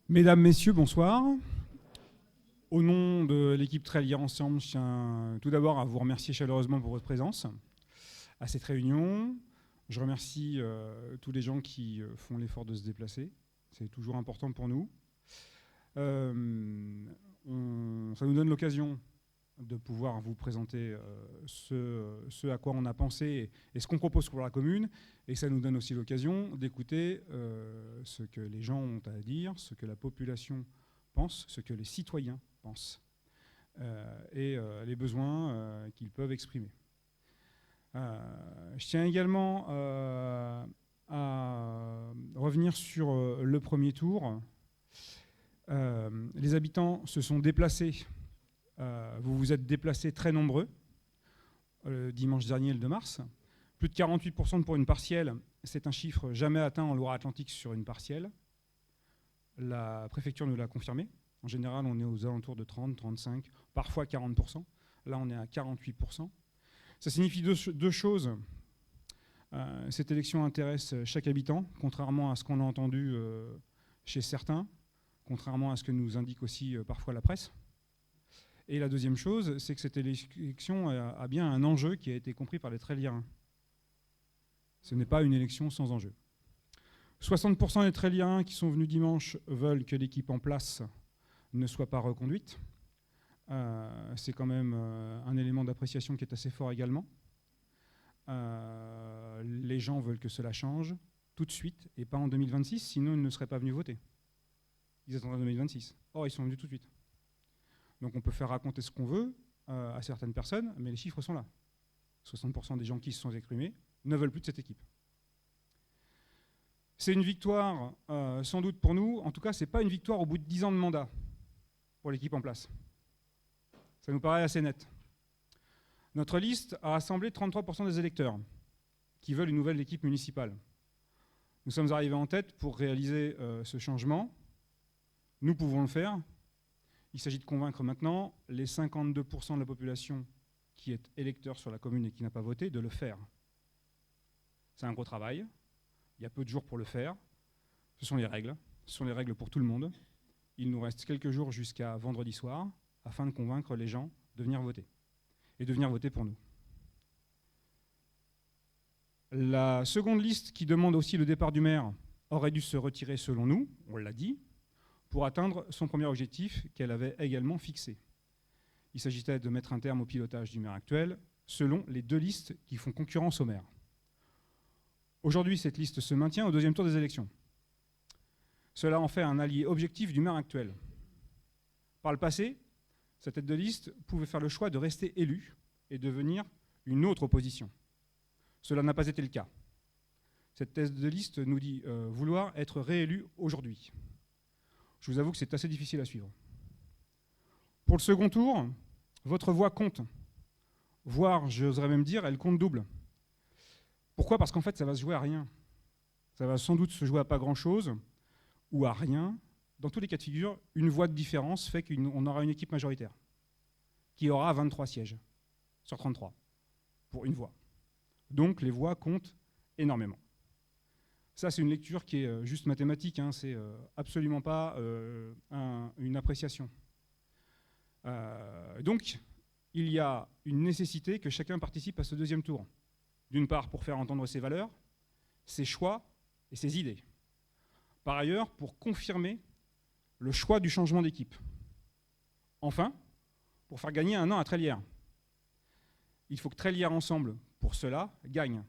Mesdames, Messieurs, bonsoir. Au nom de l'équipe Trail Lire Ensemble, je tiens tout d'abord à vous remercier chaleureusement pour votre présence à cette réunion. Je remercie tous les gens qui font l'effort de se déplacer. C'est toujours important pour nous. Ça nous donne l'occasion de pouvoir vous présenter ce à quoi on a pensé et ce qu'on propose pour la commune. Et ça nous donne aussi l'occasion d'écouter ce que les gens ont à dire, ce que la population pense, ce que les citoyens pensent et les besoins qu'ils peuvent exprimer. Je tiens également à revenir sur le premier tour. Les habitants se sont déplacés. Vous vous êtes déplacés très nombreux dimanche dernier, le 2 mars. Plus de 48% pour une partielle, c'est un chiffre jamais atteint en Loire-Atlantique sur une partielle. La préfecture nous l'a confirmé. En général, on est aux alentours de 30, 35, parfois 40%. Là, on est à 48%. Ça signifie deux choses. Cette élection intéresse chaque habitant, contrairement à ce qu'on a entendu chez certains, contrairement à ce que nous indique aussi parfois la presse. Et la deuxième chose, c'est que cette élection a bien un enjeu qui a été compris par les trailiens. Ce n'est pas une élection sans enjeu. 60% des trailiens qui sont venus dimanche veulent que l'équipe en place ne soit pas reconduite. C'est quand même un élément d'appréciation qui est assez fort également. Les gens veulent que cela change tout de suite et pas en 2026, sinon ils ne seraient pas venus voter. Ils attendraient 2026. Or, ils sont venus tout de suite. Donc on peut faire raconter ce qu'on veut à certaines personnes, mais les chiffres sont là. 60% des gens qui se sont exprimés ne veulent plus de cette équipe. C'est une victoire sans doute pour nous. En tout cas, ce n'est pas une victoire au bout de 10 ans de mandat pour l'équipe en place. Ça nous paraît assez net. Notre liste a rassemblé 33% des électeurs qui veulent une nouvelle équipe municipale. Nous sommes arrivés en tête pour réaliser ce changement. Nous pouvons le faire. Il s'agit de convaincre maintenant les 52% de la population qui est électeur sur la commune et qui n'a pas voté de le faire. C'est un gros travail. Il y a peu de jours pour le faire. Ce sont les règles. Ce sont les règles pour tout le monde. Il nous reste quelques jours jusqu'à vendredi soir afin de convaincre les gens de venir voter. Et de venir voter pour nous. La seconde liste qui demande aussi le départ du maire aurait dû se retirer selon nous, on l'a dit, pour atteindre son premier objectif qu'elle avait également fixé. Il s'agissait de mettre un terme au pilotage du maire actuel selon les deux listes qui font concurrence au maire. Aujourd'hui, cette liste se maintient au deuxième tour des élections. Cela en fait un allié objectif du maire actuel. Par le passé, sa tête de liste pouvait faire le choix de rester élu et devenir une autre opposition. Cela n'a pas été le cas. Cette tête de liste nous dit vouloir être réélu aujourd'hui. Je vous avoue que c'est assez difficile à suivre. Pour le second tour, votre voix compte. Voire, j'oserais même dire, elle compte double. Pourquoi ? Parce qu'en fait, ça va se jouer à rien. Ça va sans doute se jouer à pas grand-chose ou à rien. Dans tous les cas de figure, une voix de différence fait qu'on aura une équipe majoritaire qui aura 23 sièges sur 33 pour une voix. Donc les voix comptent énormément. Ça, c'est une lecture qui est juste mathématique, hein, c'est absolument pas une appréciation. Donc, il y a une nécessité que chacun participe à ce deuxième tour. D'une part, pour faire entendre ses valeurs, ses choix et ses idées. Par ailleurs, pour confirmer le choix du changement d'équipe. Enfin, pour faire gagner un an à Trailières. Il faut que Trailières Ensemble, pour cela, gagne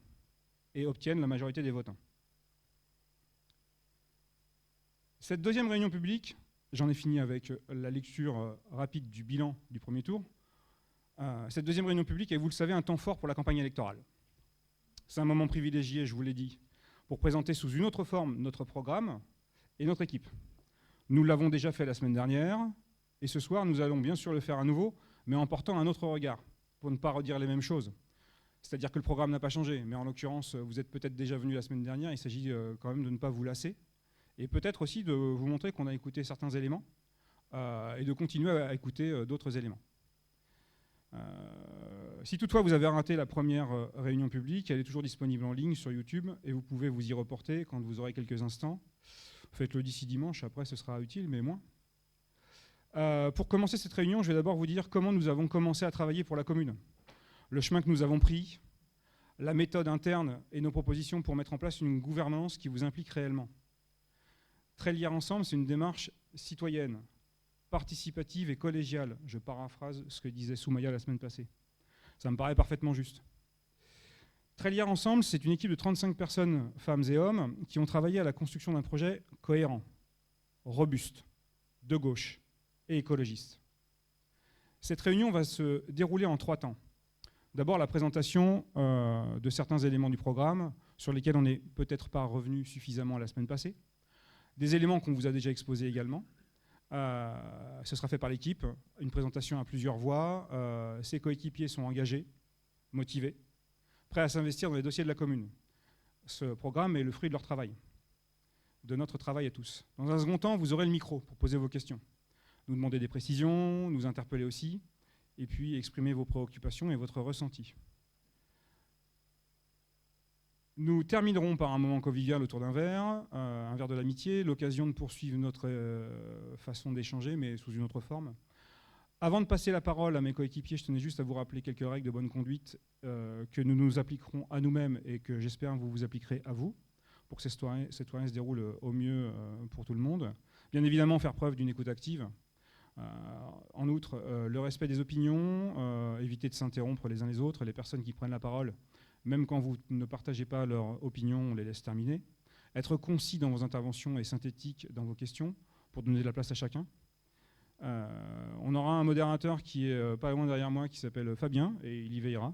et obtienne la majorité des votants. Cette deuxième réunion publique, j'en ai fini avec la lecture rapide du bilan du premier tour. Cette deuxième réunion publique est, vous le savez, un temps fort pour la campagne électorale. C'est un moment privilégié, je vous l'ai dit, pour présenter sous une autre forme notre programme et notre équipe. Nous l'avons déjà fait la semaine dernière, et ce soir, nous allons bien sûr le faire à nouveau, mais en portant un autre regard, pour ne pas redire les mêmes choses. C'est-à-dire que le programme n'a pas changé, mais en l'occurrence, vous êtes peut-être déjà venu la semaine dernière, il s'agit quand même de ne pas vous lasser, et peut-être aussi de vous montrer qu'on a écouté certains éléments, et de continuer à écouter d'autres éléments. Si toutefois vous avez raté la première réunion publique, elle est toujours disponible en ligne sur YouTube, et vous pouvez vous y reporter quand vous aurez quelques instants. Faites-le d'ici dimanche, après ce sera utile, mais moins. Pour commencer cette réunion, je vais d'abord vous dire comment nous avons commencé à travailler pour la commune. Le chemin que nous avons pris, la méthode interne et nos propositions pour mettre en place une gouvernance qui vous implique réellement. Trélière ensemble, c'est une démarche citoyenne, participative et collégiale. Je paraphrase ce que disait Soumaya la semaine passée. Ça me paraît parfaitement juste. Trélière ensemble, c'est une équipe de 35 personnes, femmes et hommes, qui ont travaillé à la construction d'un projet cohérent, robuste, de gauche et écologiste. Cette réunion va se dérouler en 3 temps. D'abord, la présentation de certains éléments du programme sur lesquels on n'est peut-être pas revenu suffisamment la semaine passée. Des éléments qu'on vous a déjà exposés également. Ce sera fait par l'équipe, une présentation à plusieurs voix. Ses coéquipiers sont engagés, motivés, prêts à s'investir dans les dossiers de la commune. Ce programme est le fruit de leur travail, de notre travail à tous. Dans un second temps, vous aurez le micro pour poser vos questions, nous demander des précisions, nous interpeller aussi, et puis exprimer vos préoccupations et votre ressenti. Nous terminerons par un moment convivial autour d'un verre de l'amitié, l'occasion de poursuivre notre façon d'échanger, mais sous une autre forme. Avant de passer la parole à mes coéquipiers, je tenais juste à vous rappeler quelques règles de bonne conduite que nous nous appliquerons à nous-mêmes et que j'espère vous vous appliquerez à vous, pour que cette soirée se déroule au mieux pour tout le monde. Bien évidemment, faire preuve d'une écoute active. En outre, le respect des opinions, éviter de s'interrompre les uns les autres. Les personnes qui prennent la parole, même quand vous ne partagez pas leur opinion, on les laisse terminer. Être concis dans vos interventions et synthétique dans vos questions pour donner de la place à chacun. On aura un modérateur qui est pas loin derrière moi, qui s'appelle Fabien, et il y veillera.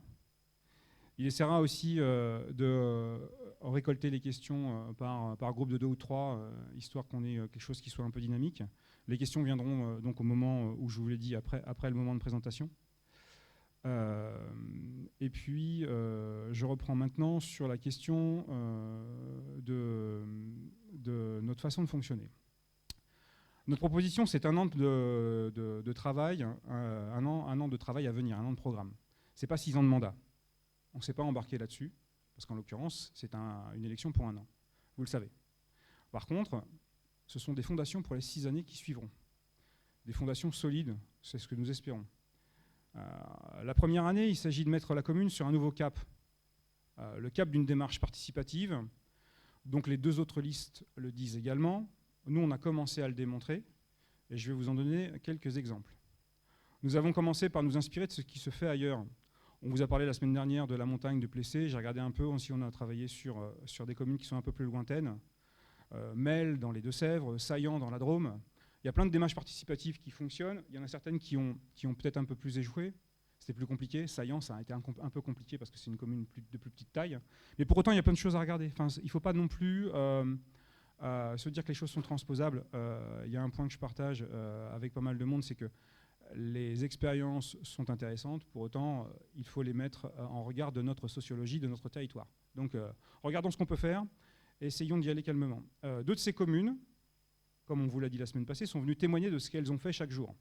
Il essaiera aussi de récolter les questions par groupe de 2 ou 3, histoire qu'on ait quelque chose qui soit un peu dynamique. Les questions viendront donc au moment où je vous l'ai dit, après le moment de présentation. Et puis, je reprends maintenant sur la question de notre façon de fonctionner. Notre proposition, c'est un an de travail, un an de travail à venir, un an de programme. Ce n'est pas 6 ans de mandat. On ne s'est pas embarqué là-dessus, parce qu'en l'occurrence, c'est une élection pour 1 an. Vous le savez. Par contre, ce sont des fondations pour les 6 années qui suivront. Des fondations solides, c'est ce que nous espérons. La première année, il s'agit de mettre la commune sur un nouveau cap. Le cap d'une démarche participative. Donc les 2 autres listes le disent également. Nous, on a commencé à le démontrer, et je vais vous en donner quelques exemples. Nous avons commencé par nous inspirer de ce qui se fait ailleurs. On vous a parlé la semaine dernière de la montagne de Plessé. J'ai regardé un peu aussi, on a travaillé sur des communes qui sont un peu plus lointaines. Mel dans les Deux-Sèvres, Saillant dans la Drôme. Il y a plein de démarches participatives qui fonctionnent. Il y en a certaines qui ont peut-être un peu plus échoué. C'était plus compliqué. Saillant, ça a été un peu compliqué parce que c'est une commune de plus petite taille. Mais pour autant, il y a plein de choses à regarder. Enfin, il ne faut pas non plus se dire que les choses sont transposables. Il y a un point que je partage avec pas mal de monde, c'est que les expériences sont intéressantes. Pour autant, il faut les mettre en regard de notre sociologie, de notre territoire. Donc, regardons ce qu'on peut faire. Essayons d'y aller calmement. 2 de ces communes, comme on vous l'a dit la semaine passée, sont venues témoigner de ce qu'elles ont fait chaque jour.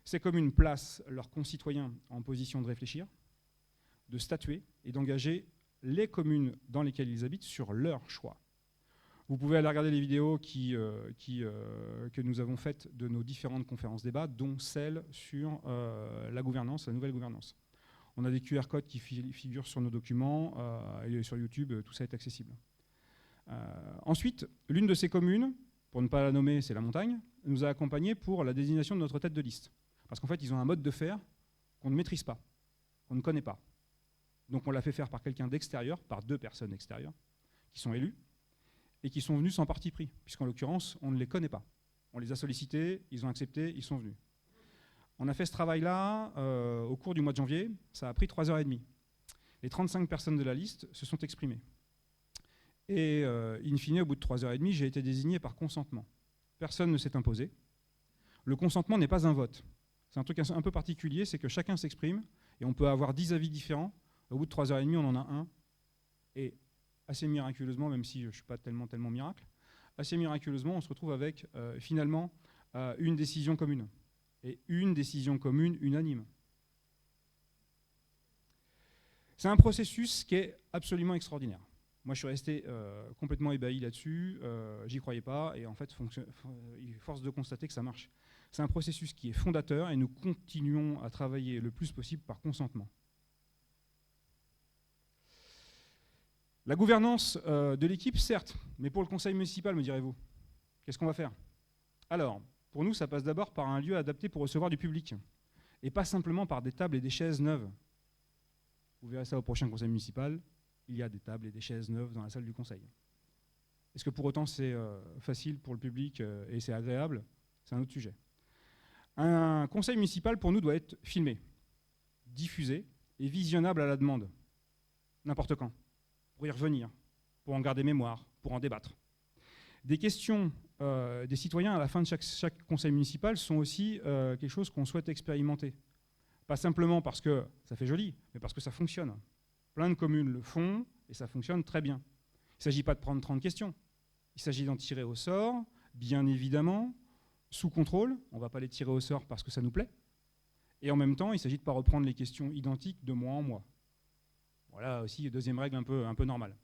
Ces communes placent leurs concitoyens en position de réfléchir, de statuer et d'engager les communes dans lesquelles ils habitent sur leur choix. Vous pouvez aller regarder les vidéos que nous avons faites de nos différentes conférences débats, dont celle sur la gouvernance, la nouvelle gouvernance. On a des QR codes qui figurent sur nos documents et sur YouTube, tout ça est accessible. Ensuite, l'une de ces communes, pour ne pas la nommer, c'est la Montagne, nous a accompagnés pour la désignation de notre tête de liste. Parce qu'en fait, ils ont un mode de faire qu'on ne maîtrise pas, qu'on ne connaît pas. Donc on l'a fait faire par quelqu'un d'extérieur, par 2 personnes extérieures, qui sont élues, et qui sont venus sans parti pris, puisqu'en l'occurrence, on ne les connaît pas. On les a sollicités, ils ont accepté, ils sont venus. On a fait ce travail-là au cours du mois de janvier, ça a pris 3h30. Les 35 personnes de la liste se sont exprimées. Et in fine, au bout de 3h30, j'ai été désigné par consentement. Personne ne s'est imposé. Le consentement n'est pas un vote. C'est un truc un peu particulier, c'est que chacun s'exprime, et on peut avoir 10 avis différents. Au bout de 3h30, on en a un. Et assez miraculeusement, même si je ne suis pas tellement miracle, assez miraculeusement, on se retrouve avec finalement une décision commune. Et une décision commune unanime. C'est un processus qui est absolument extraordinaire. Moi, je suis resté complètement ébahi là-dessus, j'y croyais pas, et en fait, force de constater que ça marche. C'est un processus qui est fondateur, et nous continuons à travailler le plus possible par consentement. La gouvernance de l'équipe, certes, mais pour le conseil municipal, me direz-vous, qu'est-ce qu'on va faire? Alors, pour nous, ça passe d'abord par un lieu adapté pour recevoir du public, et pas simplement par des tables et des chaises neuves. Vous verrez ça au prochain conseil municipal, il y a des tables et des chaises neuves dans la salle du conseil. Est-ce que pour autant c'est facile pour le public et c'est agréable? C'est un autre sujet. Un conseil municipal, pour nous, doit être filmé, diffusé et visionnable à la demande, n'importe quand, pour y revenir, pour en garder mémoire, pour en débattre. Des questions des citoyens à la fin de chaque conseil municipal sont aussi quelque chose qu'on souhaite expérimenter. Pas simplement parce que ça fait joli, mais parce que ça fonctionne. Plein de communes le font et ça fonctionne très bien. Il ne s'agit pas de prendre 30 questions. Il s'agit d'en tirer au sort, bien évidemment, sous contrôle. On ne va pas les tirer au sort parce que ça nous plaît. Et en même temps, il s'agit de ne pas reprendre les questions identiques de mois en mois. Voilà aussi, deuxième règle un peu normale.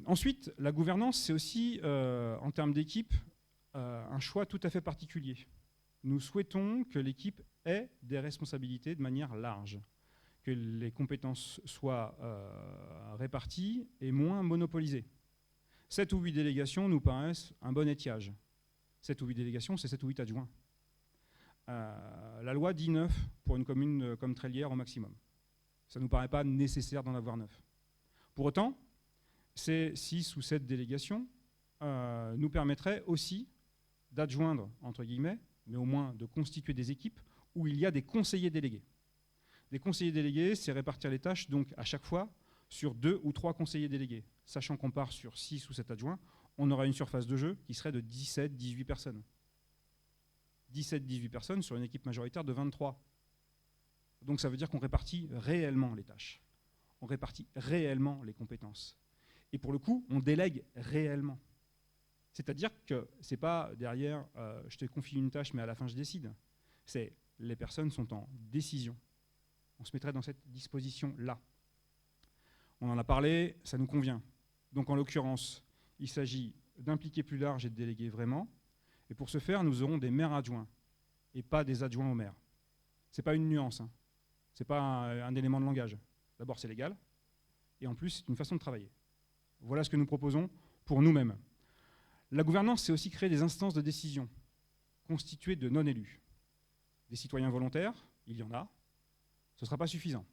Ensuite, la gouvernance, c'est aussi, en termes d'équipe, un choix tout à fait particulier. Nous souhaitons que l'équipe ait des responsabilités de manière large, que les compétences soient réparties et moins monopolisées. 7 ou 8 délégations nous paraissent un bon étiage. 7 ou 8 délégations, c'est 7 ou 8 adjoints. La loi dit 9 pour une commune comme Trélières au maximum. Ça ne nous paraît pas nécessaire d'en avoir 9. Pour autant, ces 6 ou 7 délégations nous permettraient aussi d'adjoindre, entre guillemets, mais au moins de constituer des équipes où il y a des conseillers délégués. Des conseillers délégués, c'est répartir les tâches donc à chaque fois sur 2 ou 3 conseillers délégués. Sachant qu'on part sur 6 ou 7 adjoints, on aura une surface de jeu qui serait de 17-18 personnes. 17-18 personnes sur une équipe majoritaire de 23. Donc ça veut dire qu'on répartit réellement les tâches. On répartit réellement les compétences. Et pour le coup, on délègue réellement. C'est-à-dire que ce n'est pas derrière je te confie une tâche mais à la fin je décide. C'est les personnes sont en décision. On se mettrait dans cette disposition-là. On en a parlé, ça nous convient. Donc en l'occurrence, il s'agit d'impliquer plus large et de déléguer vraiment. Et pour ce faire, nous aurons des maires adjoints et pas des adjoints au maire. Ce n'est pas une nuance, hein. Ce n'est pas un élément de langage. D'abord, c'est légal. Et en plus, c'est une façon de travailler. Voilà ce que nous proposons pour nous-mêmes. La gouvernance, c'est aussi créer des instances de décision constituées de non-élus. Des citoyens volontaires, il y en a. Ce ne sera pas suffisant.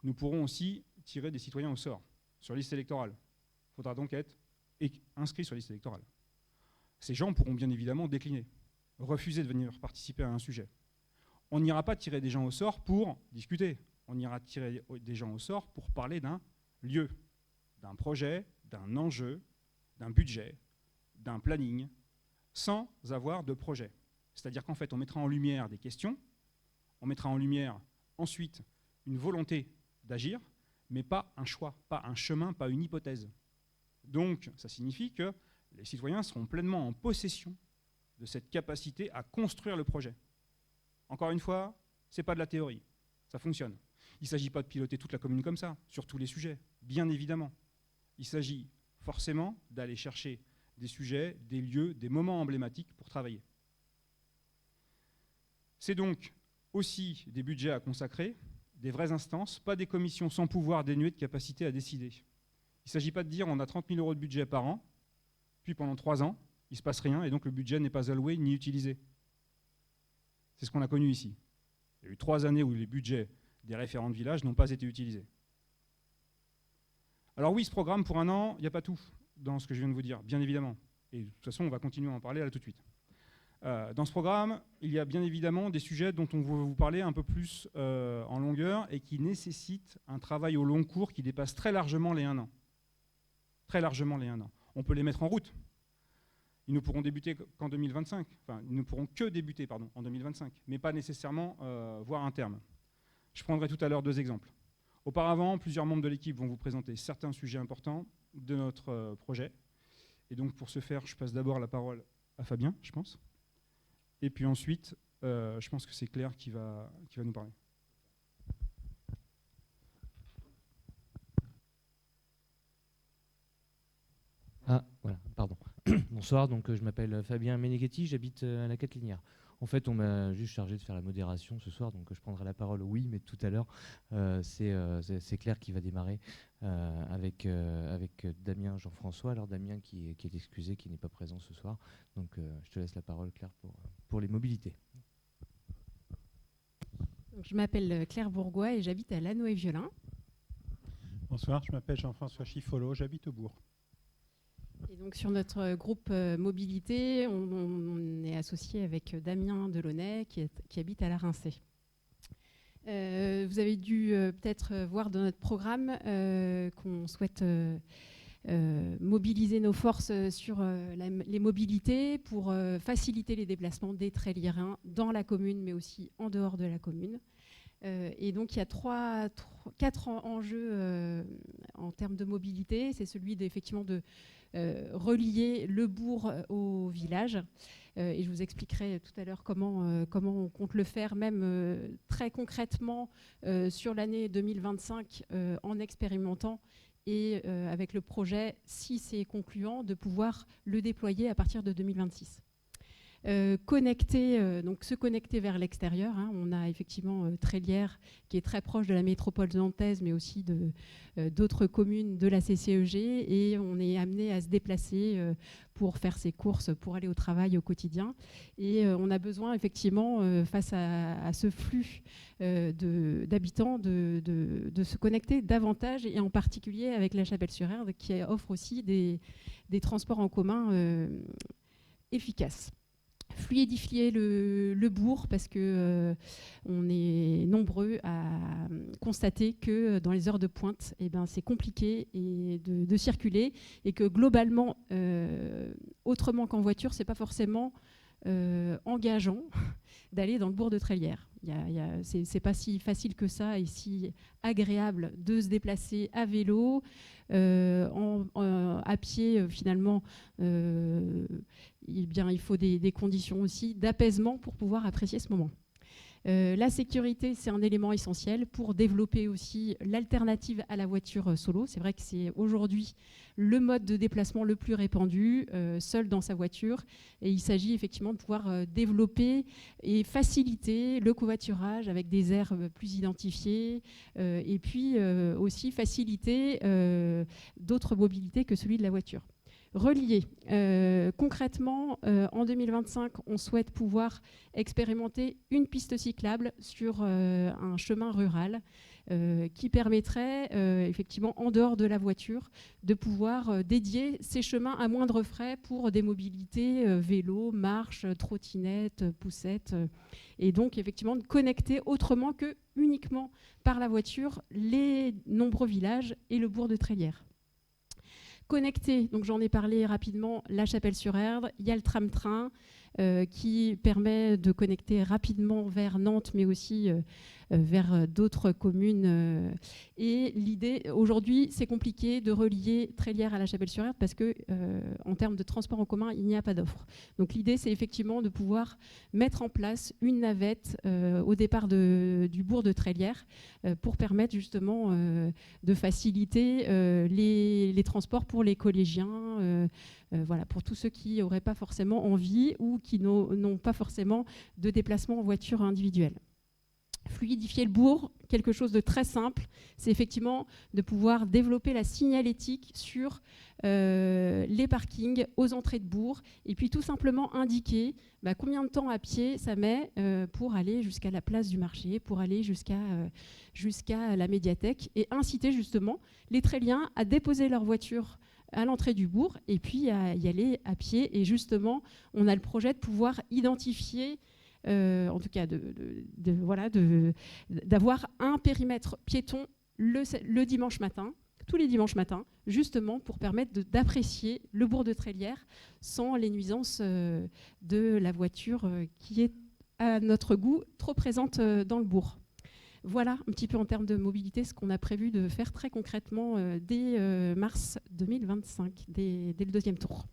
Nous pourrons aussi tirer des citoyens au sort sur liste électorale. Il faudra donc être inscrits sur liste électorale. Ces gens pourront bien évidemment décliner, refuser de venir participer à un sujet. On n'ira pas tirer des gens au sort pour discuter. On ira tirer des gens au sort pour parler d'un lieu, d'un projet, d'un enjeu, d'un budget, d'un planning, sans avoir de projet. C'est-à-dire qu'en fait, on mettra en lumière des questions, on mettra en lumière ensuite une volonté d'agir, mais pas un choix, pas un chemin, pas une hypothèse. Donc, ça signifie que les citoyens seront pleinement en possession de cette capacité à construire le projet. Encore une fois, ce n'est pas de la théorie, ça fonctionne. Il ne s'agit pas de piloter toute la commune comme ça, sur tous les sujets, bien évidemment. Il s'agit forcément d'aller chercher des sujets, des lieux, des moments emblématiques pour travailler. C'est donc aussi des budgets à consacrer, des vraies instances, pas des commissions sans pouvoir dénuées de capacité à décider. Il ne s'agit pas de dire on a 30 000 € de budget par an, puis pendant 3 ans, il ne se passe rien et donc le budget n'est pas alloué ni utilisé. C'est ce qu'on a connu ici. Il y a eu 3 années où les budgets des référents de village n'ont pas été utilisés. Alors oui, ce programme pour 1 an, il n'y a pas tout dans ce que je viens de vous dire, bien évidemment. Et de toute façon, on va continuer à en parler là tout de suite. Dans ce programme, il y a bien évidemment des sujets dont on veut vous parler un peu plus en longueur et qui nécessitent un travail au long cours qui dépasse très largement les 1 an. Très largement les 1 an. On peut les mettre en route. Ils ne pourront débuter qu'en 2025. Enfin, ils ne pourront que débuter, en 2025, mais pas nécessairement voir un terme. Je prendrai tout à l'heure 2 exemples. Auparavant, plusieurs membres de l'équipe vont vous présenter certains sujets importants de notre projet. Et donc, pour ce faire, je passe d'abord la parole à Fabien, je pense. Et puis ensuite, je pense que c'est Claire qui va nous parler. Voilà, pardon. Bonsoir, donc je m'appelle Fabien Meneghetti, j'habite à la Catlinière. En fait, on m'a juste chargé de faire la modération ce soir, donc je prendrai la parole, oui, mais tout à l'heure, c'est Claire qui va démarrer avec Damien Jean-François. Alors Damien qui est excusé, qui n'est pas présent ce soir. Donc je te laisse la parole, Claire, pour les mobilités. Donc, je m'appelle Claire Bourgois et j'habite à Lannoy-Violin. Bonsoir, je m'appelle Jean-François Chiffolo, j'habite au Bourg. Et donc sur notre groupe mobilité, on est associé avec Damien Delaunay qui habite à la Rincée. Vous avez dû peut-être voir dans notre programme qu'on souhaite mobiliser nos forces sur les mobilités pour faciliter les déplacements des tréliérains dans la commune mais aussi en dehors de la commune. Et donc il y a quatre enjeux en termes de mobilité. C'est celui effectivement de relier le bourg au village. Et je vous expliquerai tout à l'heure comment on compte le faire, même très concrètement sur l'année 2025 en expérimentant et avec le projet, si c'est concluant, de pouvoir le déployer à partir de 2026. Donc se connecter vers l'extérieur. On a effectivement Trélières qui est très proche de la métropole nantaise, mais aussi d'autres communes de la CCEG, et on est amené à se déplacer pour faire ses courses, pour aller au travail au quotidien. Et on a besoin effectivement, face à ce flux d'habitants, de se connecter davantage, et en particulier avec La Chapelle-sur-Erdre qui offre aussi des transports en commun efficaces. Fluidifier le bourg, parce que on est nombreux à constater que dans les heures de pointe, c'est compliqué de circuler, et que globalement, autrement qu'en voiture, c'est pas forcément engageant d'aller dans le bourg de Trélières. C'est pas si facile que ça et si agréable de se déplacer à vélo, à pied finalement. Il faut des conditions aussi d'apaisement pour pouvoir apprécier ce moment. La sécurité, c'est un élément essentiel pour développer aussi l'alternative à la voiture solo. C'est vrai que c'est aujourd'hui le mode de déplacement le plus répandu, seul dans sa voiture. Et il s'agit effectivement de pouvoir développer et faciliter le covoiturage avec des aires plus identifiées, et puis aussi faciliter d'autres mobilités que celui de la voiture. Relier. Concrètement, en 2025, on souhaite pouvoir expérimenter une piste cyclable sur un chemin rural qui permettrait, effectivement, en dehors de la voiture, de pouvoir dédier ces chemins à moindre frais pour des mobilités vélo, marche, trottinette, poussette, et donc effectivement de connecter autrement que uniquement par la voiture les nombreux villages et le bourg de Trélières. Connecter, donc j'en ai parlé rapidement, La Chapelle-sur-Erdre. Il y a le tram-train qui permet de connecter rapidement vers Nantes, mais aussi vers d'autres communes. Et l'idée, aujourd'hui, c'est compliqué de relier Trélières à La Chapelle-sur-Erdre parce que, en termes de transport en commun, il n'y a pas d'offre. Donc l'idée, c'est effectivement de pouvoir mettre en place une navette au départ du bourg de Trélières pour permettre justement de faciliter les transports pour les collégiens, voilà, pour tous ceux qui n'auraient pas forcément envie ou qui n'ont pas forcément de déplacement en voiture individuelle. Fluidifier le bourg, quelque chose de très simple, c'est effectivement de pouvoir développer la signalétique sur les parkings aux entrées de bourg, et puis tout simplement indiquer combien de temps à pied ça met pour aller jusqu'à la place du marché, pour aller jusqu'à la médiathèque, et inciter justement les tréliens à déposer leur voiture à l'entrée du bourg et puis à y aller à pied. Et justement, on a le projet de pouvoir identifier, en tout cas d'avoir un périmètre piéton le dimanche matin, tous les dimanches matins, justement pour permettre d'apprécier le bourg de Trélières sans les nuisances de la voiture qui est à notre goût trop présente dans le bourg. Voilà un petit peu en termes de mobilité ce qu'on a prévu de faire très concrètement dès mars 2025, dès le deuxième tour.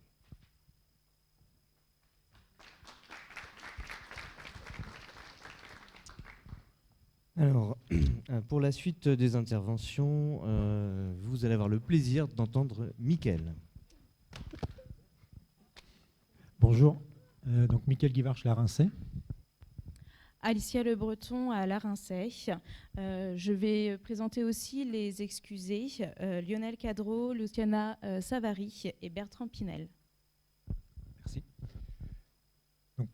Alors, pour la suite des interventions, vous allez avoir le plaisir d'entendre Mickaël. Bonjour, donc Mickaël Guivarch, Larincey. Alicia Le Breton à Larincey. Je vais présenter aussi les excusés, Lionel Cadreau, Luciana Savary et Bertrand Pinel. Merci. Donc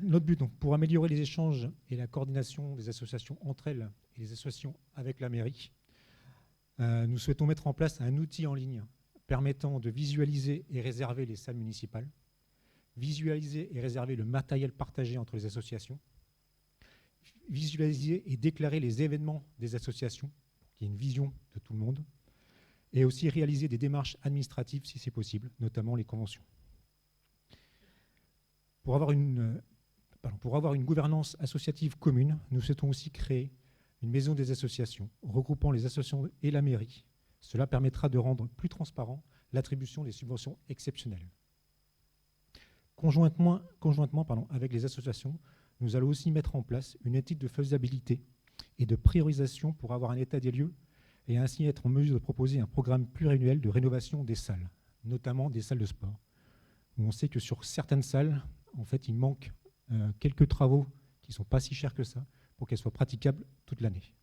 notre but, donc, pour améliorer les échanges et la coordination des associations entre elles et les associations avec la mairie, nous souhaitons mettre en place un outil en ligne permettant de visualiser et réserver les salles municipales, visualiser et réserver le matériel partagé entre les associations, visualiser et déclarer les événements des associations, pour qu'il y ait une vision de tout le monde, et aussi réaliser des démarches administratives si c'est possible, notamment les conventions. Pour avoir une gouvernance associative commune, nous souhaitons aussi créer une maison des associations, regroupant les associations et la mairie. Cela permettra de rendre plus transparent l'attribution des subventions exceptionnelles. Conjointement avec les associations, nous allons aussi mettre en place une étude de faisabilité et de priorisation pour avoir un état des lieux et ainsi être en mesure de proposer un programme pluriannuel de rénovation des salles, notamment des salles de sport, où on sait que sur certaines salles, en fait, il manque quelques travaux qui ne sont pas si chers que ça pour qu'elles soient praticables toute l'année.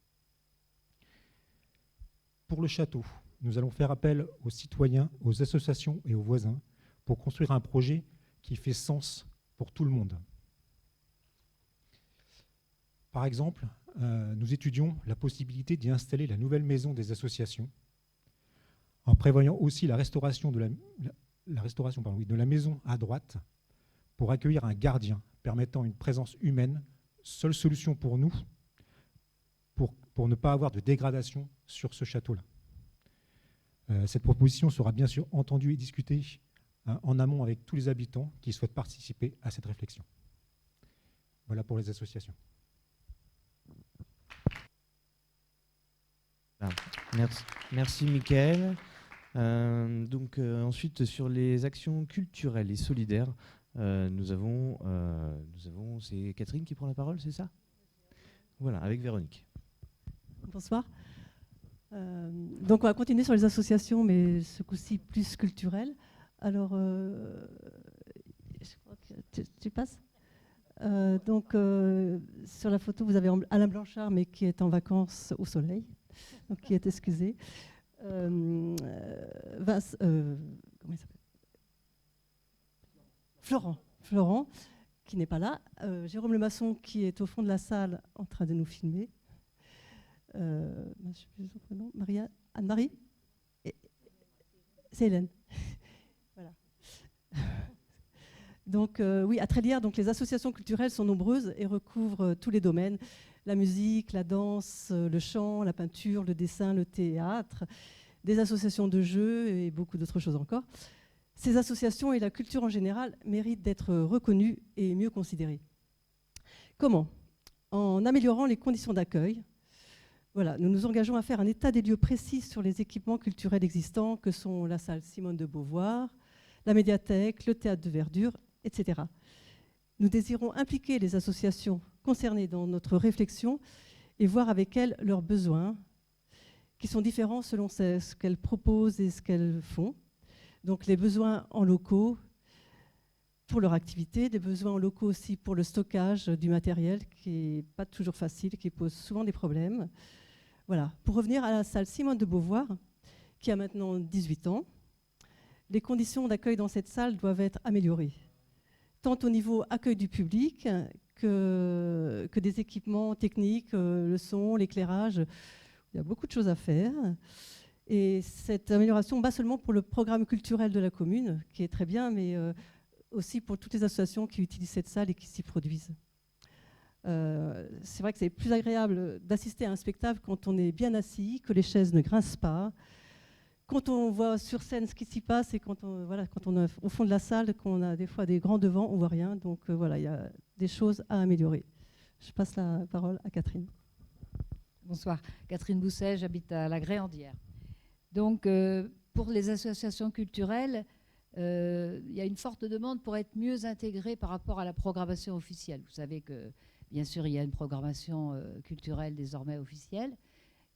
Pour le château, nous allons faire appel aux citoyens, aux associations et aux voisins pour construire un projet qui fait sens pour tout le monde. Par exemple, nous étudions la possibilité d'y installer la nouvelle maison des associations, en prévoyant aussi la restauration de la maison à droite pour accueillir un gardien permettant une présence humaine, seule solution pour nous, pour ne pas avoir de dégradation sur ce château-là. Cette proposition sera bien sûr entendue et discutée en amont avec tous les habitants qui souhaitent participer à cette réflexion. Voilà pour les associations. Merci Mickaël. Ensuite, sur les actions culturelles et solidaires, nous avons c'est Catherine qui prend la parole, c'est ça? Voilà, avec Véronique. Bonsoir. Donc on va continuer sur les associations, mais ce coup-ci plus culturelles. Alors, je crois que tu passes. Sur la photo, vous avez Alain Blanchard, mais qui est en vacances au soleil, donc qui est excusé. Comment il s'appelle ? Florent, qui n'est pas là. Jérôme Lemasson, qui est au fond de la salle en train de nous filmer. Je ne sais plus son prénom. Anne-Marie ? C'est Hélène. Voilà. Donc oui, à Trélières, donc les associations culturelles sont nombreuses et recouvrent tous les domaines, la musique, la danse, le chant, la peinture, le dessin, le théâtre, des associations de jeux et beaucoup d'autres choses encore. Ces associations et la culture en général méritent d'être reconnues et mieux considérées. Comment ? En améliorant les conditions d'accueil. Voilà, nous nous engageons à faire un état des lieux précis sur les équipements culturels existants que sont la salle Simone de Beauvoir, la médiathèque, le théâtre de verdure, etc. Nous désirons impliquer les associations concernées dans notre réflexion et voir avec elles leurs besoins, qui sont différents selon ce qu'elles proposent et ce qu'elles font. Donc les besoins en locaux pour leur activité, des besoins en locaux aussi pour le stockage du matériel, qui n'est pas toujours facile, qui pose souvent des problèmes. Voilà. Pour revenir à la salle Simone de Beauvoir, qui a maintenant 18 ans, les conditions d'accueil dans cette salle doivent être améliorées, tant au niveau accueil du public que des équipements techniques, le son, l'éclairage. Il y a beaucoup de choses à faire. Et cette amélioration, pas seulement pour le programme culturel de la commune, qui est très bien, mais aussi pour toutes les associations qui utilisent cette salle et qui s'y produisent. C'est vrai que c'est plus agréable d'assister à un spectacle quand on est bien assis, que les chaises ne grincent pas, quand on voit sur scène ce qui s'y passe et quand on est au fond de la salle, qu'on a des fois des grands devants, on ne voit rien. Donc voilà, il y a des choses à améliorer. Je passe la parole à Catherine. Bonsoir, Catherine Bousset, j'habite à la Gréandière. Donc pour les associations culturelles, il y a une forte demande pour être mieux intégrées par rapport à la programmation officielle. Vous savez que bien sûr il y a une programmation culturelle désormais officielle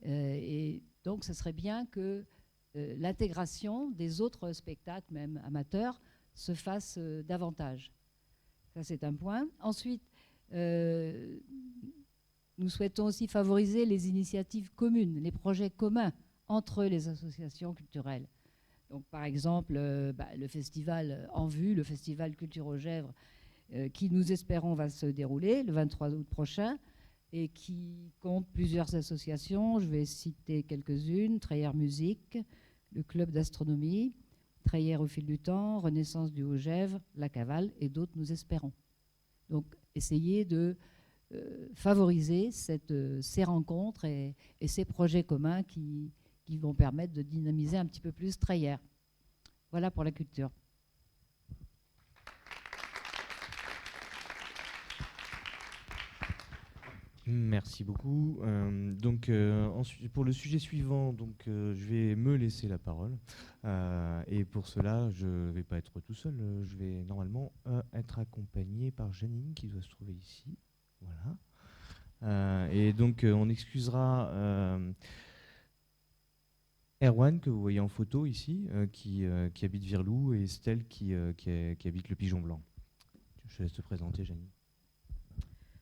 et donc ce serait bien que l'intégration des autres spectacles, même amateurs, se fasse davantage. Ça, c'est un point. Ensuite, nous souhaitons aussi favoriser les initiatives communes, les projets communs entre les associations culturelles. Donc, par exemple, le festival en vue, le festival Culture aux Gèvres, qui, nous espérons, va se dérouler le 23 août prochain et qui compte plusieurs associations. Je vais citer quelques-unes: Treillère Musique, le Club d'Astronomie, Treillère au fil du temps, Renaissance du Haut-Gèvre, La Cavale et d'autres, nous espérons. Donc, essayer de favoriser ces rencontres et ces projets communs qui vont permettre de dynamiser un petit peu plus Treillère. Voilà pour la culture. Merci beaucoup. Ensuite, pour le sujet suivant, je vais me laisser la parole. Et pour cela, je ne vais pas être tout seul. Je vais normalement être accompagné par Janine, qui doit se trouver ici. Voilà. Et donc, on excusera Erwan, que vous voyez en photo ici, qui habite Virlou, et Estelle, qui habite le Pigeon Blanc. Je te laisse te présenter, Janine.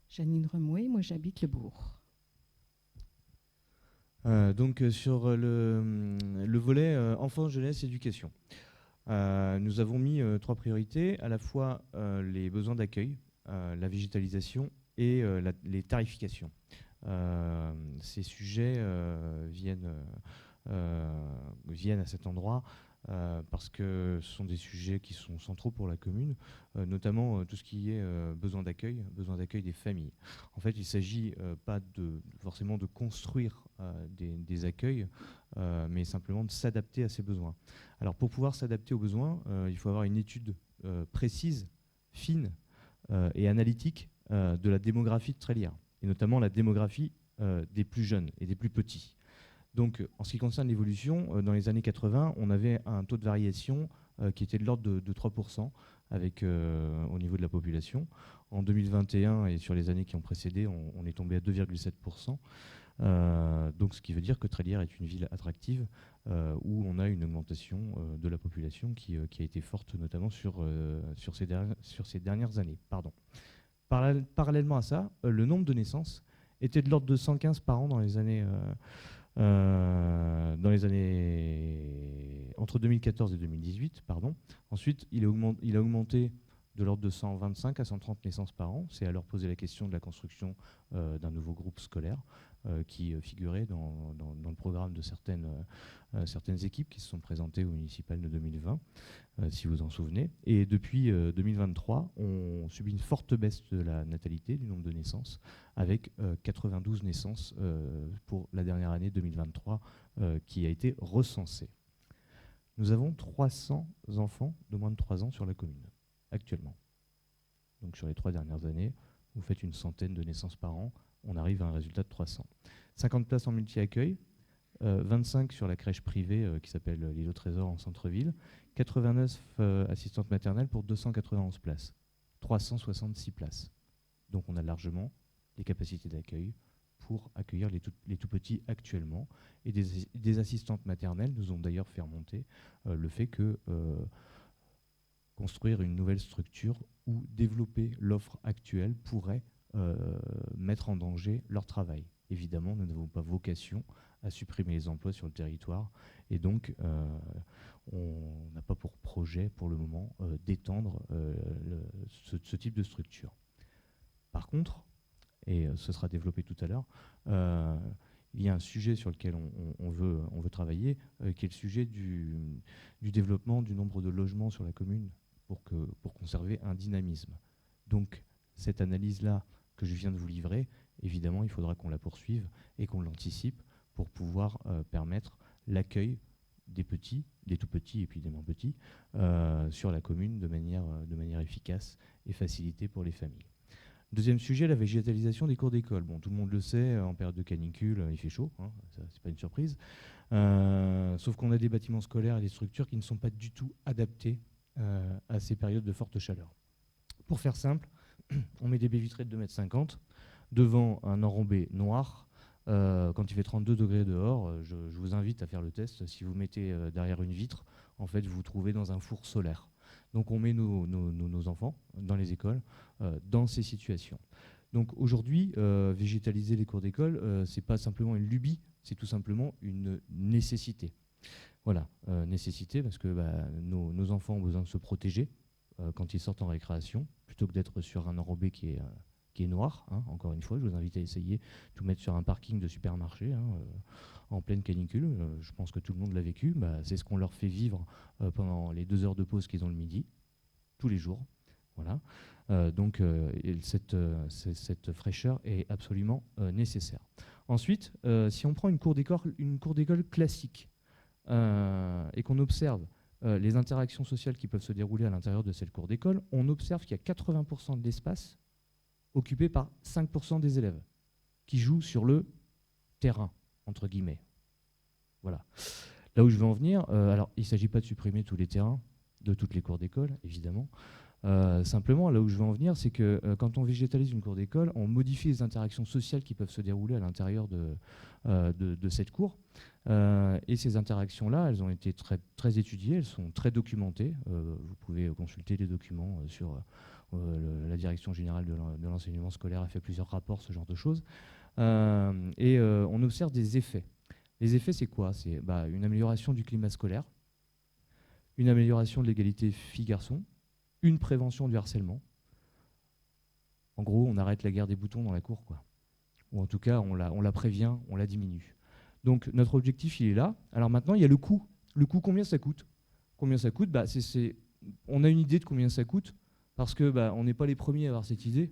Janine Remoué, moi j'habite le Bourg. Sur le volet enfance, jeunesse, éducation, nous avons mis 3 priorités, à la fois les besoins d'accueil, la végétalisation et les tarifications. Ces sujets viennent à cet endroit parce que ce sont des sujets qui sont centraux pour la commune, notamment tout ce qui est besoin d'accueil des familles. En fait, il ne s'agit pas forcément de construire des accueils, mais simplement de s'adapter à ces besoins. Alors, pour pouvoir s'adapter aux besoins, il faut avoir une étude précise, fine et analytique de la démographie de Treillère, et notamment la démographie des plus jeunes et des plus petits. Donc, en ce qui concerne l'évolution, dans les années 80, on avait un taux de variation qui était de l'ordre de 3% au niveau de la population. En 2021 et sur les années qui ont précédé, on est tombé à 2,7%. Donc, ce qui veut dire que Treillère est une ville attractive où on a une augmentation de la population qui a été forte, notamment sur ces dernières années. Parallèlement à ça, le nombre de naissances était de l'ordre de 115 par an dans les années entre 2014 et 2018, pardon. Ensuite, il a augmenté de l'ordre de 125 à 130 naissances par an. C'est alors poser la question de la construction d'un nouveau groupe scolaire qui figurait dans le programme de certaines équipes qui se sont présentées au municipal de 2020, si vous en souvenez. Et depuis 2023, on subit une forte baisse de la natalité, du nombre de naissances, avec 92 naissances pour la dernière année 2023 qui a été recensée. Nous avons 300 enfants de moins de 3 ans sur la commune, actuellement. Donc sur les 3 dernières années, vous faites une centaine de naissances par an, on arrive à un résultat de 300. 50 places en multi-accueil, 25 sur la crèche privée qui s'appelle l'île au Trésor en centre-ville, 89 assistantes maternelles pour 291 places, 366 places. Donc on a largement les capacités d'accueil pour accueillir les tout petits actuellement. Et des assistantes maternelles nous ont d'ailleurs fait remonter le fait que construire une nouvelle structure ou développer l'offre actuelle pourrait mettre en danger leur travail. Évidemment, nous n'avons pas vocation à supprimer les emplois sur le territoire et donc on n'a pas pour projet pour le moment d'étendre ce type de structure. Par contre, et ce sera développé tout à l'heure, il y a un sujet sur lequel on veut travailler, qui est le sujet du développement du nombre de logements sur la commune pour conserver un dynamisme. Donc cette analyse-là que je viens de vous livrer, évidemment, il faudra qu'on la poursuive et qu'on l'anticipe pour pouvoir permettre l'accueil des petits, des tout petits et puis des moins petits sur la commune de manière efficace et facilitée pour les familles. Deuxième sujet, la végétalisation des cours d'école. Bon, tout le monde le sait, en période de canicule, il fait chaud, hein, ça, c'est pas une surprise. Sauf qu'on a des bâtiments scolaires et des structures qui ne sont pas du tout adaptés à ces périodes de forte chaleur. Pour faire simple, on met des baies vitrées de 2,50 m devant un enrobé noir. Quand il fait 32 degrés dehors, je vous invite à faire le test. Si vous mettez derrière une vitre, en fait, vous vous trouvez dans un four solaire. Donc on met nos enfants dans les écoles, dans ces situations. Donc aujourd'hui, végétaliser les cours d'école, c'est pas simplement une lubie, c'est tout simplement une nécessité. Voilà, nécessité parce que nos enfants ont besoin de se protéger quand ils sortent en récréation, plutôt que d'être sur un enrobé qui est noir. Hein. Encore une fois, je vous invite à essayer, tout mettre sur un parking de supermarché en pleine canicule. Je pense que tout le monde l'a vécu. C'est ce qu'on leur fait vivre pendant les 2 heures de pause qu'ils ont le midi, tous les jours. Voilà. Donc cette fraîcheur est absolument nécessaire. Ensuite, si on prend une cour d'école classique et qu'on observe les interactions sociales qui peuvent se dérouler à l'intérieur de cette cour d'école, on observe qu'il y a 80% de l'espace occupé par 5% des élèves qui jouent sur le terrain, entre guillemets. Voilà. Là où je veux en venir, alors il ne s'agit pas de supprimer tous les terrains de toutes les cours d'école, évidemment. Simplement, là où je veux en venir, c'est que quand on végétalise une cour d'école, on modifie les interactions sociales qui peuvent se dérouler à l'intérieur de cette cour. Et ces interactions-là, elles ont été très, très étudiées, elles sont très documentées. Vous pouvez consulter les documents sur la Direction générale de l'enseignement scolaire a fait plusieurs rapports, ce genre de choses. On observe des effets. Les effets, c'est quoi? C'est une amélioration du climat scolaire, une amélioration de l'égalité filles-garçons, une prévention du harcèlement. En gros, on arrête la guerre des boutons dans la cour, quoi. Ou en tout cas, on la prévient, on la diminue. Donc notre objectif, il est là. Alors maintenant, il y a le coût. Le coût, combien ça coûte? Combien ça coûte? On a une idée de combien ça coûte, parce que on n'est pas les premiers à avoir cette idée.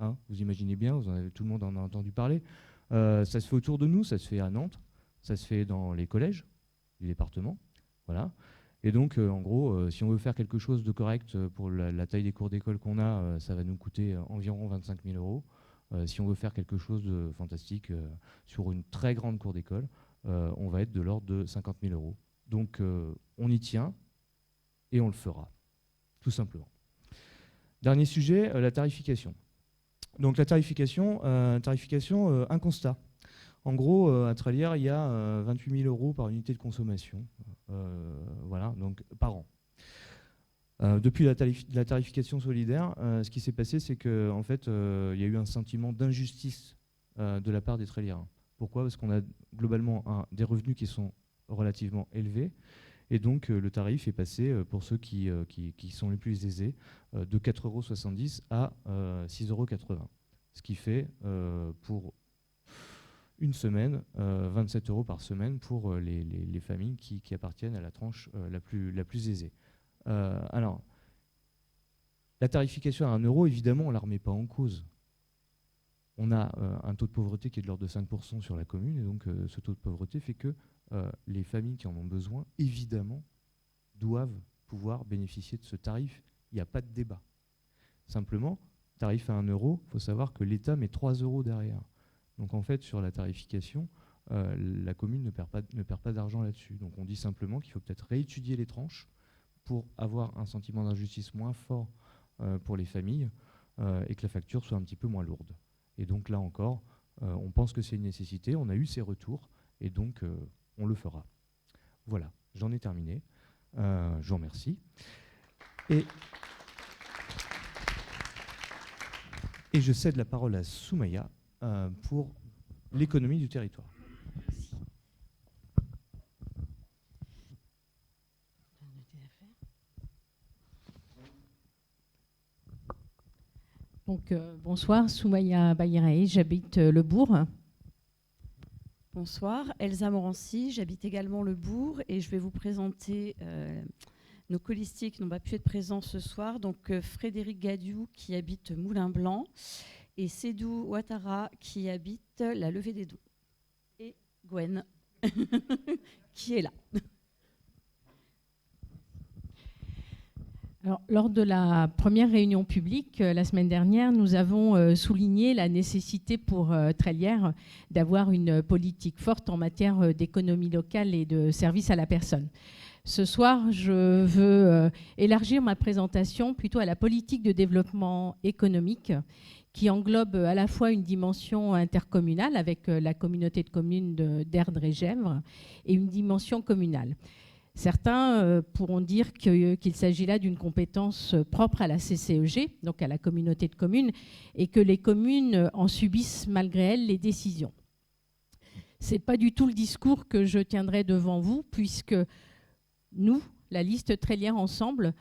Hein, vous imaginez bien, tout le monde en a entendu parler. Ça se fait autour de nous, ça se fait à Nantes, ça se fait dans les collèges du département. Voilà. Et donc, en gros, si on veut faire quelque chose de correct pour la taille des cours d'école qu'on a, ça va nous coûter environ 25 000 €. Si on veut faire quelque chose de fantastique sur une très grande cour d'école, on va être de l'ordre de 50 000 €. Donc, on y tient et on le fera, tout simplement. Dernier sujet, la tarification. Donc, la tarification, un constat. En gros, à Trélières, il y a 28 000 € par unité de consommation, voilà, donc par an. Depuis la tarification solidaire, ce qui s'est passé, c'est qu'en fait, il y a eu un sentiment d'injustice de la part des Tréliérains. Pourquoi? Parce qu'on a globalement des revenus qui sont relativement élevés, et donc le tarif est passé, pour ceux qui sont les plus aisés, de 4,70 € à 6,80 €. Ce qui fait, pour une semaine, 27 € par semaine pour les familles qui appartiennent à la tranche la plus aisée. Alors, la tarification à 1 €, évidemment, on ne la remet pas en cause. On a un taux de pauvreté qui est de l'ordre de 5% sur la commune, et donc ce taux de pauvreté fait que les familles qui en ont besoin, évidemment, doivent pouvoir bénéficier de ce tarif. Il n'y a pas de débat. Simplement, tarif à 1 €, il faut savoir que l'État met 3 € derrière. Donc en fait, sur la tarification, la commune ne perd pas d'argent là-dessus. Donc on dit simplement qu'il faut peut-être réétudier les tranches pour avoir un sentiment d'injustice moins fort pour les familles et que la facture soit un petit peu moins lourde. Et donc là encore, on pense que c'est une nécessité, on a eu ces retours, et donc on le fera. Voilà, j'en ai terminé. Je vous remercie. Et je cède la parole à Soumaya pour l'économie du territoire. Donc, bonsoir, Soumaya Bayraï, j'habite Le Bourg. Bonsoir, Elsa Morancy, j'habite également Le Bourg et je vais vous présenter nos colistiers qui n'ont pas pu être présents ce soir. Donc Frédéric Gadiou qui habite Moulin Blanc et Sédou Ouattara qui habite la Levée des Dons. Et Gwen qui est là. Alors, lors de la première réunion publique, la semaine dernière, nous avons souligné la nécessité pour Trélières d'avoir une politique forte en matière d'économie locale et de service à la personne. Ce soir, je veux élargir ma présentation plutôt à la politique de développement économique qui englobe à la fois une dimension intercommunale avec la communauté de communes d'Erdre et Gèvres et une dimension communale. Certains pourront dire qu'il s'agit là d'une compétence propre à la CCEG, donc à la communauté de communes, et que les communes en subissent malgré elles les décisions. Ce n'est pas du tout le discours que je tiendrai devant vous, puisque nous, la liste Trélière Ensemble,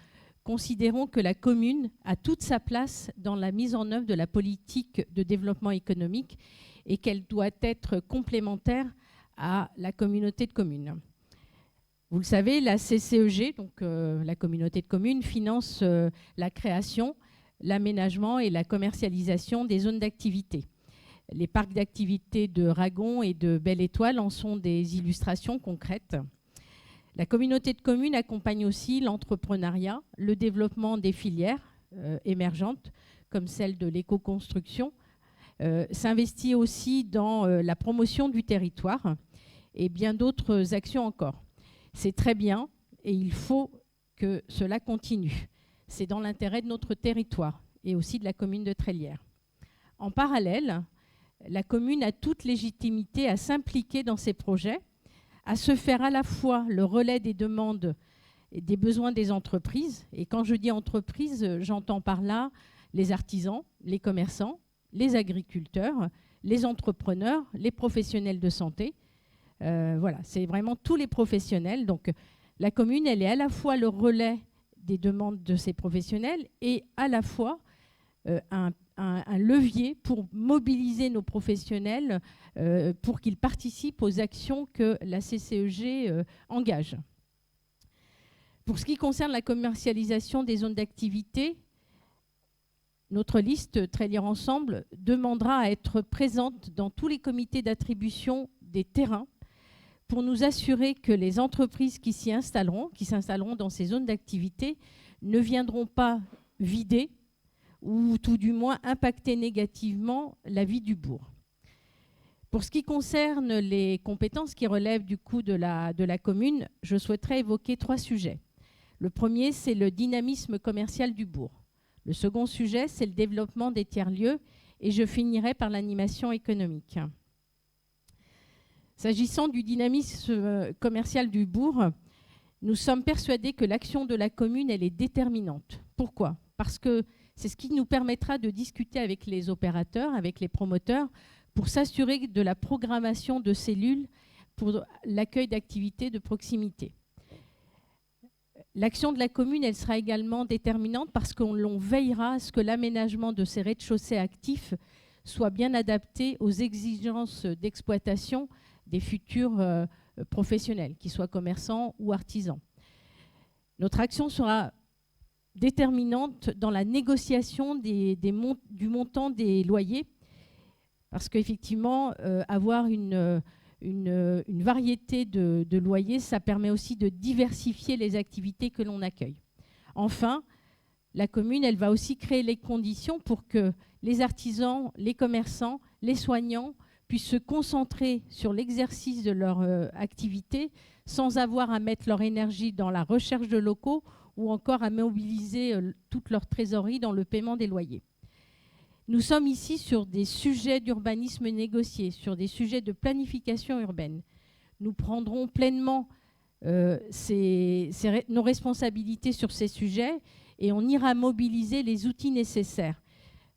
considérons que la commune a toute sa place dans la mise en œuvre de la politique de développement économique et qu'elle doit être complémentaire à la communauté de communes. Vous le savez, la CCEG, donc la communauté de communes, finance la création, l'aménagement et la commercialisation des zones d'activité. Les parcs d'activité de Ragon et de Belle-Étoile en sont des illustrations concrètes. La communauté de communes accompagne aussi l'entrepreneuriat, le développement des filières émergentes, comme celle de l'éco-construction, s'investit aussi dans la promotion du territoire et bien d'autres actions encore. C'est très bien et il faut que cela continue. C'est dans l'intérêt de notre territoire et aussi de la commune de Trélière. En parallèle, la commune a toute légitimité à s'impliquer dans ces projets, à se faire à la fois le relais des demandes et des besoins des entreprises. Et quand je dis entreprises, j'entends par là les artisans, les commerçants, les agriculteurs, les entrepreneurs, les professionnels de santé. Voilà, c'est vraiment tous les professionnels. Donc la commune, elle est à la fois le relais des demandes de ces professionnels et à la fois un levier pour mobiliser nos professionnels pour qu'ils participent aux actions que la CCEG engage. Pour ce qui concerne la commercialisation des zones d'activité, notre liste Trélière Ensemble demandera à être présente dans tous les comités d'attribution des terrains pour nous assurer que les entreprises qui s'installeront dans ces zones d'activité, ne viendront pas vider ou tout du moins impacter négativement la vie du bourg. Pour ce qui concerne les compétences qui relèvent du coup de la commune, je souhaiterais évoquer 3 sujets. Le premier, c'est le dynamisme commercial du bourg. Le second sujet, c'est le développement des tiers-lieux et je finirai par l'animation économique. S'agissant du dynamisme commercial du bourg, nous sommes persuadés que l'action de la commune, elle est déterminante. Pourquoi ? Parce que c'est ce qui nous permettra de discuter avec les opérateurs, avec les promoteurs, pour s'assurer de la programmation de cellules pour l'accueil d'activités de proximité. L'action de la commune, elle sera également déterminante parce qu'on veillera à ce que l'aménagement de ces rez-de-chaussée actifs soit bien adapté aux exigences d'exploitation des futurs professionnels, qu'ils soient commerçants ou artisans. Notre action sera déterminante dans la négociation du montant des loyers, parce qu'effectivement, avoir une variété de loyers, ça permet aussi de diversifier les activités que l'on accueille. Enfin, la commune, elle va aussi créer les conditions pour que les artisans, les commerçants, les soignants puissent se concentrer sur l'exercice de leur activité sans avoir à mettre leur énergie dans la recherche de locaux ou encore à mobiliser toute leur trésorerie dans le paiement des loyers. Nous sommes ici sur des sujets d'urbanisme négocié, sur des sujets de planification urbaine. Nous prendrons pleinement nos responsabilités sur ces sujets et on ira mobiliser les outils nécessaires.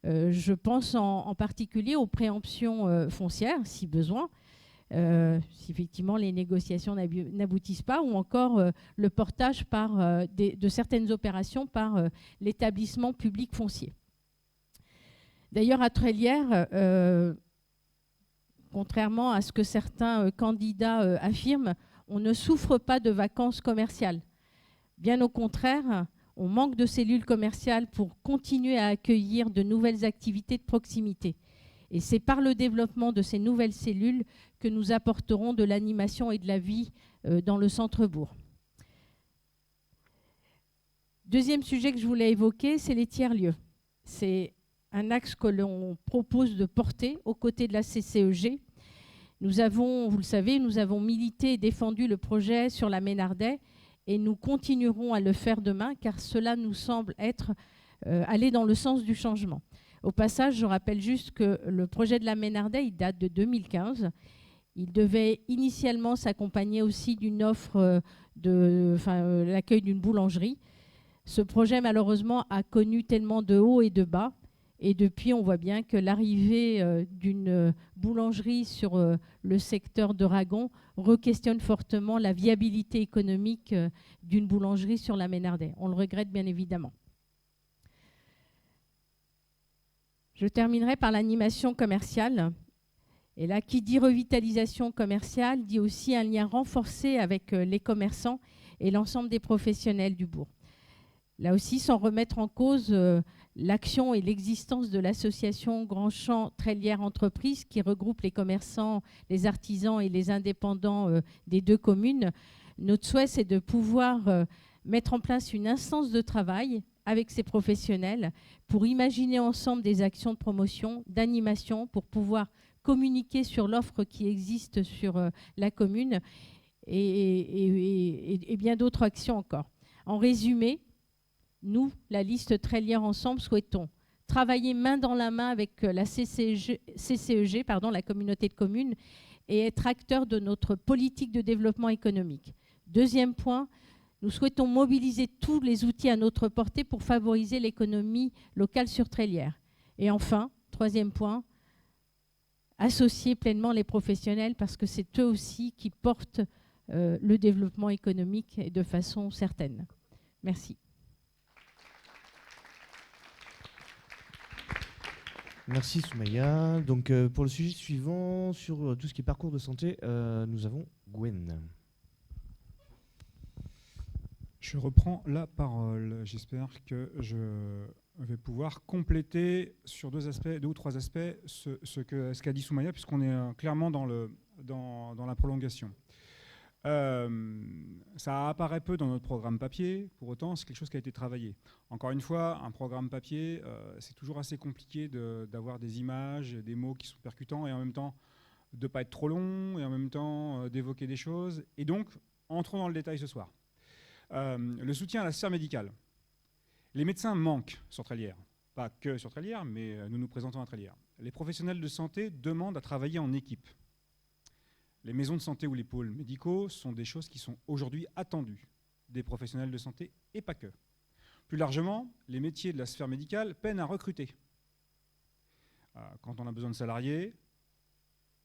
Je pense en particulier aux préemptions foncières, si besoin, si effectivement les négociations n'aboutissent pas, ou encore le portage de certaines opérations par l'établissement public foncier. D'ailleurs, à Trélière, contrairement à ce que certains candidats affirment, on ne souffre pas de vacances commerciales. Bien au contraire, on manque de cellules commerciales pour continuer à accueillir de nouvelles activités de proximité. Et c'est par le développement de ces nouvelles cellules que nous apporterons de l'animation et de la vie dans le centre-bourg. Deuxième sujet que je voulais évoquer, c'est les tiers-lieux. C'est un axe que l'on propose de porter aux côtés de la CCEG. Nous avons, vous le savez, nous avons milité et défendu le projet sur la Ménardet et nous continuerons à le faire demain car cela nous semble aller dans le sens du changement. Au passage, je rappelle juste que le projet de la Ménardet, il date de 2015 Il devait initialement s'accompagner aussi d'une offre l'accueil d'une boulangerie. Ce projet, malheureusement, a connu tellement de hauts et de bas. Et depuis, on voit bien que l'arrivée d'une boulangerie sur le secteur de Ragon re-questionne fortement la viabilité économique d'une boulangerie sur la Ménardet. On le regrette bien évidemment. Je terminerai par l'animation commerciale. Et là, qui dit revitalisation commerciale, dit aussi un lien renforcé avec les commerçants et l'ensemble des professionnels du bourg. Là aussi, sans remettre en cause l'action et l'existence de l'association Grand Champ Trélière Entreprises qui regroupe les commerçants, les artisans et les indépendants des deux communes. Notre souhait, c'est de pouvoir mettre en place une instance de travail avec ces professionnels pour imaginer ensemble des actions de promotion, d'animation, pour pouvoir communiquer sur l'offre qui existe sur la commune et bien d'autres actions encore. En résumé, nous, la liste Trélière Ensemble, souhaitons travailler main dans la main avec la CCEG, la communauté de communes, et être acteurs de notre politique de développement économique. Deuxième point, nous souhaitons mobiliser tous les outils à notre portée pour favoriser l'économie locale sur Trélière. Et enfin, troisième point, associer pleinement les professionnels parce que c'est eux aussi qui portent le développement économique et de façon certaine. Merci. Merci Soumaya. Donc pour le sujet suivant, sur tout ce qui est parcours de santé, nous avons Gwen. Je reprends la parole. J'espère que je vais pouvoir compléter sur deux ou trois aspects ce qu'a dit Soumaya, puisqu'on est clairement dans la prolongation. Ça apparaît peu dans notre programme papier, pour autant c'est quelque chose qui a été travaillé. Encore une fois, un programme papier, c'est toujours assez compliqué d'avoir des images, des mots qui sont percutants et en même temps de ne pas être trop long et en même temps d'évoquer des choses. Et donc, entrons dans le détail ce soir. Le soutien à la sphère médicale. Les médecins manquent sur Trélière, pas que sur Trélière, mais nous nous présentons à Trélière. Les professionnels de santé demandent à travailler en équipe. Les maisons de santé ou les pôles médicaux sont des choses qui sont aujourd'hui attendues des professionnels de santé et pas que. Plus largement, les métiers de la sphère médicale peinent à recruter. Quand on a besoin de salariés,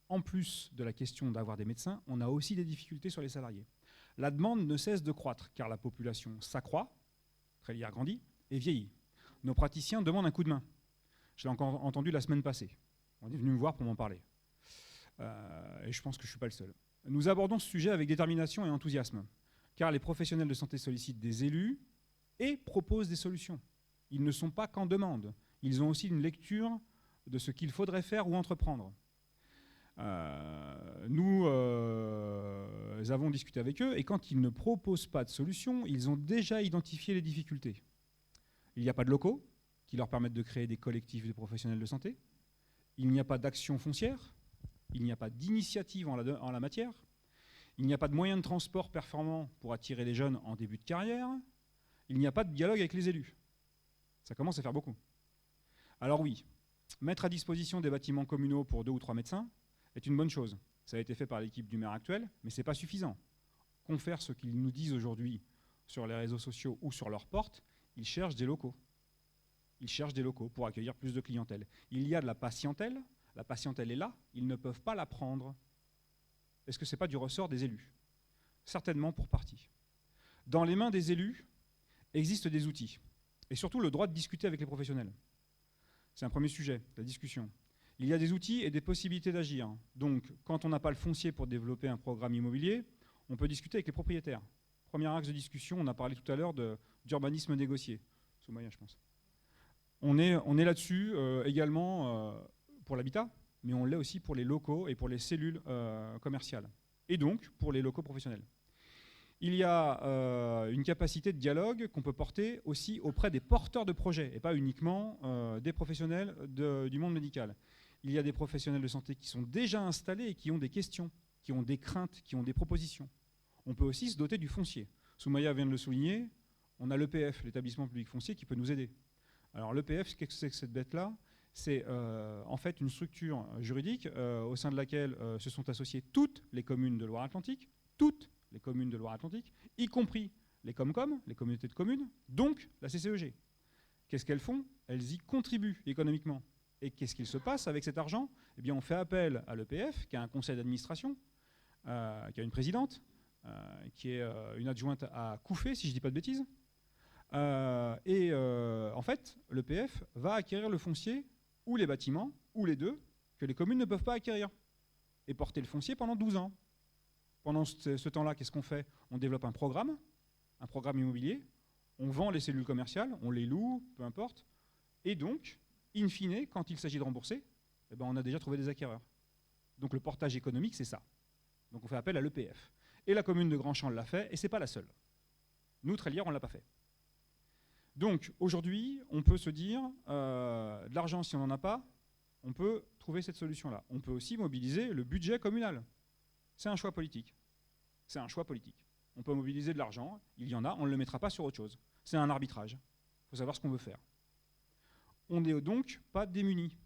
en plus de la question d'avoir des médecins, on a aussi des difficultés sur les salariés. La demande ne cesse de croître car la population s'accroît, Trélière grandit et vieillit. Nos praticiens demandent un coup de main. Je l'ai encore entendu la semaine passée. On est venu me voir pour m'en parler. Et je pense que je ne suis pas le seul. Nous abordons ce sujet avec détermination et enthousiasme, car les professionnels de santé sollicitent des élus et proposent des solutions. Ils ne sont pas qu'en demande, ils ont aussi une lecture de ce qu'il faudrait faire ou entreprendre. Nous avons discuté avec eux, et quand ils ne proposent pas de solution, ils ont déjà identifié les difficultés. Il n'y a pas de locaux qui leur permettent de créer des collectifs de professionnels de santé, il n'y a pas d'action foncière, il n'y a pas d'initiative en la matière, il n'y a pas de moyens de transport performants pour attirer les jeunes en début de carrière, il n'y a pas de dialogue avec les élus. Ça commence à faire beaucoup. Alors oui, mettre à disposition des bâtiments communaux pour 2 ou 3 médecins est une bonne chose. Ça a été fait par l'équipe du maire actuel, mais ce n'est pas suffisant. Confère ce qu'ils nous disent aujourd'hui sur les réseaux sociaux ou sur leurs portes, ils cherchent des locaux. Ils cherchent des locaux pour accueillir plus de clientèle. Il y a de la patientèle est là, ils ne peuvent pas la prendre. Est-ce que ce n'est pas du ressort des élus? Certainement pour partie. Dans les mains des élus existent des outils, et surtout le droit de discuter avec les professionnels. C'est un premier sujet, la discussion. Il y a des outils et des possibilités d'agir. Donc, quand on n'a pas le foncier pour développer un programme immobilier, on peut discuter avec les propriétaires. Premier axe de discussion, on a parlé tout à l'heure d'urbanisme négocié. Soumaya, je pense. On est là-dessus également pour l'habitat, mais on l'est aussi pour les locaux et pour les cellules commerciales, et donc pour les locaux professionnels. Il y a une capacité de dialogue qu'on peut porter aussi auprès des porteurs de projets, et pas uniquement des professionnels du monde médical. Il y a des professionnels de santé qui sont déjà installés et qui ont des questions, qui ont des craintes, qui ont des propositions. On peut aussi se doter du foncier. Soumaya vient de le souligner, on a l'EPF, l'établissement public foncier, qui peut nous aider. Alors l'EPF, qu'est-ce que c'est que cette bête-là? C'est en fait une structure juridique au sein de laquelle se sont associées toutes les communes de Loire-Atlantique, y compris les Comcom, les communautés de communes, donc la CCEG. Qu'est-ce qu'elles font? Elles y contribuent économiquement. Et qu'est-ce qu'il se passe avec cet argent? Eh bien, on fait appel à l'EPF, qui a un conseil d'administration, qui a une présidente, qui est une adjointe à Couffet, si je ne dis pas de bêtises. En fait, l'EPF va acquérir le foncier ou les bâtiments, ou les deux, que les communes ne peuvent pas acquérir, et porter le foncier pendant 12 ans. Pendant ce temps-là, qu'est-ce qu'on fait? On développe un programme immobilier, on vend les cellules commerciales, on les loue, peu importe, et donc, in fine, quand il s'agit de rembourser, eh ben on a déjà trouvé des acquéreurs. Donc le portage économique, c'est ça. Donc on fait appel à l'EPF. Et la commune de Grandchamp l'a fait, et ce n'est pas la seule. Nous, Trélières, on ne l'a pas fait. Donc aujourd'hui, on peut se dire, de l'argent, si on n'en a pas, on peut trouver cette solution-là. On peut aussi mobiliser le budget communal. C'est un choix politique. C'est un choix politique. On peut mobiliser de l'argent, il y en a, on ne le mettra pas sur autre chose. C'est un arbitrage. Il faut savoir ce qu'on veut faire. On n'est donc pas démunis.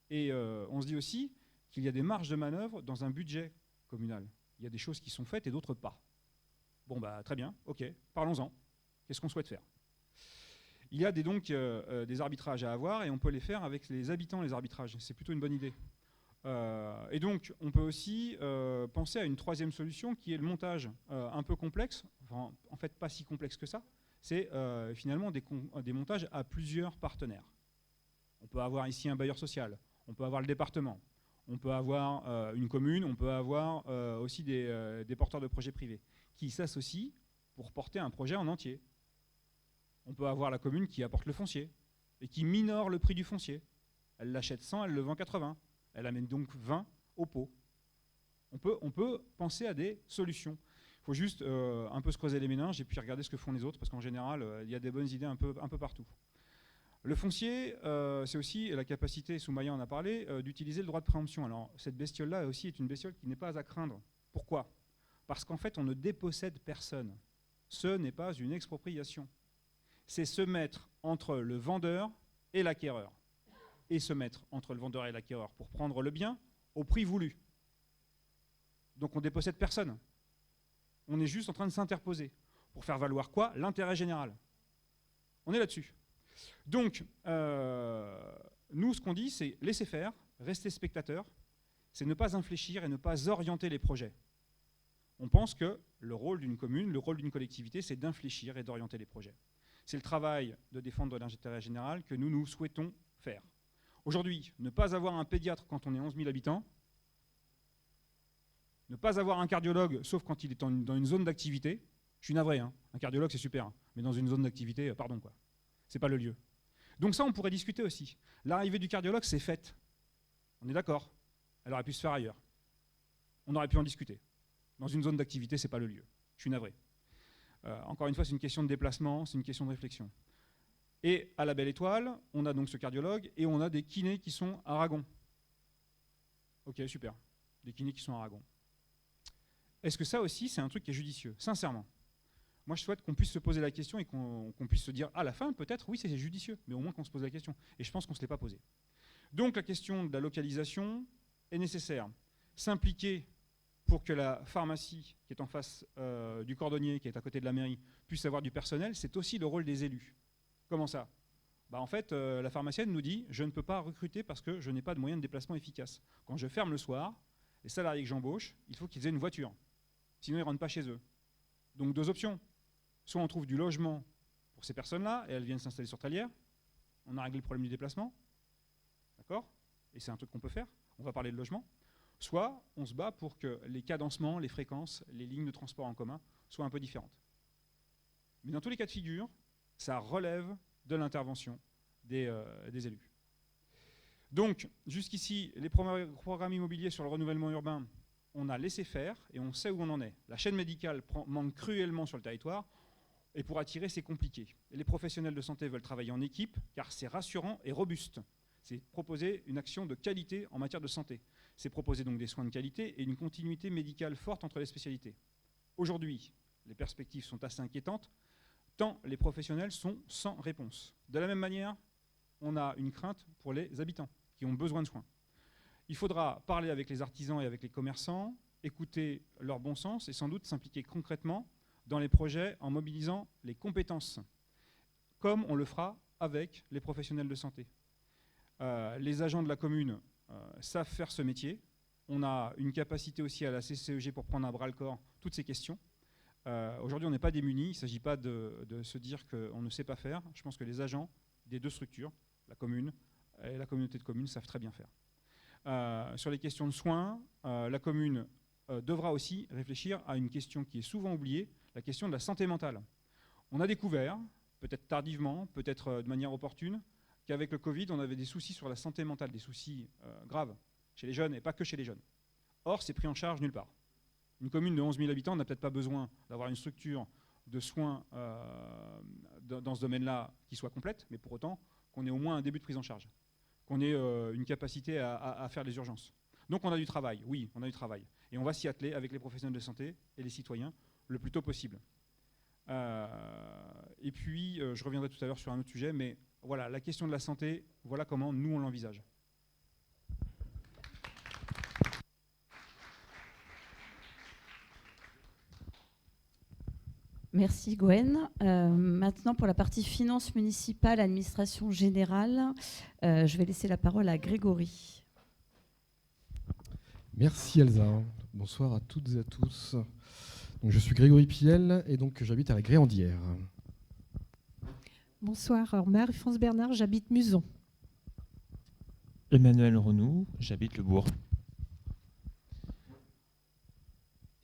Et on se dit aussi qu'il y a des marges de manœuvre dans un budget communal. Il y a des choses qui sont faites et d'autres pas. Bon, bah très bien, ok, parlons-en. Qu'est-ce qu'on souhaite faire? Il y a donc des arbitrages à avoir et on peut les faire avec les habitants, les arbitrages. C'est plutôt une bonne idée. Et donc, on peut aussi penser à une troisième solution qui est le montage un peu complexe, enfin, en fait pas si complexe que ça, c'est finalement des montages à plusieurs partenaires. On peut avoir ici un bailleur social, on peut avoir le département, on peut avoir une commune, on peut avoir aussi des porteurs de projets privés qui s'associent pour porter un projet en entier. On peut avoir la commune qui apporte le foncier et qui minore le prix du foncier. Elle l'achète 100, elle le vend 80. Elle amène donc 20 au pot. On peut penser à des solutions. Il faut juste un peu se creuser les méninges et puis regarder ce que font les autres, parce qu'en général, il y a des bonnes idées un peu partout. Le foncier, c'est aussi la capacité, Soumaya en a parlé, d'utiliser le droit de préemption. Alors, cette bestiole-là aussi est une bestiole qui n'est pas à craindre. Pourquoi? Parce qu'en fait, on ne dépossède personne. Ce n'est pas une expropriation. C'est se mettre entre le vendeur et l'acquéreur. Et se mettre entre le vendeur et l'acquéreur pour prendre le bien au prix voulu. Donc on ne dépossède personne. On est juste en train de s'interposer pour faire valoir quoi? L'intérêt général. On est là-dessus. Donc, nous, ce qu'on dit, c'est laisser faire, rester spectateur, c'est ne pas infléchir et ne pas orienter les projets. On pense que le rôle d'une commune, le rôle d'une collectivité, c'est d'infléchir et d'orienter les projets. C'est le travail de défendre l'intérêt général que nous souhaitons faire. Aujourd'hui, ne pas avoir un pédiatre quand on est 11 000 habitants, ne pas avoir un cardiologue, sauf quand il est dans une zone d'activité, je suis navré, hein, un cardiologue c'est super, hein, mais dans une zone d'activité, pardon quoi, c'est pas le lieu. Donc ça, on pourrait discuter aussi. L'arrivée du cardiologue, c'est faite. On est d'accord, elle aurait pu se faire ailleurs. On aurait pu en discuter. Dans une zone d'activité, c'est pas le lieu. Je suis navré. Encore une fois, c'est une question de déplacement, c'est une question de réflexion. Et à la Belle Étoile, on a donc ce cardiologue et on a des kinés qui sont à Aragon. Ok, super. Des kinés qui sont à Aragon. Est-ce que ça aussi, c'est un truc qui est judicieux? Sincèrement. Moi, je souhaite qu'on puisse se poser la question et qu'on puisse se dire à la fin, peut-être, oui, c'est judicieux, mais au moins qu'on se pose la question. Et je pense qu'on ne se l'est pas posé. Donc, la question de la localisation est nécessaire. S'impliquer pour que la pharmacie qui est en face du cordonnier, qui est à côté de la mairie, puisse avoir du personnel, c'est aussi le rôle des élus. Comment ça? En fait, la pharmacienne nous dit « je ne peux pas recruter parce que je n'ai pas de moyens de déplacement efficace. Quand je ferme le soir, les salariés que j'embauche, il faut qu'ils aient une voiture. Sinon, ils ne rentrent pas chez eux. Donc, deux options. Soit on trouve du logement pour ces personnes-là et elles viennent s'installer sur Trélières. On a réglé le problème du déplacement. D'accord? Et c'est un truc qu'on peut faire. On va parler de logement. Soit on se bat pour que les cadencements, les fréquences, les lignes de transport en commun soient un peu différentes. Mais dans tous les cas de figure, ça relève de l'intervention des élus. Donc, jusqu'ici, les programmes immobiliers sur le renouvellement urbain, on a laissé faire et on sait où on en est. La chaîne médicale manque cruellement sur le territoire et pour attirer, c'est compliqué. Et les professionnels de santé veulent travailler en équipe car c'est rassurant et robuste. C'est proposer une action de qualité en matière de santé. C'est proposer donc des soins de qualité et une continuité médicale forte entre les spécialités. Aujourd'hui, les perspectives sont assez inquiétantes, tant les professionnels sont sans réponse. De la même manière, on a une crainte pour les habitants. qui ont besoin de soins. Il faudra parler avec les artisans et avec les commerçants, écouter leur bon sens et sans doute s'impliquer concrètement dans les projets en mobilisant les compétences, comme on le fera avec les professionnels de santé. Les agents de la commune savent faire ce métier. On a une capacité aussi à la CCEG pour prendre à bras-le-corps toutes ces questions. Aujourd'hui, on n'est pas démunis. Il ne s'agit pas de se dire qu'on ne sait pas faire. Je pense que les agents des deux structures, la commune et la communauté de communes, savent très bien faire. Sur les questions de soins, la commune devra aussi réfléchir à une question qui est souvent oubliée, la question de la santé mentale. On a découvert, peut-être tardivement, peut-être de manière opportune, qu'avec le Covid, on avait des soucis sur la santé mentale, des soucis graves chez les jeunes et pas que chez les jeunes. Or, c'est pris en charge nulle part. Une commune de 11 000 habitants n'a peut-être pas besoin d'avoir une structure de soins dans ce domaine-là qui soit complète, mais pour autant qu'on ait au moins un début de prise en charge, qu'on ait une capacité à faire les urgences. Donc on a du travail, oui, on a du travail. Et on va s'y atteler avec les professionnels de santé et les citoyens le plus tôt possible. Et puis, je reviendrai tout à l'heure sur un autre sujet, mais voilà, la question de la santé, voilà comment nous on l'envisage. Merci Gwen. Maintenant pour la partie finances municipales, administration générale, je vais laisser la parole à Grégory. Merci Elsa. Bonsoir à toutes et à tous. Donc, je suis Grégory Piel et donc j'habite à la Gréandière. Bonsoir, Marie-France Bernard, j'habite Muson. Emmanuel Renou, j'habite le Bourg.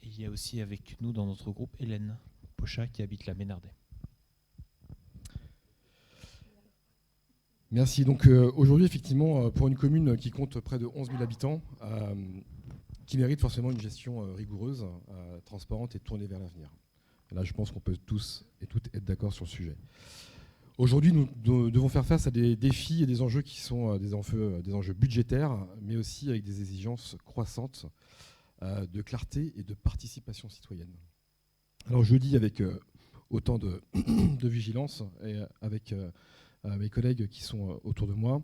Et il y a aussi avec nous dans notre groupe Hélène Pochat qui habite la Ménardet. Merci. Donc aujourd'hui, effectivement, pour une commune qui compte près de 11 000 habitants, qui mérite forcément une gestion rigoureuse, transparente et tournée vers l'avenir. Là, je pense qu'on peut tous et toutes être d'accord sur le sujet. Aujourd'hui, nous devons faire face à des défis et des enjeux qui sont des enjeux budgétaires, mais aussi avec des exigences croissantes de clarté et de participation citoyenne. Alors je le dis avec autant de vigilance et avec mes collègues qui sont autour de moi.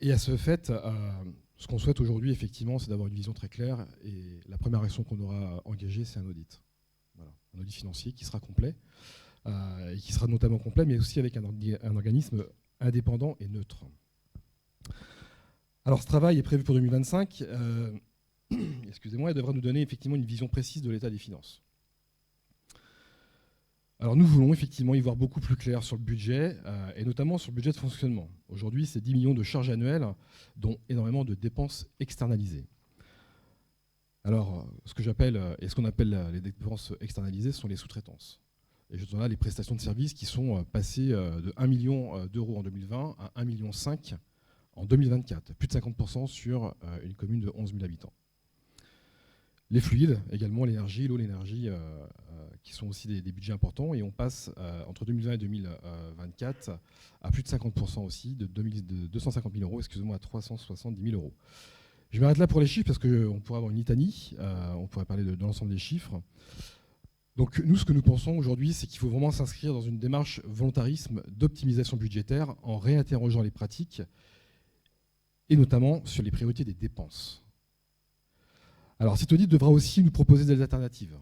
Et à ce fait, ce qu'on souhaite aujourd'hui, effectivement, c'est d'avoir une vision très claire. Et la première action qu'on aura engagée, c'est un audit. Voilà. Un audit financier qui sera complet, et qui sera notamment complet, mais aussi avec un organisme indépendant et neutre. Alors ce travail est prévu pour 2025. Excusez-moi, elle devra nous donner effectivement une vision précise de l'état des finances. Alors nous voulons effectivement y voir beaucoup plus clair sur le budget, et notamment sur le budget de fonctionnement. Aujourd'hui, c'est 10 millions de charges annuelles, dont énormément de dépenses externalisées. Alors, ce que j'appelle, et ce qu'on appelle les dépenses externalisées, ce sont les sous-traitances. Et je donne là les prestations de services qui sont passées de 1 million d'euros en 2020 à 1,5 million en 2024, plus de 50% sur une commune de 11 000 habitants. Les fluides, également l'énergie, l'eau, l'énergie, qui sont aussi des budgets importants. Et on passe entre 2020 et 2024 à plus de 50% aussi, de 250 000 euros, excusez-moi, à 370 000 euros. Je m'arrête là pour les chiffres parce qu'on pourrait avoir une litanie, on pourrait parler de l'ensemble des chiffres. Donc nous, ce que nous pensons aujourd'hui, c'est qu'il faut vraiment s'inscrire dans une démarche volontarisme d'optimisation budgétaire en réinterrogeant les pratiques et notamment sur les priorités des dépenses. Alors cet audit devra aussi nous proposer des alternatives.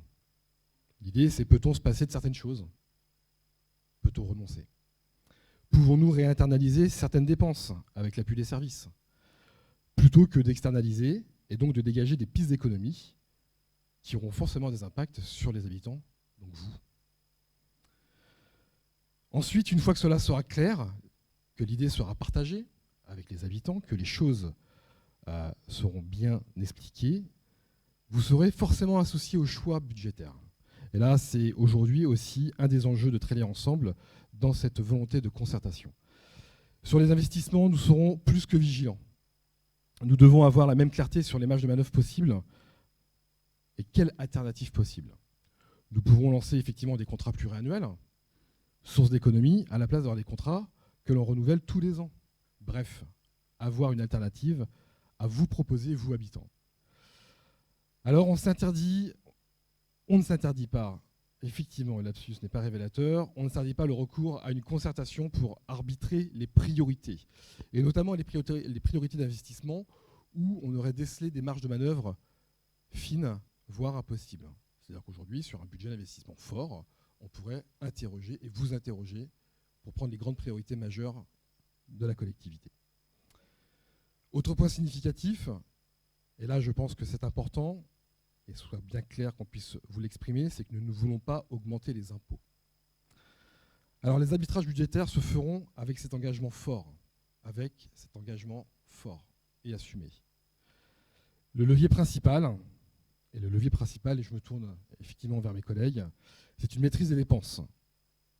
L'idée, c'est peut-on se passer de certaines choses? Peut-on renoncer? Pouvons-nous réinternaliser certaines dépenses avec l'appui des services plutôt que d'externaliser et donc de dégager des pistes d'économie qui auront forcément des impacts sur les habitants, donc vous. Ensuite, une fois que cela sera clair, que l'idée sera partagée avec les habitants, que les choses seront bien expliquées, vous serez forcément associé au choix budgétaire. Et là, c'est aujourd'hui aussi un des enjeux de travailler ensemble dans cette volonté de concertation. Sur les investissements, nous serons plus que vigilants. Nous devons avoir la même clarté sur les marges de manœuvre possibles et quelle alternative possible. Nous pouvons lancer effectivement des contrats pluriannuels, source d'économie, à la place d'avoir des contrats que l'on renouvelle tous les ans. Bref, avoir une alternative à vous proposer, vous habitants. Alors on ne s'interdit pas effectivement, le lapsus n'est pas révélateur, on n'interdit pas le recours à une concertation pour arbitrer les priorités, et notamment les priorités d'investissement où on aurait décelé des marges de manœuvre fines, voire impossibles. C'est-à-dire qu'aujourd'hui, sur un budget d'investissement fort, on pourrait interroger et vous interroger pour prendre les grandes priorités majeures de la collectivité. Autre point significatif, et là je pense que c'est important, et soit bien clair qu'on puisse vous l'exprimer, c'est que nous ne voulons pas augmenter les impôts. Alors les arbitrages budgétaires se feront avec cet engagement fort et assumé. Le levier principal, et je me tourne effectivement vers mes collègues, c'est une maîtrise des dépenses,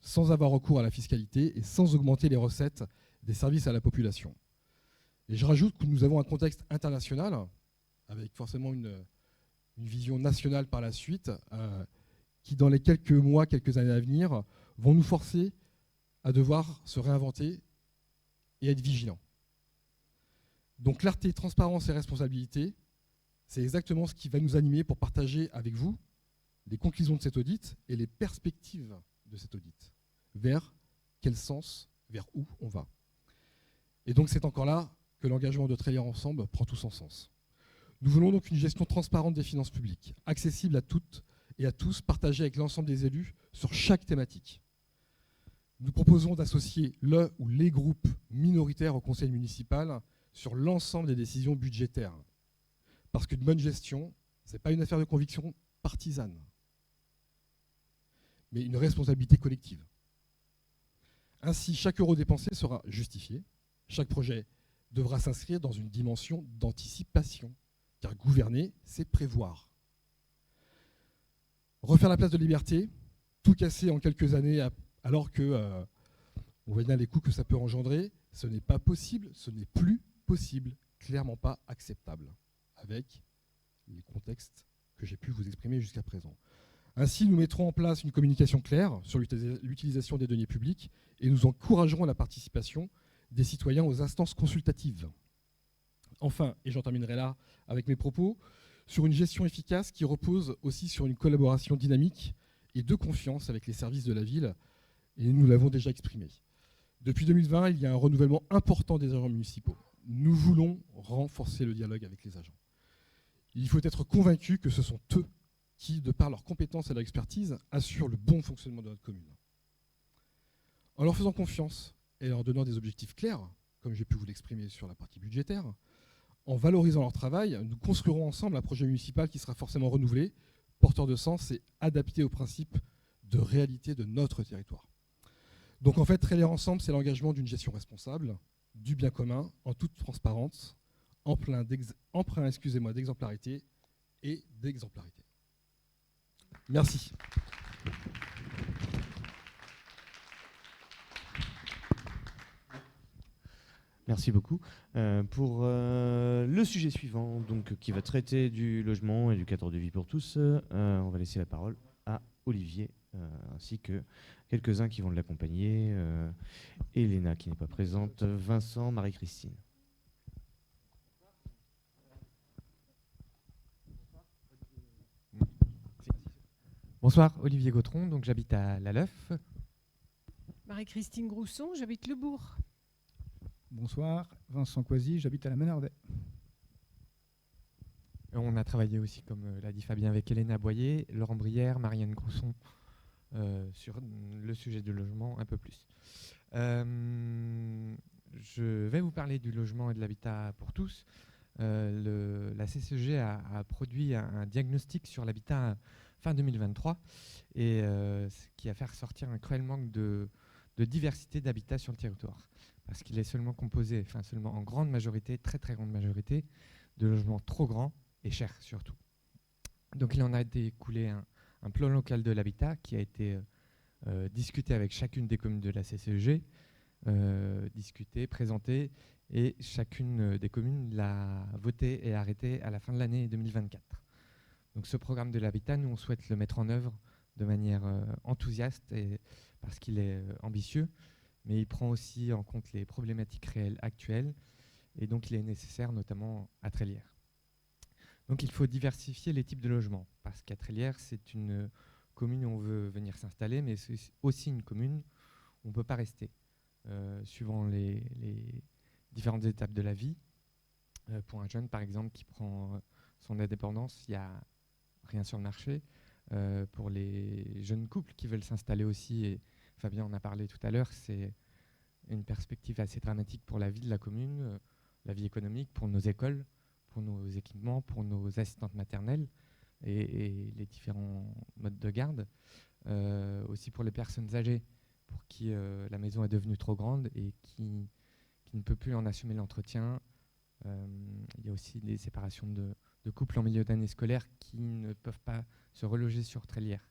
sans avoir recours à la fiscalité et sans augmenter les recettes des services à la population. Et je rajoute que nous avons un contexte international, avec forcément une vision nationale par la suite, qui dans les quelques mois, quelques années à venir, vont nous forcer à devoir se réinventer et être vigilants. Donc clarté, transparence et responsabilité, c'est exactement ce qui va nous animer pour partager avec vous les conclusions de cet audit et les perspectives de cet audit. Vers quel sens, vers où on va. Et donc c'est encore là que l'engagement de Trélière Ensemble prend tout son sens. Nous voulons donc une gestion transparente des finances publiques, accessible à toutes et à tous, partagée avec l'ensemble des élus sur chaque thématique. Nous proposons d'associer le ou les groupes minoritaires au conseil municipal sur l'ensemble des décisions budgétaires. Parce qu'une bonne gestion, ce n'est pas une affaire de conviction partisane, mais une responsabilité collective. Ainsi, chaque euro dépensé sera justifié, chaque projet devra s'inscrire dans une dimension d'anticipation, car gouverner, c'est prévoir. Refaire la place de liberté, tout casser en quelques années, alors que on voit bien les coûts que ça peut engendrer, ce n'est pas possible, ce n'est plus possible, clairement pas acceptable, avec les contextes que j'ai pu vous exprimer jusqu'à présent. Ainsi, nous mettrons en place une communication claire sur l'utilisation des deniers publics et nous encouragerons la participation des citoyens aux instances consultatives. Enfin, et j'en terminerai là avec mes propos, sur une gestion efficace qui repose aussi sur une collaboration dynamique et de confiance avec les services de la ville, et nous l'avons déjà exprimé. Depuis 2020, il y a un renouvellement important des agents municipaux. Nous voulons renforcer le dialogue avec les agents. Il faut être convaincu que ce sont eux qui, de par leurs compétences et leur expertise, assurent le bon fonctionnement de notre commune. En leur faisant confiance et leur donnant des objectifs clairs, comme j'ai pu vous l'exprimer sur la partie budgétaire, en valorisant leur travail, nous construirons ensemble un projet municipal qui sera forcément renouvelé, porteur de sens et adapté aux principes de réalité de notre territoire. Donc en fait, Trélière Ensemble, c'est l'engagement d'une gestion responsable, du bien commun, en toute transparence, empreint d'exemplarité et d'exemplarité. Merci. Merci beaucoup. Pour le sujet suivant, donc, qui va traiter du logement et du cadre de vie pour tous, on va laisser la parole à Olivier, ainsi que quelques-uns qui vont l'accompagner. Elena, qui n'est pas présente, Vincent, Marie-Christine. Bonsoir, Olivier Gautron, donc j'habite à La Leuf. Marie-Christine Grousson, j'habite Le Bourg. Bonsoir, Vincent Coisy, j'habite à la Ménardet. On a travaillé aussi, comme l'a dit Fabien, avec Elena Boyer, Laurent Brière, Marianne Grousson, sur le sujet du logement un peu plus. Je vais vous parler du logement et de l'habitat pour tous. La CCEG a produit un diagnostic sur l'habitat fin 2023, et ce qui a fait ressortir un cruel manque de diversité d'habitat sur le territoire, parce qu'il est seulement composé, seulement en grande majorité, très très grande majorité, de logements trop grands et chers surtout. Donc il en a découlé un plan local de l'habitat qui a été discuté avec chacune des communes de la CCEG, discuté, présenté, et chacune des communes l'a voté et arrêté à la fin de l'année 2024. Donc ce programme de l'habitat, nous on souhaite le mettre en œuvre de manière enthousiaste, et parce qu'il est ambitieux, mais il prend aussi en compte les problématiques réelles actuelles, et donc il est nécessaire notamment à Trélière. Donc il faut diversifier les types de logements, parce qu'à Trélière, c'est une commune où on veut venir s'installer, mais c'est aussi une commune où on ne peut pas rester, suivant les différentes étapes de la vie. Pour un jeune, par exemple, qui prend son indépendance, il n'y a rien sur le marché. Pour les jeunes couples qui veulent s'installer aussi, et Fabien en a parlé tout à l'heure, c'est une perspective assez dramatique pour la vie de la commune, la vie économique, pour nos écoles, pour nos équipements, pour nos assistantes maternelles et les différents modes de garde. Aussi pour les personnes âgées, pour qui la maison est devenue trop grande et qui ne peut plus en assumer l'entretien. Il y a aussi des séparations de couples en milieu d'année scolaire qui ne peuvent pas se reloger sur Trélières.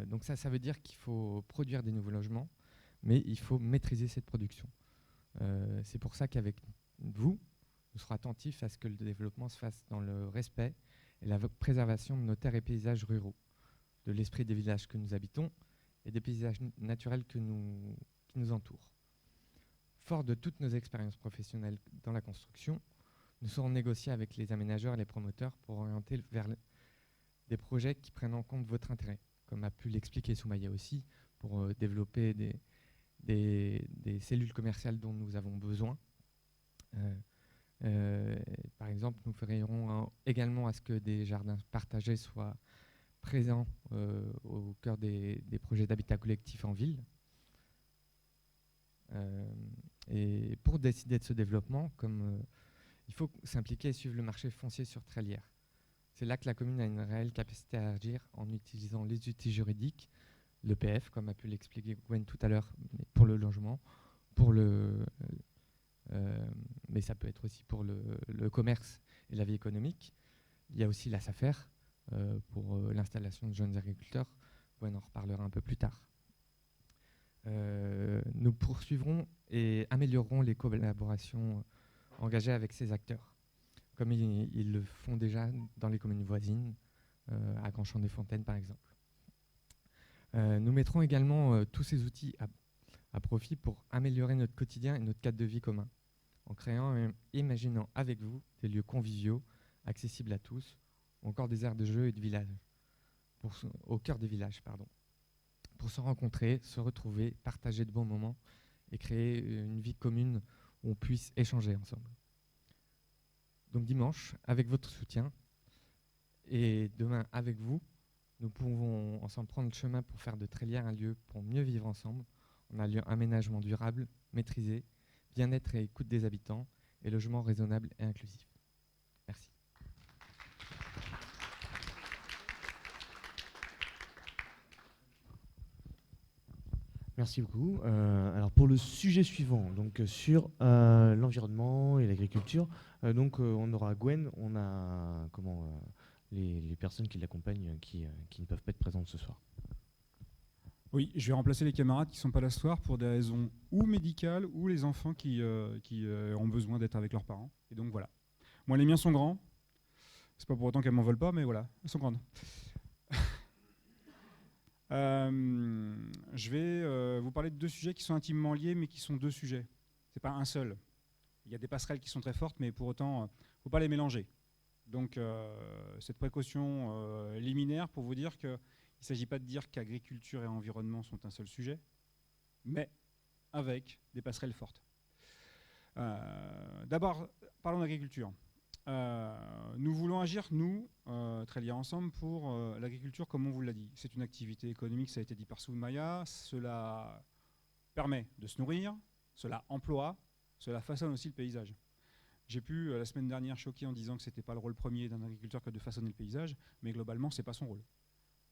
Donc ça veut dire qu'il faut produire des nouveaux logements, mais il faut maîtriser cette production. C'est pour ça qu'avec vous, nous serons attentifs à ce que le développement se fasse dans le respect et la préservation de nos terres et paysages ruraux, de l'esprit des villages que nous habitons et des paysages naturels qui nous entourent. Fort de toutes nos expériences professionnelles dans la construction, nous saurons négocier avec les aménageurs et les promoteurs pour orienter vers des projets qui prennent en compte votre intérêt, comme a pu l'expliquer Soumaya aussi, pour développer des cellules commerciales dont nous avons besoin. Par exemple, nous ferions également à ce que des jardins partagés soient présents au cœur des projets d'habitat collectif en ville. Et pour décider de ce développement, il faut s'impliquer et suivre le marché foncier sur Trélières. C'est là que la commune a une réelle capacité à agir en utilisant les outils juridiques, l'EPF, comme a pu l'expliquer Gwen tout à l'heure, pour le logement, mais ça peut être aussi pour le commerce et la vie économique. Il y a aussi la SAFER pour l'installation de jeunes agriculteurs. Gwen en reparlera un peu plus tard. Nous poursuivrons et améliorerons les collaborations engagées avec ces acteurs, comme ils le font déjà dans les communes voisines, à Grandchamp-des-Fontaines par exemple. Nous mettrons également tous ces outils à profit pour améliorer notre quotidien et notre cadre de vie commun, en créant et imaginant avec vous des lieux conviviaux, accessibles à tous, ou encore des aires de jeu et de village, au cœur des villages, pour se rencontrer, se retrouver, partager de bons moments et créer une vie commune où on puisse échanger ensemble. Donc dimanche, avec votre soutien, et demain avec vous, nous pouvons ensemble prendre le chemin pour faire de Trélières un lieu pour mieux vivre ensemble. On a un lieu aménagement durable, maîtrisé, bien-être et écoute des habitants, et logement raisonnable et inclusif. Merci. Merci beaucoup. Alors pour le sujet suivant, donc sur l'environnement et l'agriculture, on aura Gwen, on a les personnes qui l'accompagnent qui ne peuvent pas être présentes ce soir. Oui, je vais remplacer les camarades qui ne sont pas là ce soir pour des raisons ou médicales ou les enfants qui ont besoin d'être avec leurs parents. Et donc voilà. Moi, les miens sont grands. C'est pas pour autant qu'elles m'en veulent pas, mais voilà, elles sont grandes. Je vais vous parler de deux sujets qui sont intimement liés, mais qui sont deux sujets. C'est pas un seul. Il y a des passerelles qui sont très fortes, mais pour autant, il ne faut pas les mélanger. Donc, cette précaution liminaire pour vous dire qu'il ne s'agit pas de dire qu'agriculture et environnement sont un seul sujet, mais avec des passerelles fortes. D'abord, parlons d'agriculture. Nous voulons agir, nous, Trélières Ensemble, pour l'agriculture, comme on vous l'a dit. C'est une activité économique, ça a été dit par Soumaya. Cela permet de se nourrir, cela emploie, cela façonne aussi le paysage. J'ai pu, la semaine dernière, choquer en disant que ce n'était pas le rôle premier d'un agriculteur que de façonner le paysage, mais globalement, ce n'est pas son rôle.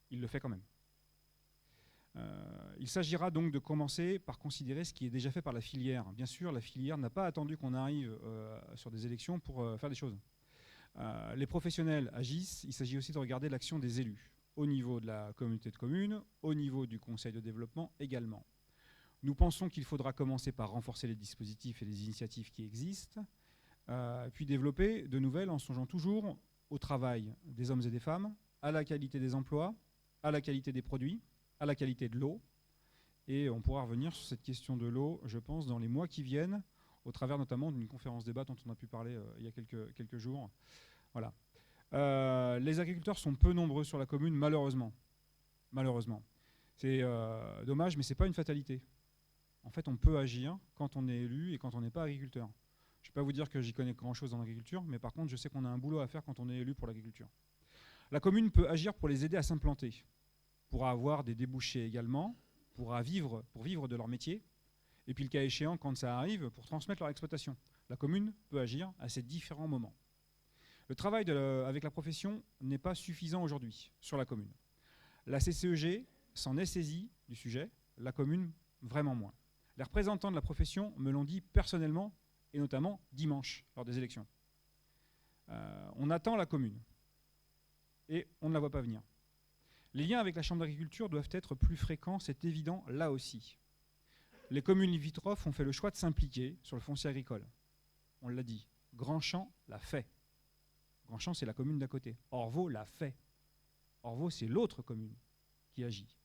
Il le fait quand même. Il s'agira donc de commencer par considérer ce qui est déjà fait par la filière. Bien sûr, la filière n'a pas attendu qu'on arrive sur des élections pour faire des choses. Les professionnels agissent, il s'agit aussi de regarder l'action des élus, au niveau de la communauté de communes, au niveau du conseil de développement également. Nous pensons qu'il faudra commencer par renforcer les dispositifs et les initiatives qui existent, puis développer de nouvelles en songeant toujours au travail des hommes et des femmes, à la qualité des emplois, à la qualité des produits, à la qualité de l'eau. Et on pourra revenir sur cette question de l'eau, je pense, dans les mois qui viennent, au travers notamment d'une conférence débat dont on a pu parler il y a quelques jours. Voilà. Les agriculteurs sont peu nombreux sur la commune, malheureusement. Malheureusement. C'est dommage, mais ce n'est pas une fatalité. En fait, on peut agir quand on est élu et quand on n'est pas agriculteur. Je ne vais pas vous dire que j'y connais grand-chose en agriculture, mais par contre, je sais qu'on a un boulot à faire quand on est élu pour l'agriculture. La commune peut agir pour les aider à s'implanter, pour avoir des débouchés également, pour vivre de leur métier, et puis le cas échéant, quand ça arrive, pour transmettre leur exploitation. La commune peut agir à ces différents moments. Le travail avec la profession n'est pas suffisant aujourd'hui sur la commune. La CCEG s'en est saisie du sujet, la commune vraiment moins. Les représentants de la profession me l'ont dit personnellement, et notamment dimanche, lors des élections. On attend la commune, et on ne la voit pas venir. Les liens avec la Chambre d'agriculture doivent être plus fréquents, c'est évident là aussi. Les communes limitrophes ont fait le choix de s'impliquer sur le foncier agricole. On l'a dit, Grand-Champ l'a fait. Grand-Champ, c'est la commune d'à côté. Orvault l'a fait. Orvault, c'est l'autre commune qui agit.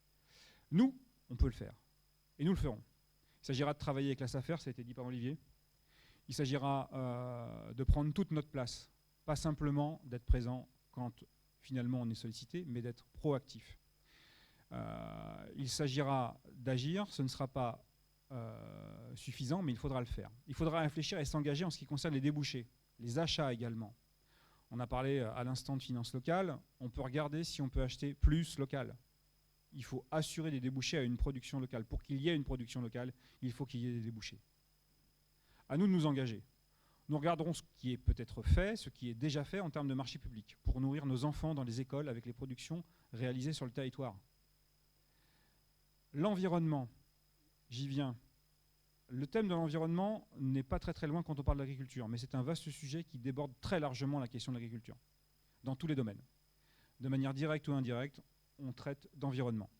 Nous, on peut le faire. Et nous le ferons. Il s'agira de travailler avec la SAFER, ça a été dit par Olivier. Il s'agira de prendre toute notre place. Pas simplement d'être présent quand finalement on est sollicité, mais d'être proactif. Il s'agira d'agir, ce ne sera pas suffisant, mais il faudra le faire. Il faudra réfléchir et s'engager en ce qui concerne les débouchés, les achats également. On a parlé à l'instant de finances locales, on peut regarder si on peut acheter plus local. Il faut assurer des débouchés à une production locale. Pour qu'il y ait une production locale, il faut qu'il y ait des débouchés. À nous de nous engager. Nous regarderons ce qui est peut-être fait, ce qui est déjà fait en termes de marché public, pour nourrir nos enfants dans les écoles avec les productions réalisées sur le territoire. L'environnement, j'y viens. Le thème de l'environnement n'est pas très loin quand on parle d'agriculture, mais c'est un vaste sujet qui déborde très largement la question de l'agriculture, dans tous les domaines. De manière directe ou indirecte, on traite d'environnement.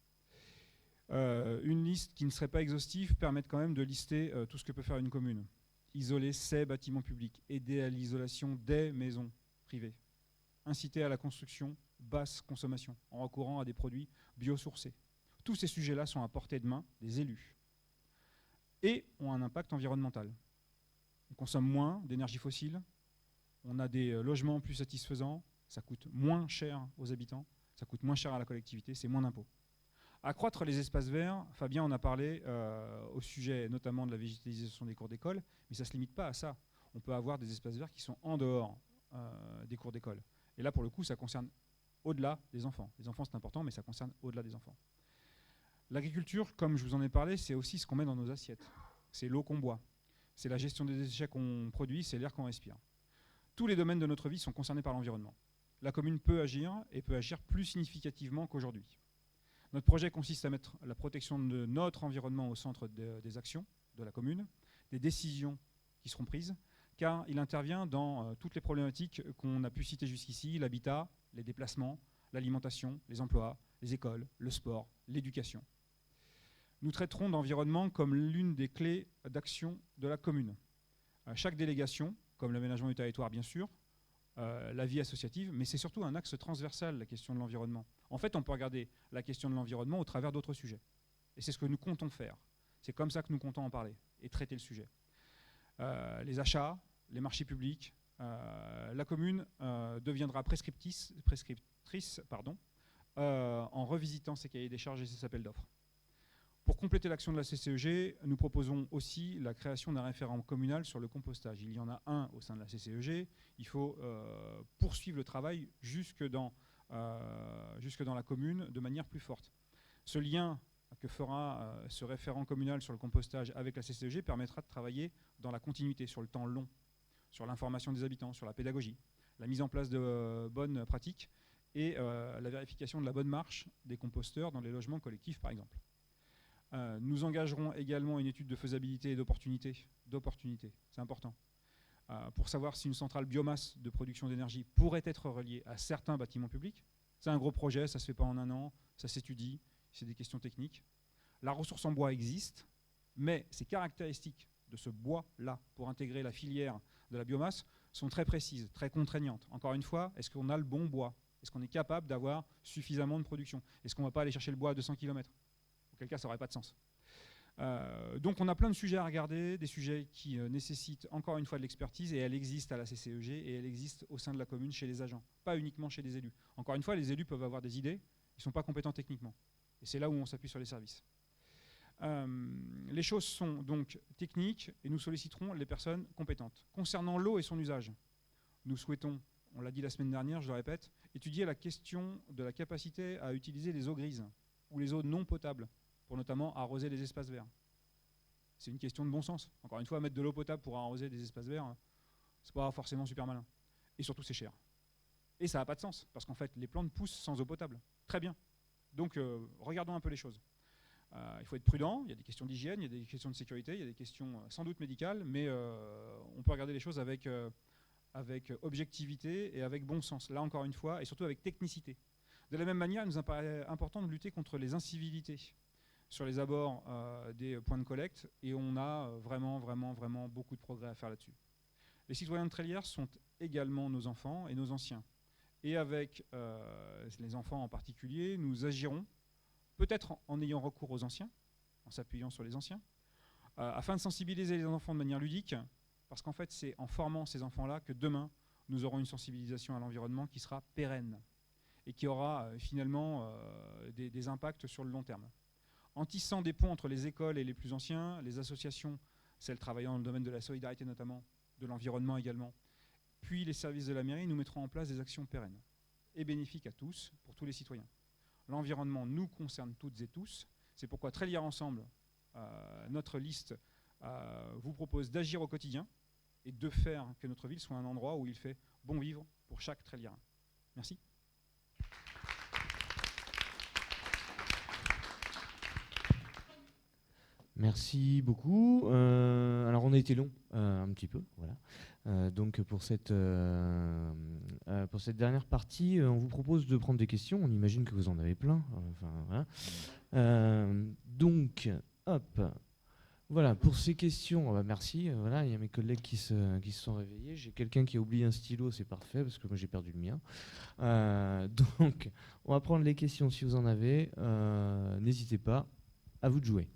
Une liste qui ne serait pas exhaustive permet quand même de lister tout ce que peut faire une commune. Isoler ses bâtiments publics, aider à l'isolation des maisons privées, inciter à la construction basse consommation en recourant à des produits biosourcés. Tous ces sujets-là sont à portée de main des élus et ont un impact environnemental. On consomme moins d'énergie fossile, on a des logements plus satisfaisants, ça coûte moins cher aux habitants, ça coûte moins cher à la collectivité, c'est moins d'impôts. Accroître les espaces verts, Fabien en a parlé au sujet notamment de la végétalisation des cours d'école, mais ça ne se limite pas à ça. On peut avoir des espaces verts qui sont en dehors des cours d'école. Et là, pour le coup, ça concerne au-delà des enfants. Les enfants, c'est important, mais ça concerne au-delà des enfants. L'agriculture, comme je vous en ai parlé, c'est aussi ce qu'on met dans nos assiettes. C'est l'eau qu'on boit, c'est la gestion des déchets qu'on produit, c'est l'air qu'on respire. Tous les domaines de notre vie sont concernés par l'environnement. La commune peut agir, et peut agir plus significativement qu'aujourd'hui. Notre projet consiste à mettre la protection de notre environnement au centre des actions de la commune, des décisions qui seront prises, car il intervient dans toutes les problématiques qu'on a pu citer jusqu'ici, l'habitat, les déplacements, l'alimentation, les emplois, les écoles, le sport, l'éducation. Nous traiterons d'environnement comme l'une des clés d'action de la commune. Chaque délégation, comme l'aménagement du territoire bien sûr, la vie associative, mais c'est surtout un axe transversal, la question de l'environnement. En fait, on peut regarder la question de l'environnement au travers d'autres sujets. Et c'est ce que nous comptons faire. C'est comme ça que nous comptons en parler et traiter le sujet. Les achats, les marchés publics, la commune deviendra prescriptrice en revisitant ses cahiers des charges et ses appels d'offres. Pour compléter l'action de la CCEG, nous proposons aussi la création d'un référent communal sur le compostage. Il y en a un au sein de la CCEG. Il faut poursuivre le travail jusque dans la commune de manière plus forte. Ce lien que fera ce référent communal sur le compostage avec la CCEG permettra de travailler dans la continuité, sur le temps long, sur l'information des habitants, sur la pédagogie, la mise en place de bonnes pratiques et la vérification de la bonne marche des composteurs dans les logements collectifs, par exemple. Nous engagerons également une étude de faisabilité et d'opportunité, c'est important, pour savoir si une centrale biomasse de production d'énergie pourrait être reliée à certains bâtiments publics. C'est un gros projet, ça ne se fait pas en un an, ça s'étudie, c'est des questions techniques. La ressource en bois existe, mais ces caractéristiques de ce bois-là pour intégrer la filière de la biomasse sont très précises, très contraignantes. Encore une fois, est-ce qu'on a le bon bois? Est-ce qu'on est capable d'avoir suffisamment de production? Est-ce qu'on ne va pas aller chercher le bois à 200 km? Auquel cas, ça n'aurait pas de sens. Donc on a plein de sujets à regarder, des sujets qui nécessitent encore une fois de l'expertise, et elle existe à la CCEG et elle existe au sein de la commune chez les agents, pas uniquement chez les élus. Encore une fois, les élus peuvent avoir des idées, ils ne sont pas compétents techniquement. Et c'est là où on s'appuie sur les services. Les choses sont donc techniques et nous solliciterons les personnes compétentes. Concernant l'eau et son usage, nous souhaitons, on l'a dit la semaine dernière, je le répète, étudier la question de la capacité à utiliser les eaux grises ou les eaux non potables pour notamment arroser les espaces verts. C'est une question de bon sens. Encore une fois, mettre de l'eau potable pour arroser des espaces verts, c'est pas forcément super malin. Et surtout, c'est cher. Et ça n'a pas de sens, parce qu'en fait, les plantes poussent sans eau potable. Très bien. Donc, regardons un peu les choses. Il faut être prudent, il y a des questions d'hygiène, il y a des questions de sécurité, il y a des questions sans doute médicales, mais on peut regarder les choses avec objectivité et avec bon sens. Là, encore une fois, et surtout avec technicité. De la même manière, il nous paraît important de lutter contre les incivilités sur les abords des points de collecte, et on a vraiment beaucoup de progrès à faire là-dessus. Les citoyens de Trélières sont également nos enfants et nos anciens. Et avec les enfants en particulier, nous agirons, peut-être en ayant recours aux anciens, en s'appuyant sur les anciens, afin de sensibiliser les enfants de manière ludique, parce qu'en fait, c'est en formant ces enfants-là que demain, nous aurons une sensibilisation à l'environnement qui sera pérenne et qui aura finalement des impacts sur le long terme. En tissant des ponts entre les écoles et les plus anciens, les associations, celles travaillant dans le domaine de la solidarité notamment, de l'environnement également, puis les services de la mairie, nous mettrons en place des actions pérennes et bénéfiques à tous, pour tous les citoyens. L'environnement nous concerne toutes et tous. C'est pourquoi Trélières Ensemble, notre liste, vous propose d'agir au quotidien et de faire que notre ville soit un endroit où il fait bon vivre pour chaque Tréliérain. Merci. Merci beaucoup. Alors on a été long un petit peu, voilà. Donc pour cette dernière partie, on vous propose de prendre des questions. On imagine que vous en avez plein. Enfin, voilà. Donc, hop. Voilà, pour ces questions, merci. Voilà, il y a mes collègues qui se sont réveillés. J'ai quelqu'un qui a oublié un stylo, c'est parfait, parce que moi j'ai perdu le mien. Donc, on va prendre les questions si vous en avez. N'hésitez pas, à vous de jouer.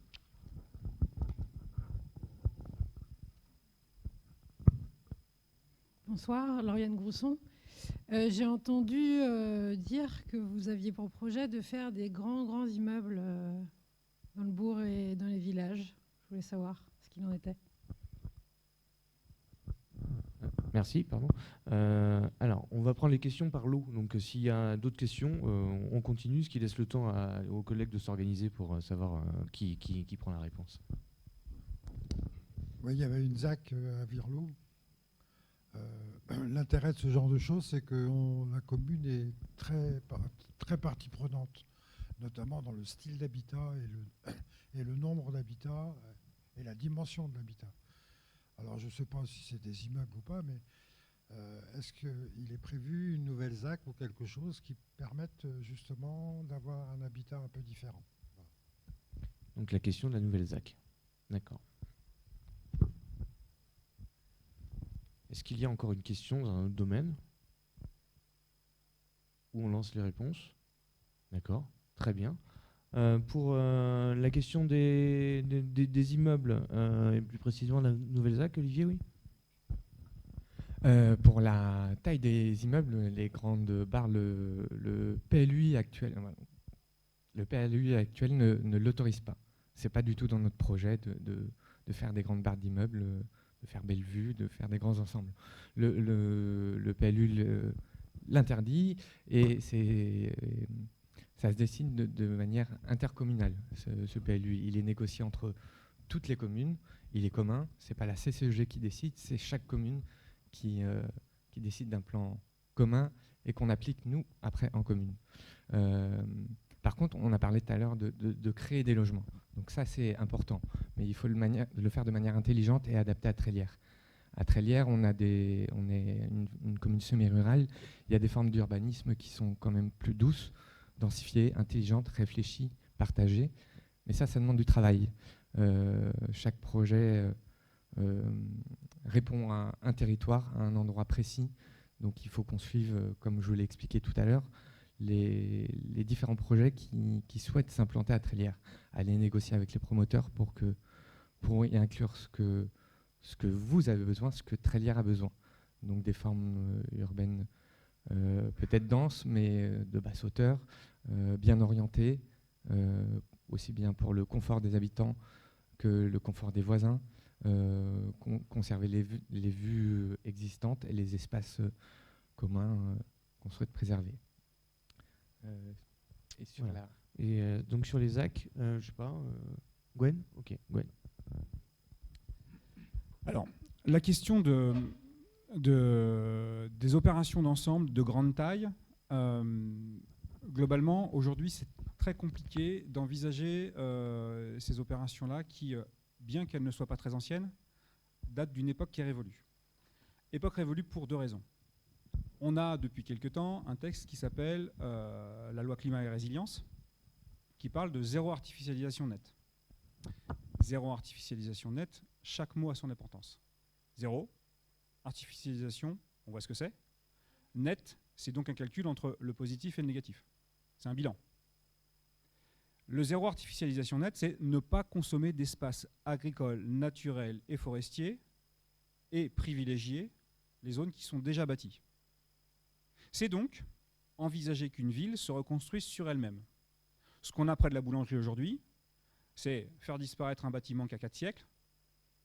Bonsoir, Lauriane Grousson. J'ai entendu dire que vous aviez pour projet de faire des grands immeubles dans le bourg et dans les villages. Je voulais savoir ce qu'il en était. Merci, pardon. Alors, on va prendre les questions par lot. Donc, s'il y a d'autres questions, on continue, ce qui laisse le temps aux collègues de s'organiser pour savoir qui prend la réponse. Oui, il y avait une ZAC à Virlot. L'intérêt de ce genre de choses, c'est que la commune est très partie prenante, notamment dans le style d'habitat et le nombre d'habitats et la dimension de l'habitat. Alors je ne sais pas si c'est des immeubles ou pas, mais est-ce qu'il est prévu une nouvelle ZAC ou quelque chose qui permette justement d'avoir un habitat un peu différent? Voilà. Donc la question de la nouvelle ZAC. D'accord. Est-ce qu'il y a encore une question dans un autre domaine où on lance les réponses? D'accord, très bien. Pour la question des immeubles, et plus précisément la nouvelle ZAC, Olivier, oui? Pour la taille des immeubles, les grandes barres, le PLUI actuel, ne l'autorise pas. Ce n'est pas du tout dans notre projet de faire des grandes barres d'immeubles, de faire Bellevue, de faire des grands ensembles. Le PLU l'interdit et ça se décide de manière intercommunale. Ce PLU, il est négocié entre toutes les communes, il est commun, ce n'est pas la CCEG qui décide, c'est chaque commune qui décide d'un plan commun et qu'on applique, nous, après, en commune. Par contre, on a parlé tout à l'heure de créer des logements. Donc ça, c'est important. Mais il faut le faire de manière intelligente et adaptée à Trélières. À Trélières, on est une commune semi-rurale. Il y a des formes d'urbanisme qui sont quand même plus douces, densifiées, intelligentes, réfléchies, partagées. Mais ça demande du travail. Chaque projet répond à un territoire, à un endroit précis. Donc il faut qu'on suive, comme je vous l'ai expliqué tout à l'heure, les différents projets qui souhaitent s'implanter à Trélières, aller négocier avec les promoteurs pour y inclure ce que vous avez besoin, ce que Trélières a besoin. Donc des formes urbaines peut-être denses, mais de basse hauteur, bien orientées, aussi bien pour le confort des habitants que le confort des voisins, conserver les vues existantes et les espaces communs qu'on souhaite préserver. Et sur donc sur les ZAC, je sais pas, Gwen. Ok, Gwen. Alors, la question des opérations d'ensemble de grande taille, globalement, aujourd'hui, c'est très compliqué d'envisager ces opérations-là qui, bien qu'elles ne soient pas très anciennes, datent d'une époque qui est révolue. Époque révolue pour deux raisons. On a depuis quelque temps un texte qui s'appelle la loi climat et résilience, qui parle de zéro artificialisation nette. Zéro artificialisation nette, chaque mot a son importance. Zéro, artificialisation, on voit ce que c'est. Net, c'est donc un calcul entre le positif et le négatif. C'est un bilan. Le zéro artificialisation nette, c'est ne pas consommer d'espaces agricoles, naturels et forestiers et privilégier les zones qui sont déjà bâties. C'est donc envisager qu'une ville se reconstruise sur elle-même. Ce qu'on a près de la boulangerie aujourd'hui, c'est faire disparaître un bâtiment qui a 4 siècles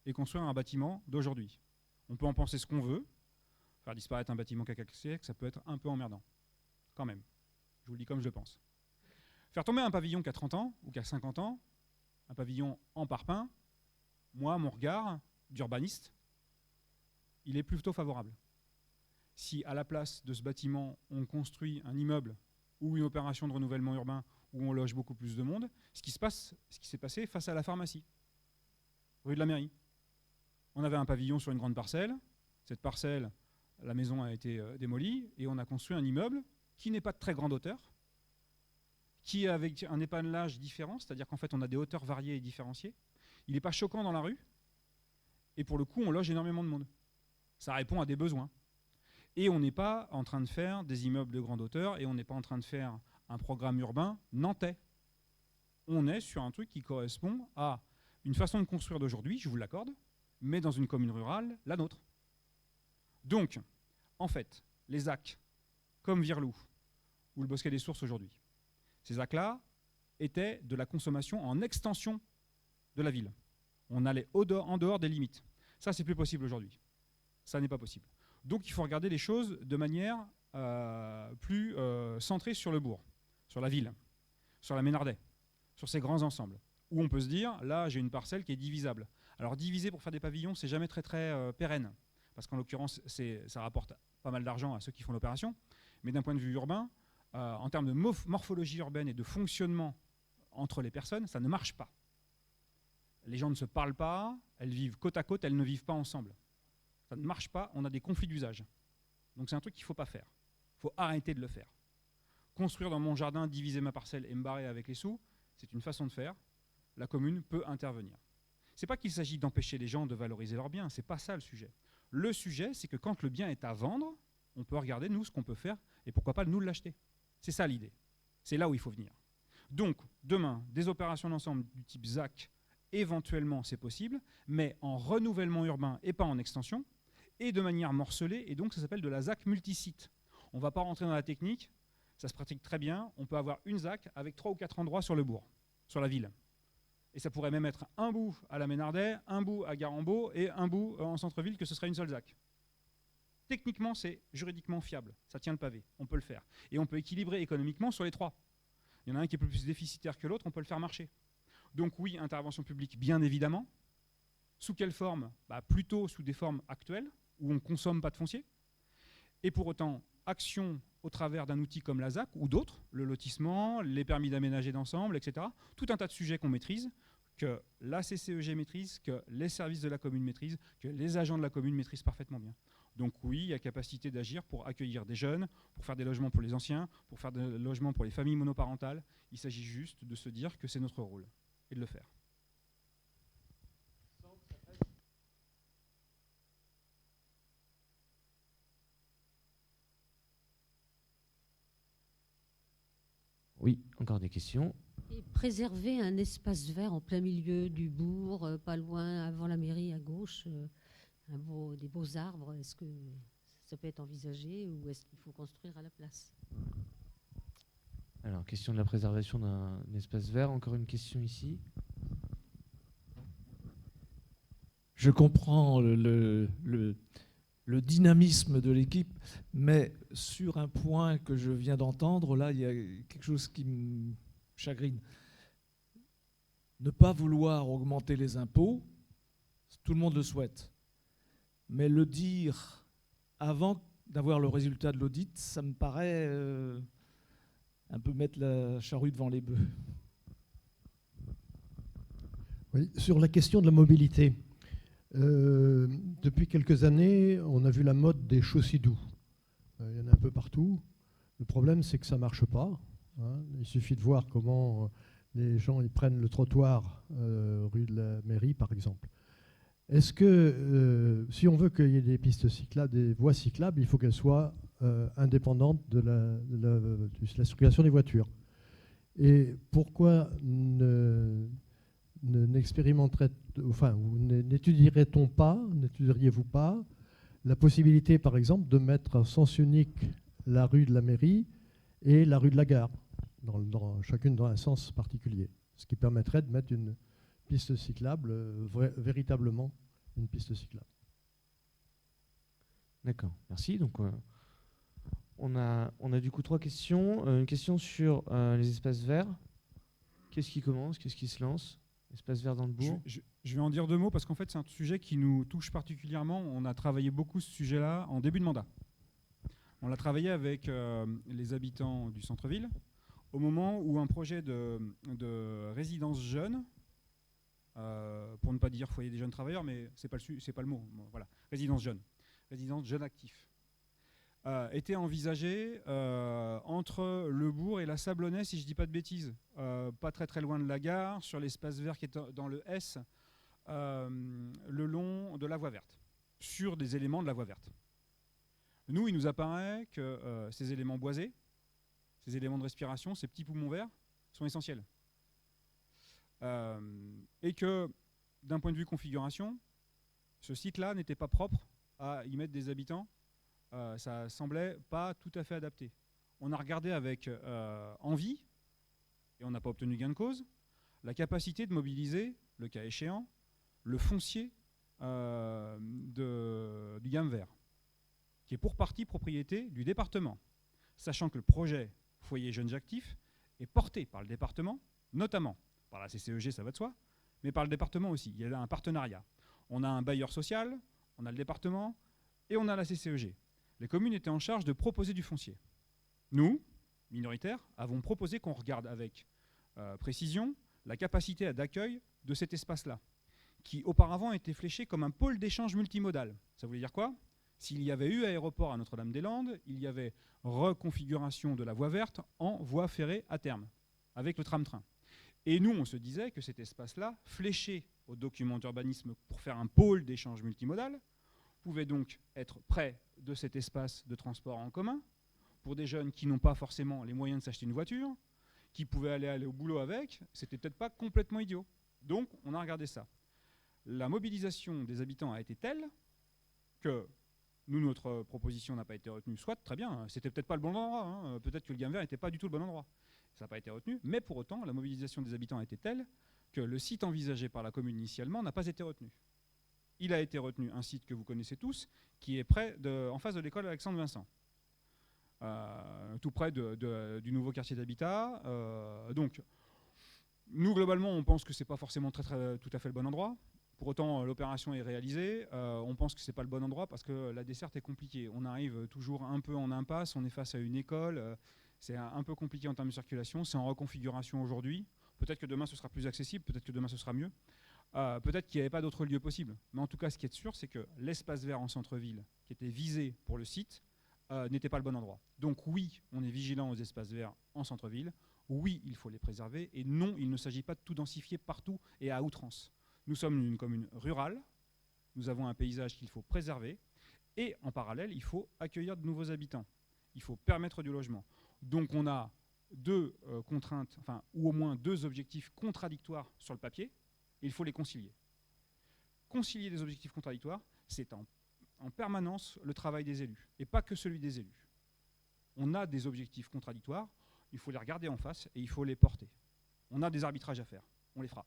et construire un bâtiment d'aujourd'hui. On peut en penser ce qu'on veut. Faire disparaître un bâtiment qui a 4 siècles, ça peut être un peu emmerdant. Quand même. Je vous le dis comme je le pense. Faire tomber un pavillon qui a 30 ans ou qui a 50 ans, un pavillon en parpaing, moi, mon regard d'urbaniste, il est plutôt favorable. Si à la place de ce bâtiment, on construit un immeuble ou une opération de renouvellement urbain où on loge beaucoup plus de monde, ce qui s'est passé face à la pharmacie, rue de la Mairie. On avait un pavillon sur une grande parcelle. Cette parcelle, la maison a été démolie et on a construit un immeuble qui n'est pas de très grande hauteur, qui est avec un épanelage différent, c'est-à-dire qu'en fait on a des hauteurs variées et différenciées. Il n'est pas choquant dans la rue et pour le coup on loge énormément de monde. Ça répond à des besoins. Et on n'est pas en train de faire des immeubles de grande hauteur et on n'est pas en train de faire un programme urbain nantais. On est sur un truc qui correspond à une façon de construire d'aujourd'hui, je vous l'accorde, mais dans une commune rurale, la nôtre. Donc, en fait, les ZAC, comme Virlou ou le Bosquet des Sources aujourd'hui, ces ZAC-là étaient de la consommation en extension de la ville. On allait en dehors des limites. Ça, c'est plus possible aujourd'hui. Ça n'est pas possible. Donc, il faut regarder les choses de manière plus centrée sur le bourg, sur la ville, sur la Ménardet, sur ces grands ensembles, où on peut se dire, là, j'ai une parcelle qui est divisable. Alors, diviser pour faire des pavillons, c'est jamais très, très pérenne, parce qu'en l'occurrence, ça rapporte pas mal d'argent à ceux qui font l'opération, mais d'un point de vue urbain, en termes de morphologie urbaine et de fonctionnement entre les personnes, ça ne marche pas. Les gens ne se parlent pas, elles vivent côte à côte, elles ne vivent pas ensemble. Ça ne marche pas, on a des conflits d'usage. Donc c'est un truc qu'il ne faut pas faire. Il faut arrêter de le faire. Construire dans mon jardin, diviser ma parcelle et me barrer avec les sous, c'est une façon de faire. La commune peut intervenir. Ce n'est pas qu'il s'agit d'empêcher les gens de valoriser leurs biens, ce n'est pas ça le sujet. Le sujet, c'est que quand le bien est à vendre, on peut regarder, nous, ce qu'on peut faire, et pourquoi pas nous l'acheter. C'est ça l'idée. C'est là où il faut venir. Donc, demain, des opérations d'ensemble du type ZAC, éventuellement, c'est possible, mais en renouvellement urbain et pas en extension, et de manière morcelée, et donc ça s'appelle de la ZAC multisite. On ne va pas rentrer dans la technique, ça se pratique très bien, on peut avoir une ZAC avec 3 ou 4 endroits sur le bourg, sur la ville. Et ça pourrait même être un bout à la Ménardet, un bout à Garambeau et un bout en centre-ville, que ce serait une seule ZAC. Techniquement, c'est juridiquement fiable, ça tient le pavé, on peut le faire. Et on peut équilibrer économiquement sur les 3. Il y en a un qui est plus déficitaire que l'autre, on peut le faire marcher. Donc oui, intervention publique, bien évidemment. Sous quelle forme ? Plutôt sous des formes actuelles, où on ne consomme pas de foncier. Et pour autant, action au travers d'un outil comme la ZAC ou d'autres, le lotissement, les permis d'aménager d'ensemble, etc. Tout un tas de sujets qu'on maîtrise, que la CCEG maîtrise, que les services de la commune maîtrisent, que les agents de la commune maîtrisent parfaitement bien. Donc oui, il y a capacité d'agir pour accueillir des jeunes, pour faire des logements pour les anciens, pour faire des logements pour les familles monoparentales. Il s'agit juste de se dire que c'est notre rôle et de le faire. Oui, encore des questions. Et préserver un espace vert en plein milieu du bourg, pas loin, avant la mairie à gauche, des beaux arbres, est-ce que ça peut être envisagé ou est-ce qu'il faut construire à la place? Alors, question de la préservation d'un espace vert. Encore une question ici. Je comprends le dynamisme de l'équipe, mais sur un point que je viens d'entendre, là, il y a quelque chose qui me chagrine. Ne pas vouloir augmenter les impôts, tout le monde le souhaite. Mais le dire avant d'avoir le résultat de l'audit, ça me paraît un peu mettre la charrue devant les bœufs. Oui, sur la question de la mobilité, depuis quelques années, on a vu la mode des chaussées doux. Il y en a un peu partout. Le problème, c'est que ça ne marche pas. Hein. Il suffit de voir comment les gens ils prennent le trottoir rue de la mairie, par exemple. Est-ce que, si on veut qu'il y ait des pistes cyclables, des voies cyclables, il faut qu'elles soient indépendantes de la circulation des voitures? Et pourquoi n'étudierait-on pas, n'étudieriez-vous pas la possibilité, par exemple, de mettre en sens unique la rue de la mairie et la rue de la gare, chacune dans un sens particulier, ce qui permettrait de mettre une piste cyclable, véritablement une piste cyclable. D'accord, merci. Donc, on a du coup 3 questions. Une question sur les espaces verts. Qu'est-ce qui commence? Qu'est-ce qui se lance? Espaces verts dans le bourg. Je vais en dire 2 mots parce qu'en fait, c'est un sujet qui nous touche particulièrement. On a travaillé beaucoup ce sujet-là en début de mandat. On l'a travaillé avec les habitants du centre-ville au moment où un projet de résidence jeune, pour ne pas dire foyer des jeunes travailleurs, mais c'est pas le mot, voilà, résidence jeune actif, était envisagé entre le bourg et la Sablonnais, si je ne dis pas de bêtises, pas très loin de la gare, sur l'espace vert qui est dans le S, le long de la voie verte, sur des éléments de la voie verte. Nous, il nous apparaît que ces éléments boisés, ces éléments de respiration, ces petits poumons verts, sont essentiels. Et que, d'un point de vue configuration, ce site-là n'était pas propre à y mettre des habitants. Ça semblait pas tout à fait adapté. On a regardé avec envie, et on n'a pas obtenu gain de cause, la capacité de mobiliser, le cas échéant, le foncier du GAM vert, qui est pour partie propriété du département, sachant que le projet Foyer Jeunes Actifs est porté par le département, notamment par la CCEG, ça va de soi, mais par le département aussi. Il y a un partenariat. On a un bailleur social, on a le département et on a la CCEG. Les communes étaient en charge de proposer du foncier. Nous, minoritaires, avons proposé qu'on regarde avec précision la capacité d'accueil de cet espace-là, qui auparavant était fléché comme un pôle d'échange multimodal. Ça voulait dire quoi? S'il y avait eu aéroport à Notre-Dame-des-Landes, il y avait reconfiguration de la voie verte en voie ferrée à terme, avec le tram-train. Et nous, on se disait que cet espace-là, fléché au document d'urbanisme pour faire un pôle d'échange multimodal, pouvait donc être près de cet espace de transport en commun, pour des jeunes qui n'ont pas forcément les moyens de s'acheter une voiture, qui pouvaient aller au boulot avec, c'était peut-être pas complètement idiot. Donc, on a regardé ça. La mobilisation des habitants a été telle que nous, notre proposition n'a pas été retenue. Soit, très bien, c'était peut-être pas le bon endroit, hein. Peut-être que le GAM vert n'était pas du tout le bon endroit. Ça n'a pas été retenu, mais pour autant, la mobilisation des habitants a été telle que le site envisagé par la commune initialement n'a pas été retenu. Il a été retenu un site que vous connaissez tous, qui est en face de l'école Alexandre Vincent, tout près du nouveau quartier d'habitat. Donc, nous, globalement, on pense que ce n'est pas forcément tout à fait le bon endroit. Pour autant, l'opération est réalisée. On pense que ce n'est pas le bon endroit parce que la desserte est compliquée. On arrive toujours un peu en impasse, on est face à une école. C'est un peu compliqué en termes de circulation. C'est en reconfiguration aujourd'hui. Peut-être que demain, ce sera plus accessible. Peut-être que demain, ce sera mieux. Peut-être qu'il n'y avait pas d'autre lieu possible. Mais en tout cas, ce qui est sûr, c'est que l'espace vert en centre-ville, qui était visé pour le site, n'était pas le bon endroit. Donc oui, on est vigilant aux espaces verts en centre-ville. Oui, il faut les préserver. Et non, il ne s'agit pas de tout densifier partout et à outrance. Nous sommes une commune rurale. Nous avons un paysage qu'il faut préserver. Et en parallèle, il faut accueillir de nouveaux habitants. Il faut permettre du logement. Donc on a deux contraintes, enfin, ou au moins deux objectifs contradictoires sur le papier, et il faut les concilier. Concilier des objectifs contradictoires, c'est en permanence le travail des élus, et pas que celui des élus. On a des objectifs contradictoires, il faut les regarder en face et il faut les porter. On a des arbitrages à faire, on les fera.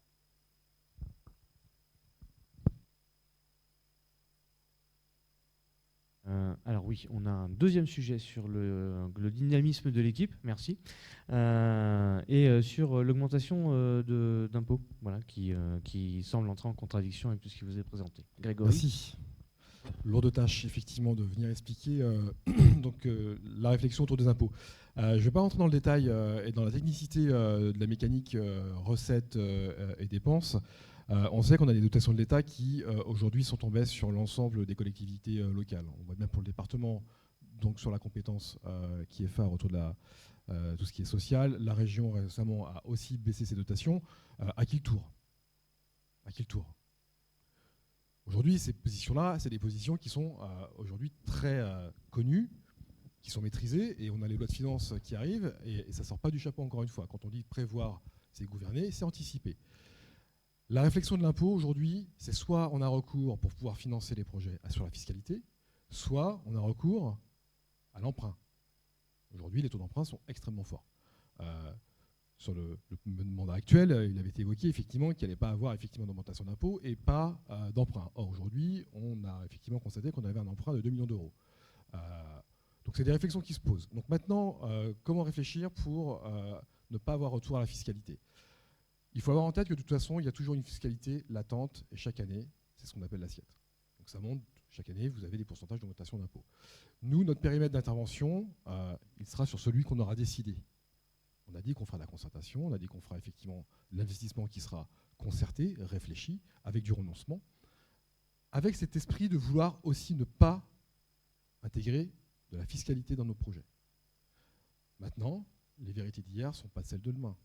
Alors oui, on a un deuxième sujet sur le dynamisme de l'équipe, merci, et sur l'augmentation d'impôts, voilà, qui semble entrer en contradiction avec tout ce qui vous est présenté. Grégory. Merci. Lourde tâche, effectivement, de venir expliquer donc, la réflexion autour des impôts. Je ne vais pas rentrer dans le détail et dans la technicité de la mécanique recettes et dépenses. On sait qu'on a des dotations de l'État qui, aujourd'hui, sont en baisse sur l'ensemble des collectivités locales. On voit bien pour le département, donc sur la compétence qui est phare autour de tout ce qui est social. La région, récemment, a aussi baissé ses dotations. À qui le tour ? À qui le tour ? Aujourd'hui, ces positions-là, c'est des positions qui sont aujourd'hui très connues, qui sont maîtrisées, et on a les lois de finances qui arrivent, et ça ne sort pas du chapeau, encore une fois. Quand on dit prévoir, c'est gouverner, c'est anticiper. La réflexion de l'impôt, aujourd'hui, c'est soit on a recours pour pouvoir financer les projets sur la fiscalité, soit on a recours à l'emprunt. Aujourd'hui, les taux d'emprunt sont extrêmement forts. Sur le mandat actuel, il avait été évoqué effectivement qu'il n'allait pas avoir effectivement d'augmentation d'impôts et pas d'emprunt. Or, aujourd'hui, on a effectivement constaté qu'on avait un emprunt de 2 millions d'euros. Donc, c'est des réflexions qui se posent. Donc maintenant, comment réfléchir pour ne pas avoir retour à la fiscalité ? Il faut avoir en tête que de toute façon, il y a toujours une fiscalité latente et chaque année, c'est ce qu'on appelle l'assiette. Donc ça monte, chaque année, vous avez des pourcentages d'augmentation d'impôts. Nous, notre périmètre d'intervention, il sera sur celui qu'on aura décidé. On a dit qu'on fera de la concertation, on a dit qu'on fera effectivement l'investissement qui sera concerté, réfléchi, avec du renoncement, avec cet esprit de vouloir aussi ne pas intégrer de la fiscalité dans nos projets. Maintenant, les vérités d'hier ne sont pas celles de demain,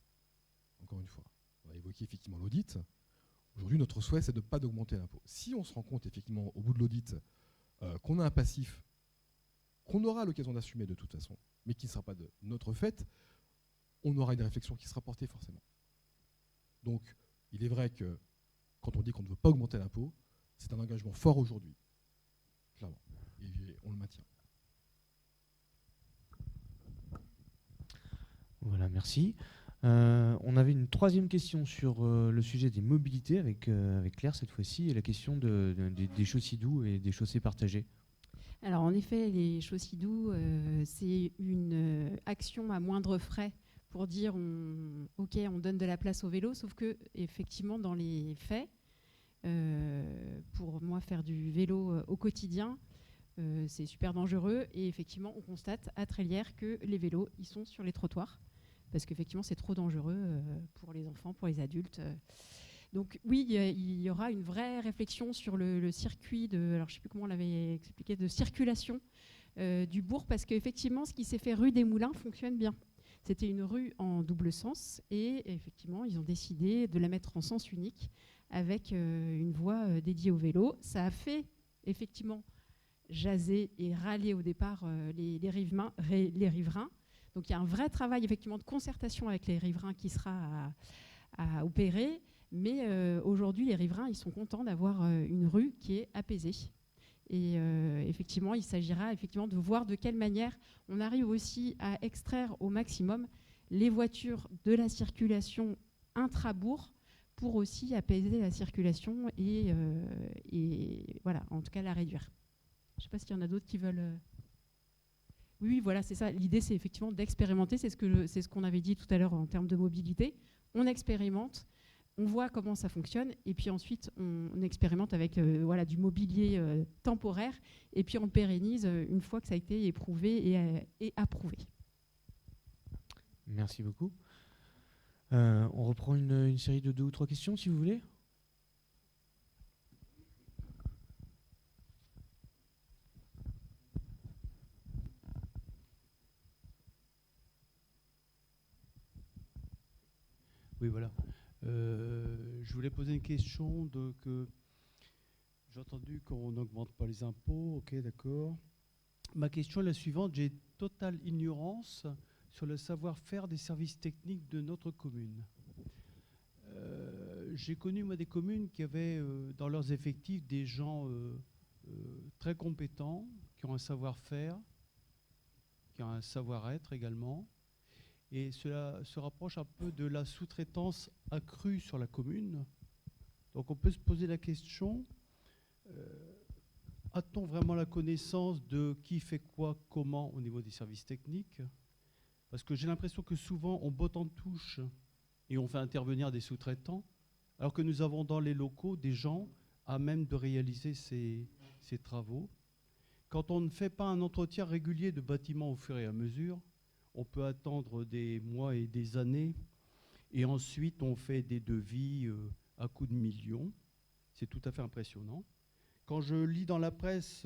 encore une fois. On a évoqué effectivement l'audit. Aujourd'hui, notre souhait, c'est de ne pas augmenter l'impôt. Si on se rend compte effectivement au bout de l'audit qu'on a un passif qu'on aura l'occasion d'assumer de toute façon, mais qui ne sera pas de notre fait, on aura une réflexion qui sera portée forcément. Donc, il est vrai que quand on dit qu'on ne veut pas augmenter l'impôt, c'est un engagement fort aujourd'hui, clairement, et on le maintient. Voilà, merci. On avait une troisième question sur le sujet des mobilités avec Claire cette fois-ci, et la question des chaussées doux et des chaussées partagées. Alors en effet, les chaussées doux, c'est une action à moindre frais pour dire ok, on donne de la place au vélo, sauf que effectivement dans les faits, pour moi faire du vélo au quotidien, c'est super dangereux, et effectivement on constate à Trélières que les vélos ils sont sur les trottoirs parce qu'effectivement c'est trop dangereux pour les enfants, pour les adultes. Donc oui, il y aura une vraie réflexion sur le circuit alors je ne sais plus comment on l'avait expliqué, de circulation du bourg, parce qu'effectivement ce qui s'est fait rue des Moulins fonctionne bien. C'était une rue en double sens, et effectivement ils ont décidé de la mettre en sens unique avec une voie dédiée au vélo. Ça a fait effectivement jaser et râler au départ les riverains. Donc il y a un vrai travail effectivement de concertation avec les riverains qui sera à opérer. Mais aujourd'hui, les riverains, ils sont contents d'avoir une rue qui est apaisée. Et effectivement, il s'agira effectivement de voir de quelle manière on arrive aussi à extraire au maximum les voitures de la circulation intra-bourg pour aussi apaiser la circulation et voilà, en tout cas la réduire. Je ne sais pas s'il y en a d'autres qui veulent... Oui, voilà, c'est ça. L'idée, c'est effectivement d'expérimenter. C'est ce qu'on avait dit tout à l'heure en termes de mobilité. On expérimente. On voit comment ça fonctionne, et puis ensuite on expérimente avec voilà, du mobilier temporaire, et puis on le pérennise une fois que ça a été éprouvé et approuvé. Merci beaucoup. On reprend une série de 2 ou 3 questions si vous voulez. Oui, voilà. Je voulais poser une question. Donc, j'ai entendu qu'on n'augmente pas les impôts. Ok, d'accord. Ma question est la suivante. J'ai totale ignorance sur le savoir-faire des services techniques de notre commune. J'ai connu, moi, des communes qui avaient dans leurs effectifs des gens très compétents, qui ont un savoir-faire, qui ont un savoir-être également. Et cela se rapproche un peu de la sous-traitance accrue sur la commune. Donc on peut se poser la question, a-t-on vraiment la connaissance de qui fait quoi, comment au niveau des services techniques? Parce que j'ai l'impression que souvent on botte en touche et on fait intervenir des sous-traitants, alors que nous avons dans les locaux des gens à même de réaliser ces travaux. Quand on ne fait pas un entretien régulier de bâtiments au fur et à mesure, on peut attendre des mois et des années, et ensuite on fait des devis à coups de millions. C'est tout à fait impressionnant. Quand je lis dans la presse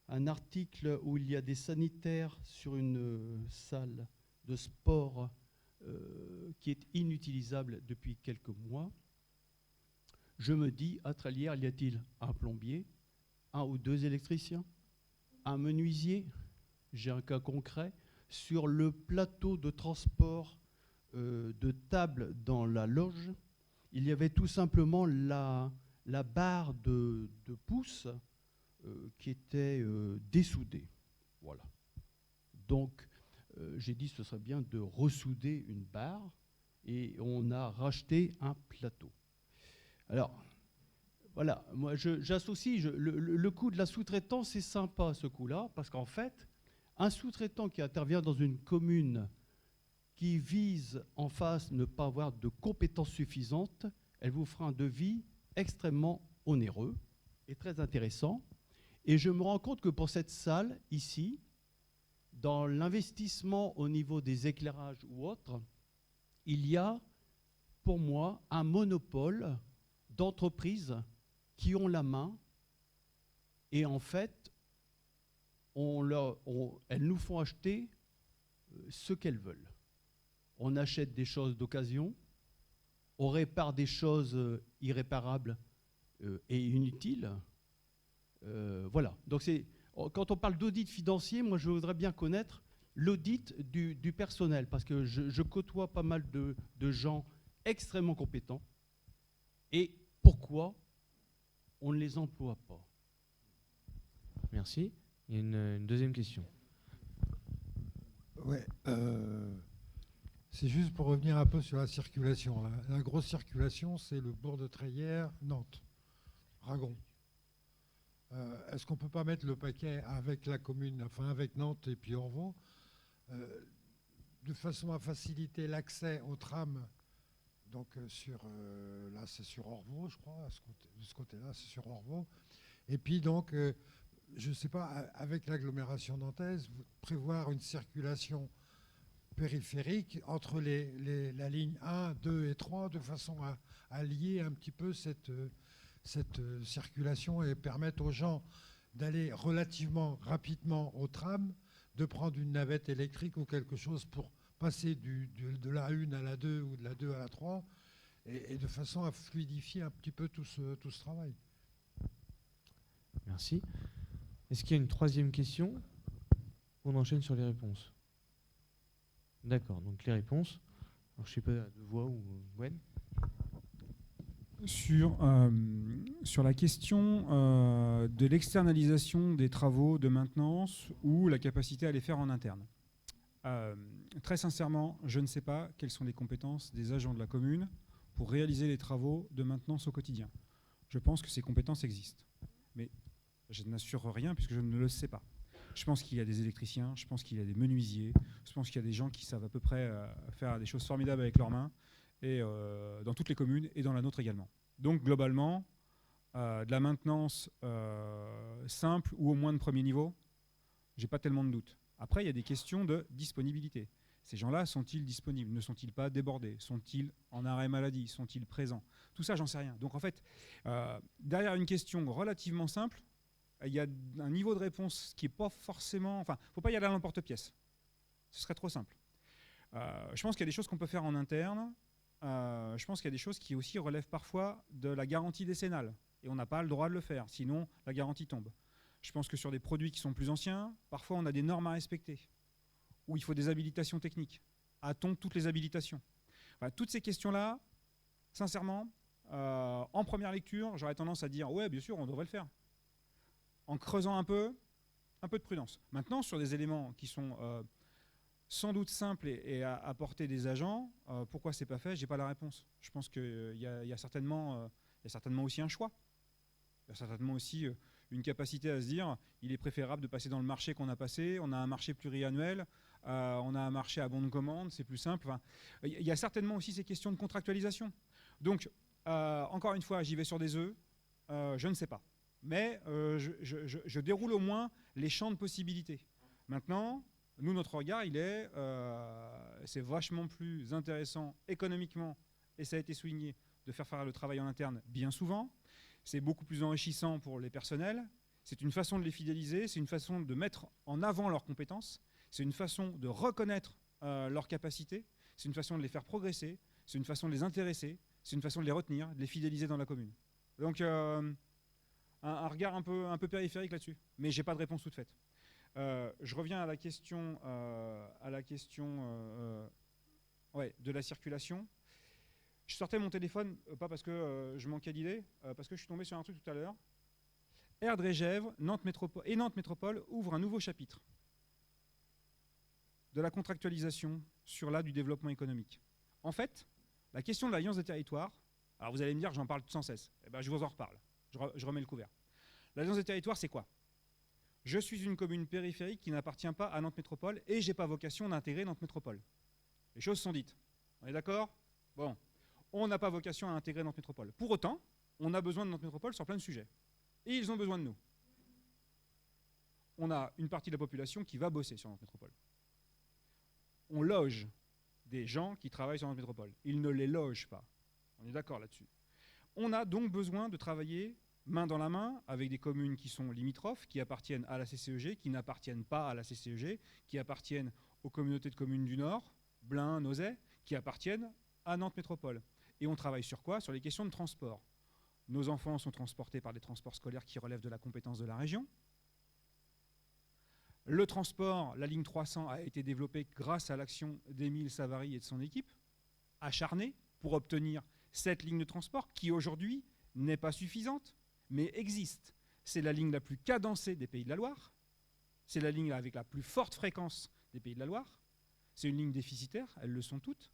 un article où il y a des sanitaires sur une salle de sport qui est inutilisable depuis quelques mois, je me dis, à Trélières, y a-t-il un plombier, un ou deux électriciens, un menuisier? J'ai un cas concret. Sur le plateau de transport de table dans la loge, il y avait tout simplement la barre de pouce qui était dessoudée. Voilà. Donc, j'ai dit ce serait bien de ressouder une barre et on a racheté un plateau. Alors, voilà, moi j'associe, le coût de la sous-traitance, c'est sympa ce coût-là, parce qu'en fait, un sous-traitant qui intervient dans une commune qui vise en face ne pas avoir de compétences suffisantes, elle vous fera un devis extrêmement onéreux et très intéressant. Et je me rends compte que pour cette salle, ici, dans l'investissement au niveau des éclairages ou autres, il y a, pour moi, un monopole d'entreprises qui ont la main et en fait, elles nous font acheter ce qu'elles veulent. On achète des choses d'occasion, on répare des choses irréparables et inutiles. Voilà. Donc quand on parle d'audit financier, moi je voudrais bien connaître l'audit du personnel, parce que je côtoie pas mal de gens extrêmement compétents. Et pourquoi on ne les emploie pas? Merci. Il y a une deuxième question. Ouais, c'est juste pour revenir un peu sur la circulation. La grosse circulation, c'est le bourg de Trélières, Nantes, Ragon. Est-ce qu'on ne peut pas mettre le paquet avec la commune, enfin avec Nantes et puis Orvaux, de façon à faciliter l'accès au tram? Donc là, c'est sur Orvaux, je crois, de ce côté-là, c'est sur Orvaux. Et puis donc, je ne sais pas, avec l'agglomération nantaise, prévoir une circulation périphérique entre la ligne 1, 2 et 3, de façon à lier un petit peu cette circulation et permettre aux gens d'aller relativement rapidement au tram, de prendre une navette électrique ou quelque chose pour passer de la 1 à la 2 ou de la 2 à la 3, et de façon à fluidifier un petit peu tout ce travail. Merci. Est-ce qu'il y a une troisième question? On enchaîne sur les réponses. D'accord, donc les réponses. Alors, je ne sais pas, de voix ou Gwen. Sur la question de l'externalisation des travaux de maintenance ou la capacité à les faire en interne. Très sincèrement, je ne sais pas quelles sont les compétences des agents de la commune pour réaliser les travaux de maintenance au quotidien. Je pense que ces compétences existent. Mais je n'assure rien puisque je ne le sais pas. Je pense qu'il y a des électriciens, je pense qu'il y a des menuisiers, je pense qu'il y a des gens qui savent à peu près faire des choses formidables avec leurs mains, et dans toutes les communes et dans la nôtre également. Donc globalement, de la maintenance simple ou au moins de premier niveau, je n'ai pas tellement de doutes. Après, il y a des questions de disponibilité. Ces gens-là sont-ils disponibles? Ne sont-ils pas débordés? Sont-ils en arrêt maladie? Sont-ils présents? Tout ça, j'en sais rien. Donc en fait, derrière une question relativement simple, il y a un niveau de réponse qui n'est pas forcément... Enfin, il ne faut pas y aller à l'emporte-pièce. Ce serait trop simple. Je pense qu'il y a des choses qu'on peut faire en interne. Je pense qu'il y a des choses qui aussi relèvent parfois de la garantie décennale. Et on n'a pas le droit de le faire, sinon la garantie tombe. Je pense que sur des produits qui sont plus anciens, parfois on a des normes à respecter. où il faut des habilitations techniques? A-t-on toutes les habilitations? Enfin, toutes ces questions-là, sincèrement, en première lecture, j'aurais tendance à dire ouais, bien sûr, on devrait le faire. En creusant un peu de prudence. Maintenant, sur des éléments qui sont sans doute simples et à apporter des agents, pourquoi c'est pas fait? J'ai pas la réponse. Je pense qu'il y a certainement aussi un choix. Il y a certainement aussi une capacité à se dire il est préférable de passer dans le marché qu'on a passé, on a un marché pluriannuel, on a un marché à bon de commande, c'est plus simple. Enfin, il y a certainement aussi ces questions de contractualisation. Donc, encore une fois, j'y vais sur des œufs, je ne sais pas. Mais je déroule au moins les champs de possibilités. Maintenant, nous, notre regard, c'est vachement plus intéressant économiquement, et ça a été souligné, de faire le travail en interne bien souvent. C'est beaucoup plus enrichissant pour les personnels. C'est une façon de les fidéliser, c'est une façon de mettre en avant leurs compétences, c'est une façon de reconnaître leurs capacités, c'est une façon de les faire progresser, c'est une façon de les intéresser, c'est une façon de les retenir, de les fidéliser dans la commune. Donc, un regard un peu périphérique là-dessus, mais je n'ai pas de réponse toute faite. Je reviens à la question, de la circulation. Je sortais mon téléphone, pas parce que je manquais d'idées, parce que je suis tombé sur un truc tout à l'heure. Erdre-et-Gèvres, Nantes Métropole ouvrent un nouveau chapitre de la contractualisation sur du développement économique. En fait, la question de l'Alliance des territoires, alors vous allez me dire que j'en parle sans cesse, eh ben, je vous en reparle, je remets le couvert. L'Alliance des territoires, c'est quoi? Je suis une commune périphérique qui n'appartient pas à Nantes Métropole et je n'ai pas vocation d'intégrer Nantes Métropole. Les choses sont dites. On est d'accord? Bon. On n'a pas vocation à intégrer Nantes Métropole. Pour autant, on a besoin de Nantes Métropole sur plein de sujets. Et ils ont besoin de nous. On a une partie de la population qui va bosser sur Nantes Métropole. On loge des gens qui travaillent sur Nantes Métropole. Ils ne les logent pas. On est d'accord là-dessus. On a donc besoin de travailler main dans la main avec des communes qui sont limitrophes, qui appartiennent à la CCEG, qui n'appartiennent pas à la CCEG, qui appartiennent aux communautés de communes du Nord, Blain, Nozay, qui appartiennent à Nantes Métropole. Et on travaille sur quoi? Sur les questions de transport. Nos enfants sont transportés par des transports scolaires qui relèvent de la compétence de la région. Le transport, la ligne 300 a été développée grâce à l'action d'Émile Savary et de son équipe, acharnée pour obtenir cette ligne de transport qui aujourd'hui n'est pas suffisante, mais existe. C'est la ligne la plus cadencée des Pays de la Loire, c'est la ligne avec la plus forte fréquence des Pays de la Loire, c'est une ligne déficitaire, elles le sont toutes,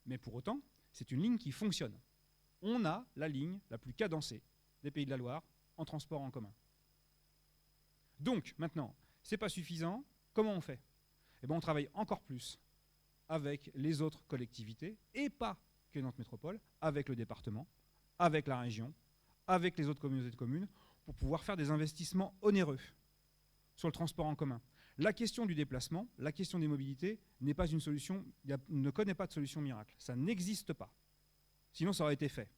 mais pour autant, c'est une ligne qui fonctionne. On a la ligne la plus cadencée des Pays de la Loire en transport en commun. Donc, maintenant, ce n'est pas suffisant. Comment on fait? Eh bien, on travaille encore plus avec les autres collectivités, et pas que Nantes Métropole, avec le département, avec la région, avec les autres communautés de communes, pour pouvoir faire des investissements onéreux sur le transport en commun. La question du déplacement, la question des mobilités n'est pas une solution, ne connaît pas de solution miracle. Ça n'existe pas. Sinon, ça aurait été fait.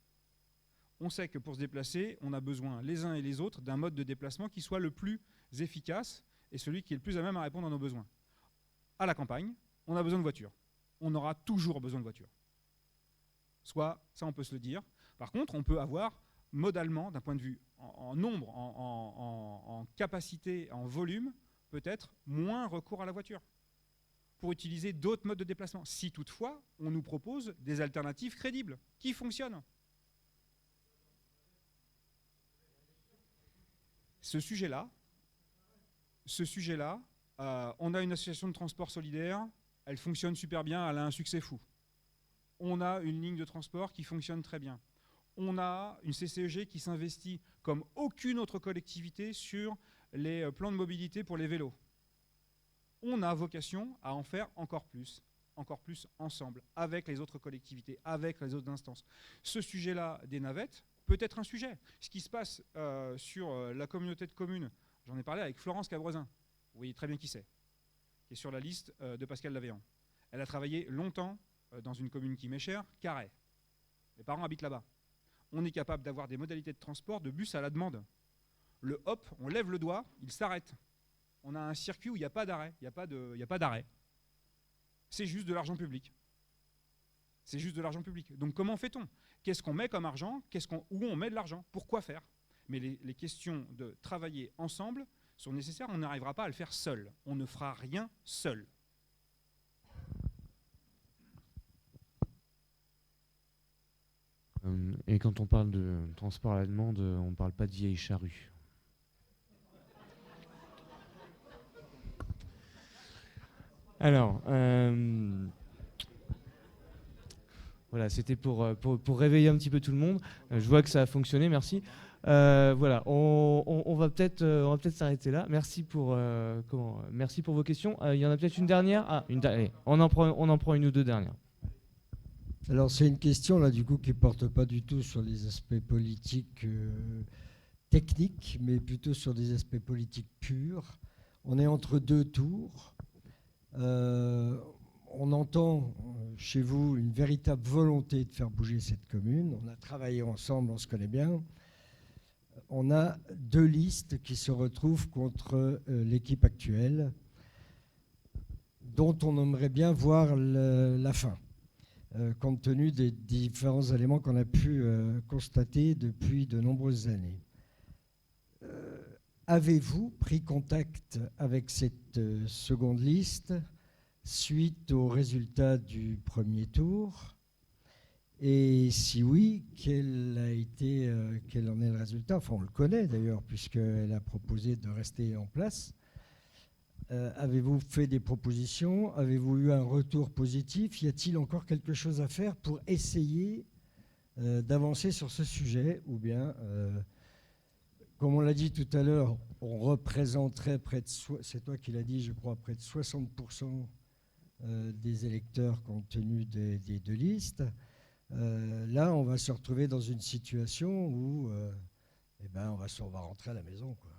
On sait que pour se déplacer, on a besoin, les uns et les autres, d'un mode de déplacement qui soit le plus efficace et celui qui est le plus à même à répondre à nos besoins. À la campagne, on a besoin de voitures. On aura toujours besoin de voitures. Soit, ça on peut se le dire. Par contre, on peut avoir modalement, d'un point de vue en nombre, en capacité, en volume, peut-être moins recours à la voiture pour utiliser d'autres modes de déplacement, si toutefois on nous propose des alternatives crédibles, qui fonctionnent. Ce sujet-là, on a une association de transport solidaire, elle fonctionne super bien, elle a un succès fou. On a une ligne de transport qui fonctionne très bien. On a une CCEG qui s'investit comme aucune autre collectivité sur les plans de mobilité pour les vélos. On a vocation à en faire encore plus ensemble, avec les autres collectivités, avec les autres instances. Ce sujet-là des navettes peut être un sujet. Ce qui se passe sur la communauté de communes, j'en ai parlé avec Florence Cabrezin, vous voyez très bien qui c'est, qui est sur la liste de Pascal Lavéan. Elle a travaillé longtemps dans une commune qui m'est chère, Carhaix. Mes parents habitent là-bas. On est capable d'avoir des modalités de transport de bus à la demande. Le hop, on lève le doigt, il s'arrête. On a un circuit où il n'y a pas d'arrêt. Il n'y a pas d'arrêt. C'est juste de l'argent public. C'est juste de l'argent public. Donc comment fait-on? Qu'est-ce qu'on met comme argent? Où on met de l'argent? Pourquoi faire? Mais les questions de travailler ensemble sont nécessaires. On n'arrivera pas à le faire seul. On ne fera rien seul. Et quand on parle de transport à la demande, on ne parle pas de vieille charrue. Alors, voilà, c'était pour réveiller un petit peu tout le monde. Je vois que ça a fonctionné, merci. Voilà, on va peut-être s'arrêter là. Merci pour vos questions. Il y en a peut-être une dernière. Allez, on en prend une ou deux dernières. Alors c'est une question là du coup qui porte pas du tout sur les aspects politiques techniques, mais plutôt sur des aspects politiques purs. On est entre deux tours. On entend chez vous une véritable volonté de faire bouger cette commune. On a travaillé ensemble, on se connaît bien. On a deux listes qui se retrouvent contre l'équipe actuelle, dont on aimerait bien voir la fin, compte tenu des différents éléments qu'on a pu constater depuis de nombreuses années. Avez-vous pris contact avec cette seconde liste suite aux résultats du premier tour? Et si oui, quel en est le résultat? Enfin, on le connaît d'ailleurs, puisqu'elle a proposé de rester en place. Avez-vous fait des propositions? Avez-vous eu un retour positif? Y a-t-il encore quelque chose à faire pour essayer d'avancer sur ce sujet? Ou bien, comme on l'a dit tout à l'heure, on représenterait c'est toi qui l'as dit, je crois, près de 60% des électeurs compte tenu des deux listes. Là, on va se retrouver dans une situation où on va rentrer à la maison, quoi.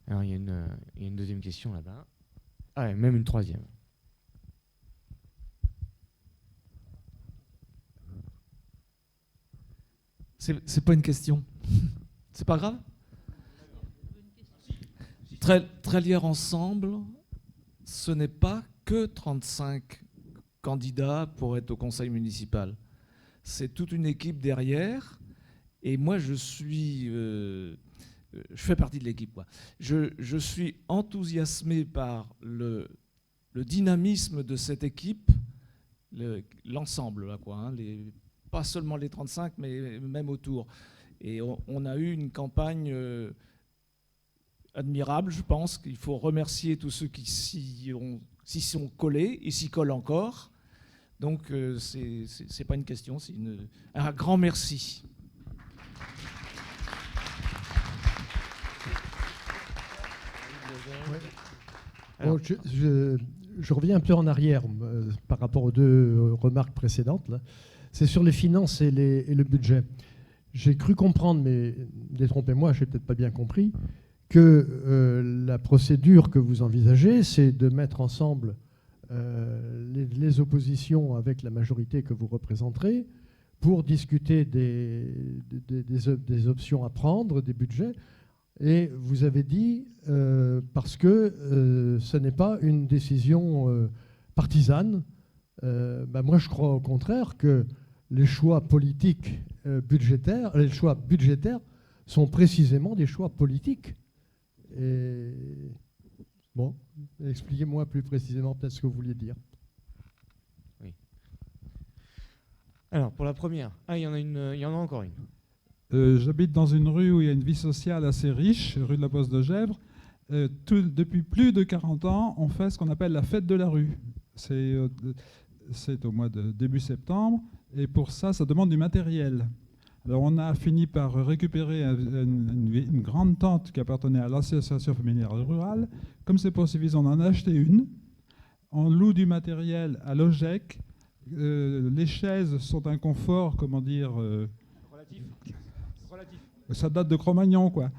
Alors, il y a une deuxième question là-bas. Ah, et même une troisième. C'est pas une question. C'est pas grave. Trélières Ensemble, ce n'est pas que 35 candidats pour être au conseil municipal. C'est toute une équipe derrière. Et moi, je fais partie de l'équipe, quoi. Je suis enthousiasmé par le dynamisme de cette équipe, l'ensemble, là, quoi, hein, pas seulement les 35, mais même autour. Et on a eu une campagne admirable, je pense qu'il faut remercier tous ceux qui s'y sont collés et s'y collent encore. Donc, c'est pas une question, c'est un grand merci. Bon, je reviens un peu en arrière par rapport aux deux remarques précédentes. C'est sur les finances et le budget. J'ai cru comprendre, mais détrompez-moi, je n'ai peut-être pas bien compris, que la procédure que vous envisagez, c'est de mettre ensemble les oppositions avec la majorité que vous représenterez pour discuter des options à prendre, des budgets. Et vous avez dit, parce que ce n'est pas une décision partisane, moi je crois au contraire que les choix politiques budgétaires, les choix budgétaires sont précisément des choix politiques. Et bon, expliquez-moi plus précisément peut-être ce que vous vouliez dire. Oui. Alors, pour la première, il y en a encore une. J'habite dans une rue où il y a une vie sociale assez riche, rue de la Poste de Gèvres. Depuis plus de 40 ans, on fait ce qu'on appelle la fête de la rue. C'est au mois de début septembre, et pour ça, ça demande du matériel. Alors on a fini par récupérer une grande tente qui appartenait à l'association familiale rurale. Comme c'est pas suffisant, on en a acheté une. On loue du matériel à l'OGEC. Les chaises sont un confort, comment dire... Relatif. Ça date de Cro-Magnon, quoi.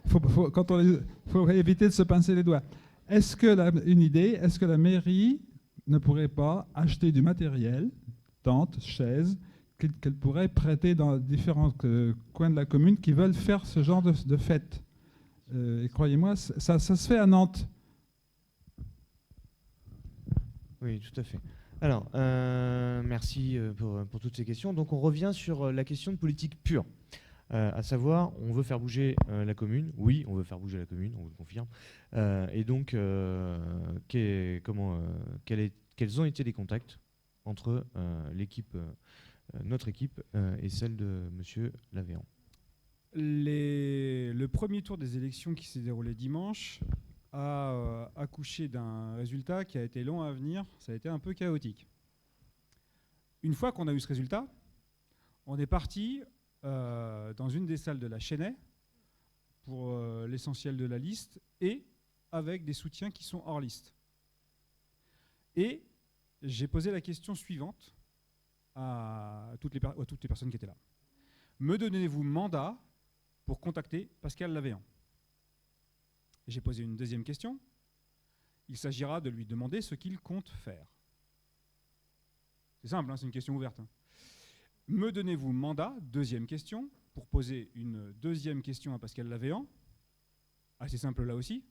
Faut éviter de se pincer les doigts. Une idée, est-ce que la mairie ne pourrait pas acheter du matériel, tentes, chaises, qu'elle pourrait prêter dans différents coins de la commune qui veulent faire ce genre de fête? Et croyez-moi, ça se fait à Nantes. Oui, tout à fait. Alors, merci pour toutes ces questions. Donc on revient sur la question de politique pure. À savoir, on veut faire bouger la commune. Oui, on veut faire bouger la commune, on vous le confirme. Et donc, quels ont été les contacts entre notre équipe et celle de M. Lavéan. Le premier tour des élections qui s'est déroulé dimanche a accouché d'un résultat qui a été long à venir. Ça a été un peu chaotique. Une fois qu'on a eu ce résultat, on est parti dans une des salles de la Chênaie pour l'essentiel de la liste et avec des soutiens qui sont hors liste. Et j'ai posé la question suivante à toutes les personnes qui étaient là. Me donnez-vous mandat pour contacter Pascal Lavéan? J'ai posé une deuxième question. Il s'agira de lui demander ce qu'il compte faire. C'est simple, hein, c'est une question ouverte. Hein. Me donnez-vous mandat, deuxième question, pour poser une deuxième question à Pascal Lavéan, assez simple là aussi,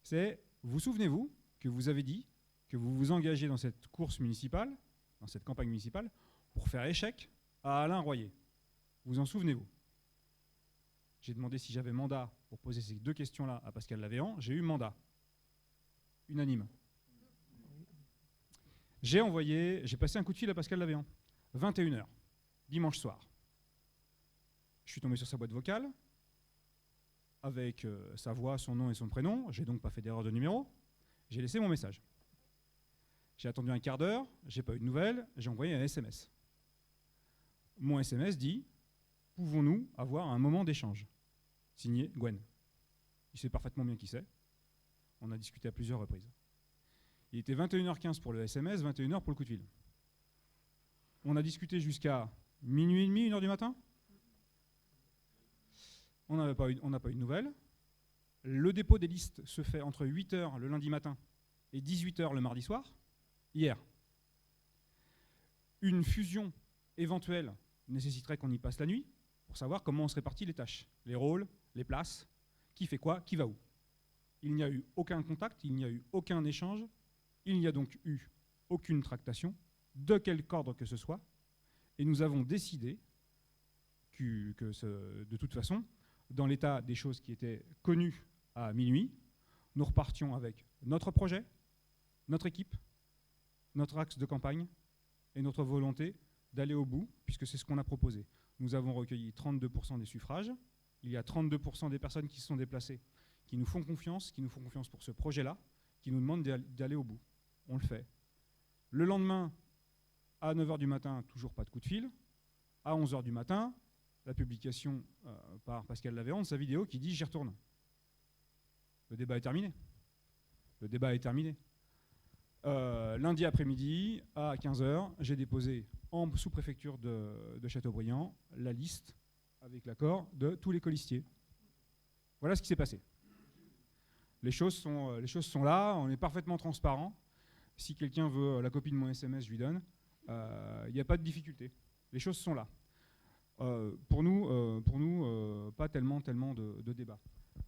c'est, vous souvenez-vous que vous avez dit que vous vous engagez dans cette course municipale, dans cette campagne municipale, pour faire échec à Alain Royer. Vous en souvenez-vous? J'ai demandé si j'avais mandat pour poser ces deux questions-là à Pascal Lavéan. J'ai eu mandat. Unanime. J'ai passé un coup de fil à Pascal Lavéan. 21h, dimanche soir. Je suis tombé sur sa boîte vocale, avec sa voix, son nom et son prénom. J'ai donc pas fait d'erreur de numéro. J'ai laissé mon message. J'ai attendu un quart d'heure, j'ai pas eu de nouvelles, j'ai envoyé un SMS. Mon SMS dit « Pouvons-nous avoir un moment d'échange ?» Signé Gwen. Il sait parfaitement bien qui c'est. On a discuté à plusieurs reprises. Il était 21h15 pour le SMS, 21h pour le coup de fil. On a discuté jusqu'à minuit et demi, 1h du matin. On n'a pas eu de nouvelles. Le dépôt des listes se fait entre 8h le lundi matin et 18h le mardi soir, hier. Une fusion éventuelle nécessiterait qu'on y passe la nuit pour savoir comment on se répartit les tâches, les rôles, les places, qui fait quoi, qui va où. Il n'y a eu aucun contact, il n'y a eu aucun échange, il n'y a donc eu aucune tractation, de quelque ordre que ce soit, et nous avons décidé de toute façon, dans l'état des choses qui étaient connues à minuit, nous repartions avec notre projet, notre équipe, notre axe de campagne et notre volonté d'aller au bout, puisque c'est ce qu'on a proposé. Nous avons recueilli 32% des suffrages. Il y a 32% des personnes qui se sont déplacées, qui nous font confiance pour ce projet-là, qui nous demandent d'aller au bout. On le fait. Le lendemain, à 9h du matin, toujours pas de coup de fil. À 11h du matin, la publication par Pascal Lavéan de sa vidéo qui dit « J'y retourne ». Le débat est terminé. Le débat est terminé. Lundi après-midi, à 15h, j'ai déposé en sous-préfecture de Châteaubriand la liste avec l'accord de tous les colistiers. Voilà ce qui s'est passé. Les choses sont là, on est parfaitement transparent. Si quelqu'un veut la copie de mon SMS, je lui donne. Il n'y a pas de difficulté. Les choses sont là. Pour nous, pas tellement de débat.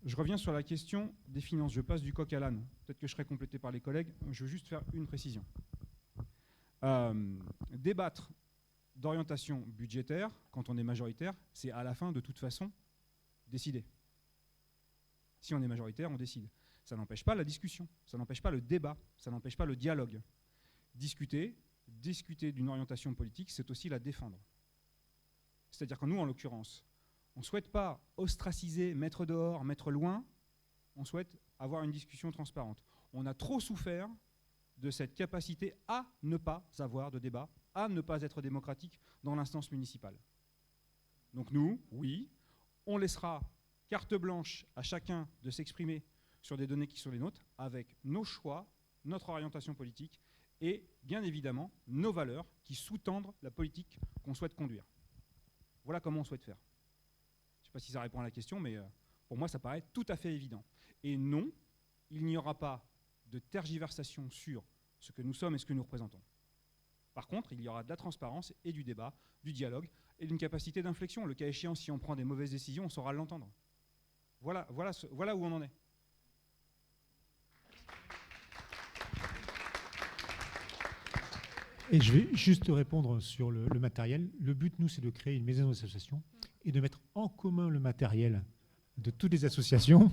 Je reviens sur la question des finances. Je passe du coq à l'âne. Peut-être que je serai complété par les collègues. Je veux juste faire une précision. Débattre d'orientation budgétaire, quand on est majoritaire, c'est à la fin, de toute façon, décider. Si on est majoritaire, on décide. Ça n'empêche pas la discussion, ça n'empêche pas le débat, ça n'empêche pas le dialogue. Discuter d'une orientation politique, c'est aussi la défendre. C'est-à-dire que nous, en l'occurrence, on ne souhaite pas ostraciser, mettre dehors, mettre loin, on souhaite avoir une discussion transparente. On a trop souffert de cette capacité à ne pas avoir de débat, à ne pas être démocratique dans l'instance municipale. Donc nous, oui, on laissera carte blanche à chacun de s'exprimer sur des données qui sont les nôtres, avec nos choix, notre orientation politique et, bien évidemment, nos valeurs qui sous-tendent la politique qu'on souhaite conduire. Voilà comment on souhaite faire. Je ne sais pas si ça répond à la question, mais pour moi, ça paraît tout à fait évident. Et non, il n'y aura pas de tergiversation sur ce que nous sommes et ce que nous représentons. Par contre, il y aura de la transparence et du débat, du dialogue et d'une capacité d'inflexion. Le cas échéant, si on prend des mauvaises décisions, on saura l'entendre. Voilà où on en est. Et je vais juste répondre sur le matériel. Le but, nous, c'est de créer une maison d'association et de mettre en commun le matériel de toutes les associations.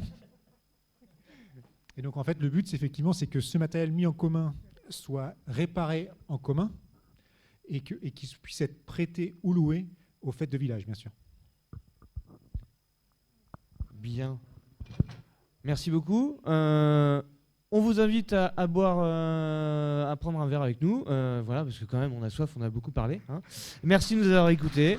Et donc, en fait, le but, c'est effectivement, c'est que ce matériel mis en commun soit réparé en commun et qui puisse être prêté ou loué aux fêtes de village, bien sûr. Bien. Merci beaucoup. On vous invite à boire, à prendre un verre avec nous, voilà, parce que quand même on a soif, on a beaucoup parlé. Hein. Merci de nous avoir écoutés.